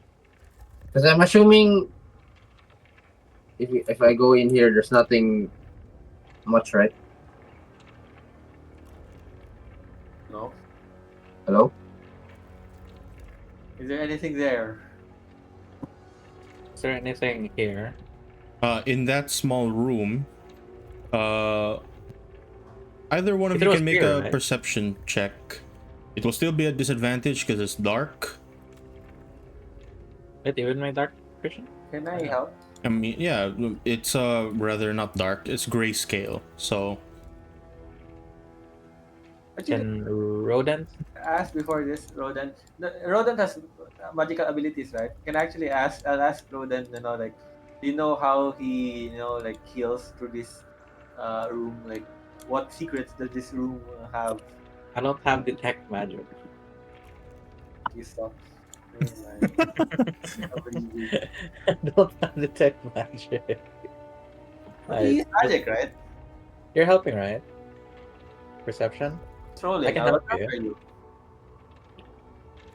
Because I'm assuming if I go in here, there's nothing much, right? No? Hello? Is there anything there? Is there anything here? In that small room, either one of If it you was can make clear, a right? perception check. It will still be a disadvantage because it's dark. Wait, even my dark vision? Can I help? I mean, yeah, it's rather not dark. It's grayscale. So Actually, Can rodents? ask before this, Rodent. Rodent has magical abilities, right? Can I actually ask? I'll ask Rodent. Like, do you know how he, like heals through this room? Like, what secrets does this room have? I don't have detect magic. You stop. Never mind. I don't have detect magic. But he is magic, right? You're helping, right? Perception? Trolling. I can I'll help you. transfer you.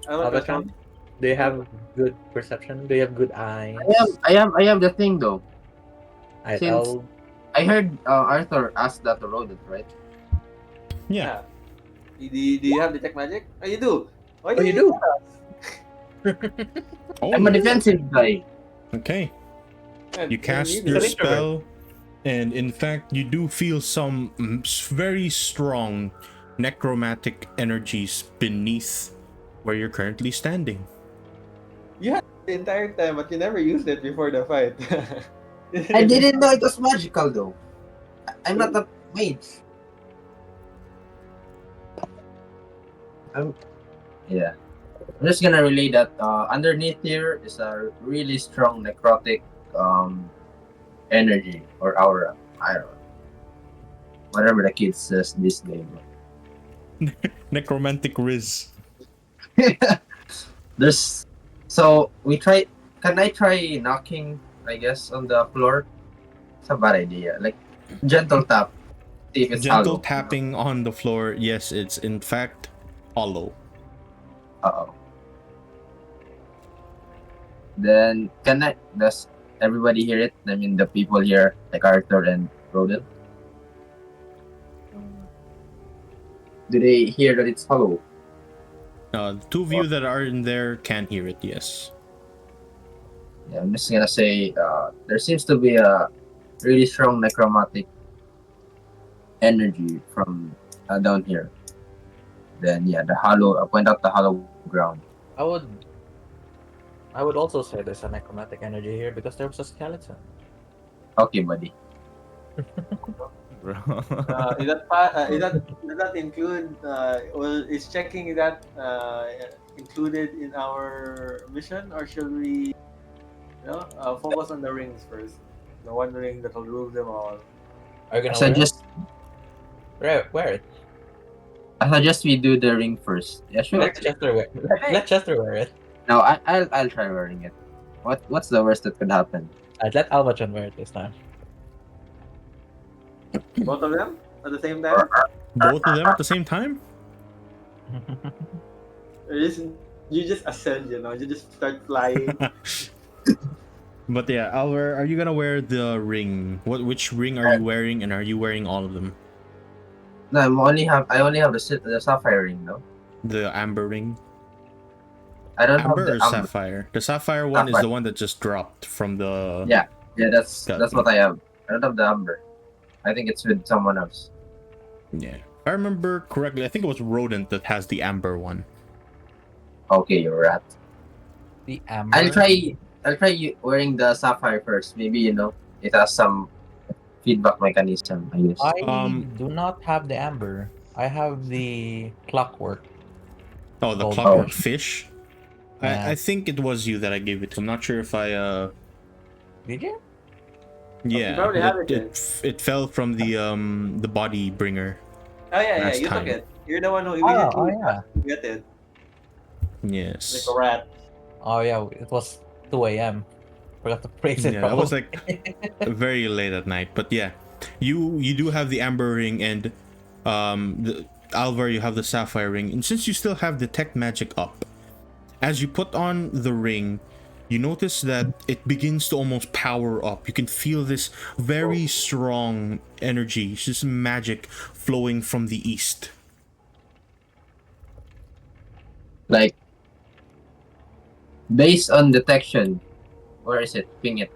I want Albatron? Do you have good perception? Do you have good eyes? I am the thing though. I Since- tell I heard Arthur ask that to Rodent, right? yeah. Do you have detect magic? Oh, you do. Why Oh, you didn't do? tell us? Oh, I'm a defensive guy. okay. Yeah, You cast you your do. spell, and in fact, you do feel some very strong necromantic energies beneath where you're currently standing. You had it the entire time, but you never used it before the fight. I didn't know it was magical though. I'm not a mage. Yeah. I'm just gonna relay that underneath here is a really strong necrotic energy or aura. I don't know. Whatever the kid says this name. Necromantic Riz. There's so we try can I try knocking, I guess, on the floor? It's a bad idea. Like gentle tap. See if it's Gentle hollow. tapping on the floor. Yes, it's in fact hollow. Uh-oh. Then does everybody hear it? I mean the people here, like Arthur and Rodent. Do they hear that it's hollow? The two of you that are in there can hear it, yes. Yeah, I'm just gonna say there seems to be a really strong necromantic energy from down here. Then yeah, I point out the hollow ground. I would also say there's a necromantic energy here because there was a skeleton. Okay, buddy. Bro. Does that include? Is checking that included in our mission, or should we, focus on the rings first? The one ring that will rule them all. Are you I gonna wear it? suggest Wear it. I suggest we do the ring first. Yeah, sure. Let Chester wear it. Let Chester wear it. No, I'll try wearing it. What's the worst that could happen? I'd let Albatron wear it this time. Both of them at the same time. Both of them at the same time? Or you just ascend, you just start flying. But yeah, Alvar, are you gonna wear the ring? Which ring are you wearing, and are you wearing all of them? No, I only have the sapphire ring, no? The amber ring? I don't Amber or have the amber. sapphire? The sapphire one is Sapphire. the one that just dropped from the... Yeah, that's Got what I have. I don't have the amber. I think it's with someone else. Yeah. If I remember correctly, I think it was Rodent that has the amber one. Okay, you're right. The amber. I'll try wearing the sapphire first. Maybe it has some feedback mechanism, I guess. I do not have the amber. I have the clockwork. Oh, the Oh. clockwork fish. Yeah. I think it was you that I gave it to. I'm not sure if I Did you? yeah, probably have it then. it fell from the body bringer. Oh yeah, Last you time. took it. You're the one who Oh, immediately yeah. get it. Like Yes. a rat. Oh yeah, it was 2 a.m. Forgot to praise it. Yeah, that was probably. like very late at night. But yeah, you do have the amber ring, and Alvar, you have the sapphire ring. And since you still have detect magic up, as you put on the ring, you notice that it begins to almost power up. You can feel this very strong energy, just magic flowing from the east. Like, based on detection, where is it? Ping it,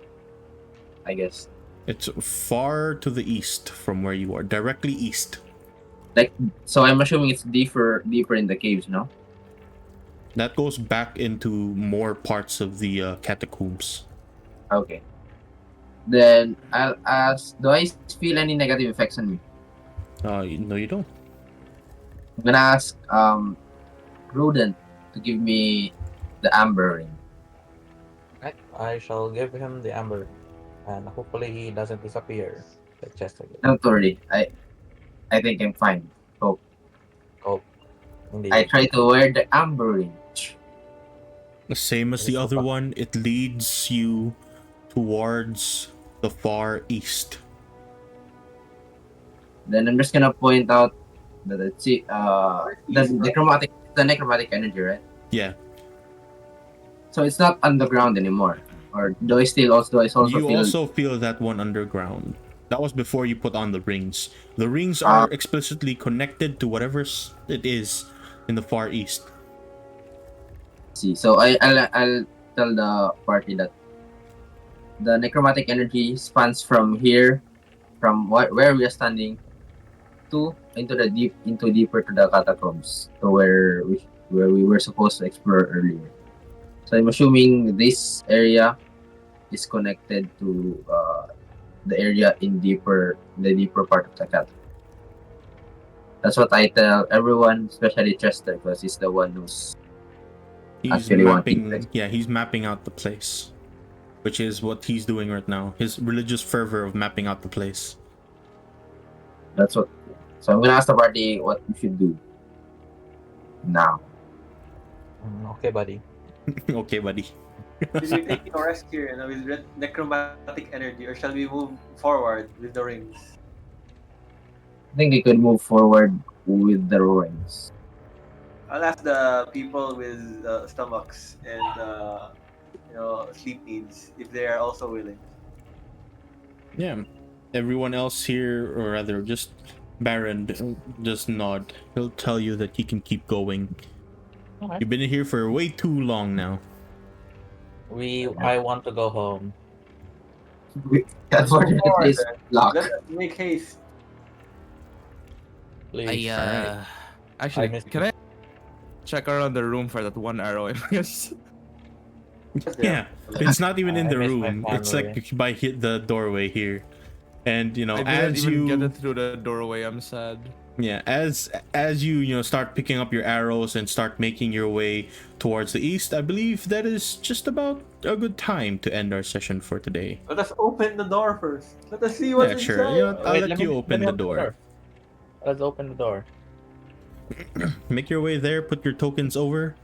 I guess. It's far to the east from where you are, directly east. Like, so I'm assuming it's deeper in the caves, no? That goes back into more parts of the catacombs. Okay. Then I'll ask, do I feel any negative effects on me? No, you don't. I'm gonna ask Prudent to give me the amber ring. Right, I shall give him the amber, and hopefully he doesn't disappear. The chest again. Don't worry, I think I'm fine. Oh, Indeed. I try to wear the amber ring. The same as It the is so other far. one, it leads you towards the far east. Then I'm just gonna point out that it's the necromantic energy, right? Yeah, So it's not underground anymore. Or do I also you feel also feel that one underground. That was before you put on the rings. The rings are explicitly connected to whatever it is in the far east. see? So I'll tell the party that the necromantic energy spans from here, from where we are standing, into deeper to the catacombs, to where we were supposed to explore earlier. So I'm assuming this area is connected to the area in the deeper part of the catacomb. That's what I tell everyone, especially Chester, because he's the one who's He's actually wanting mapping. Yeah, he's mapping out the place, which is what he's doing right now. His religious fervor of mapping out the place. That's what. So I'm gonna ask the party what we should do now. Okay, buddy. Okay, buddy. Should we take a rest here with necromantic energy, or shall we move forward with the rings? I think we could move forward with the rings. I'll ask the people with stomachs and sleep needs if they are also willing. Yeah, everyone else here, or rather, just Baron, just nod. He'll tell you that he can keep going. Okay. You've been here for way too long now. I want to go home. Unfortunately, it's locked. Let's make haste. Please. Alright. Actually, I missed can I check around the room for that one arrow I missed? Yeah, it's not even in I the miss my room. It's like family. by hit the doorway here, and I didn't as even get you it through the doorway. I'm sad. as you start picking up your arrows and start making your way towards the east, I believe that is just about a good time to end our session for today. Let us open the door first. Let us see what's Yeah, inside. sure. I'll Wait, let you open the door. Let's open the door. Make your way there, put your tokens over,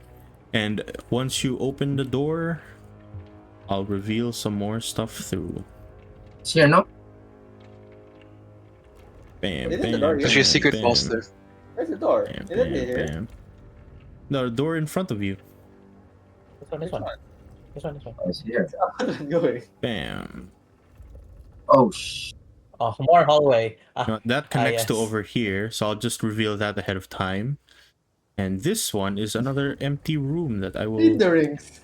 and once you open the door, I'll reveal some more stuff through. It's here, no? Bam, Isn't the bam, door bam, here? There's your secret bam, monster. Where's the door? bam, Isn't it bam, here? bam. No, the door in front of you. This one. Oh, it's here. It's going. Bam. Oh, shh. Oh, more hallway. That connects to yes. over here, so I'll just reveal that ahead of time. And this one is another empty room that I will. Read the rings.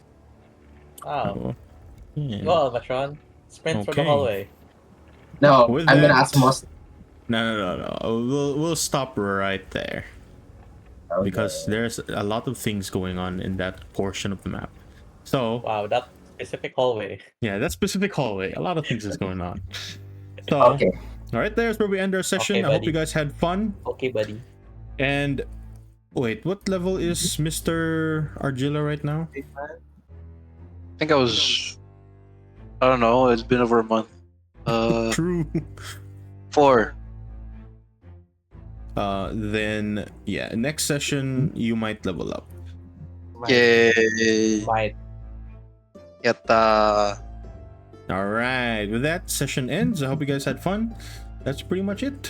Wow. Yeah. Go, Albatron. Sprint for the Okay. hallway. No, With I'm gonna that- ask most. No. We'll stop right there because there's a lot of things going on in that portion of the map. So Wow, that specific hallway. yeah, that specific hallway, a lot of things is going on. So Okay. all right, there's where we end our session. Okay, I hope buddy. you guys had fun. Okay, buddy. And wait, what level is Mr. Argilla right now? Big man. I think I don't know. It's been over a month. True. 4. Then yeah, next session you might level up. Yay! Bite. Yatta! All right, with that, session ends. I hope you guys had fun. That's pretty much it.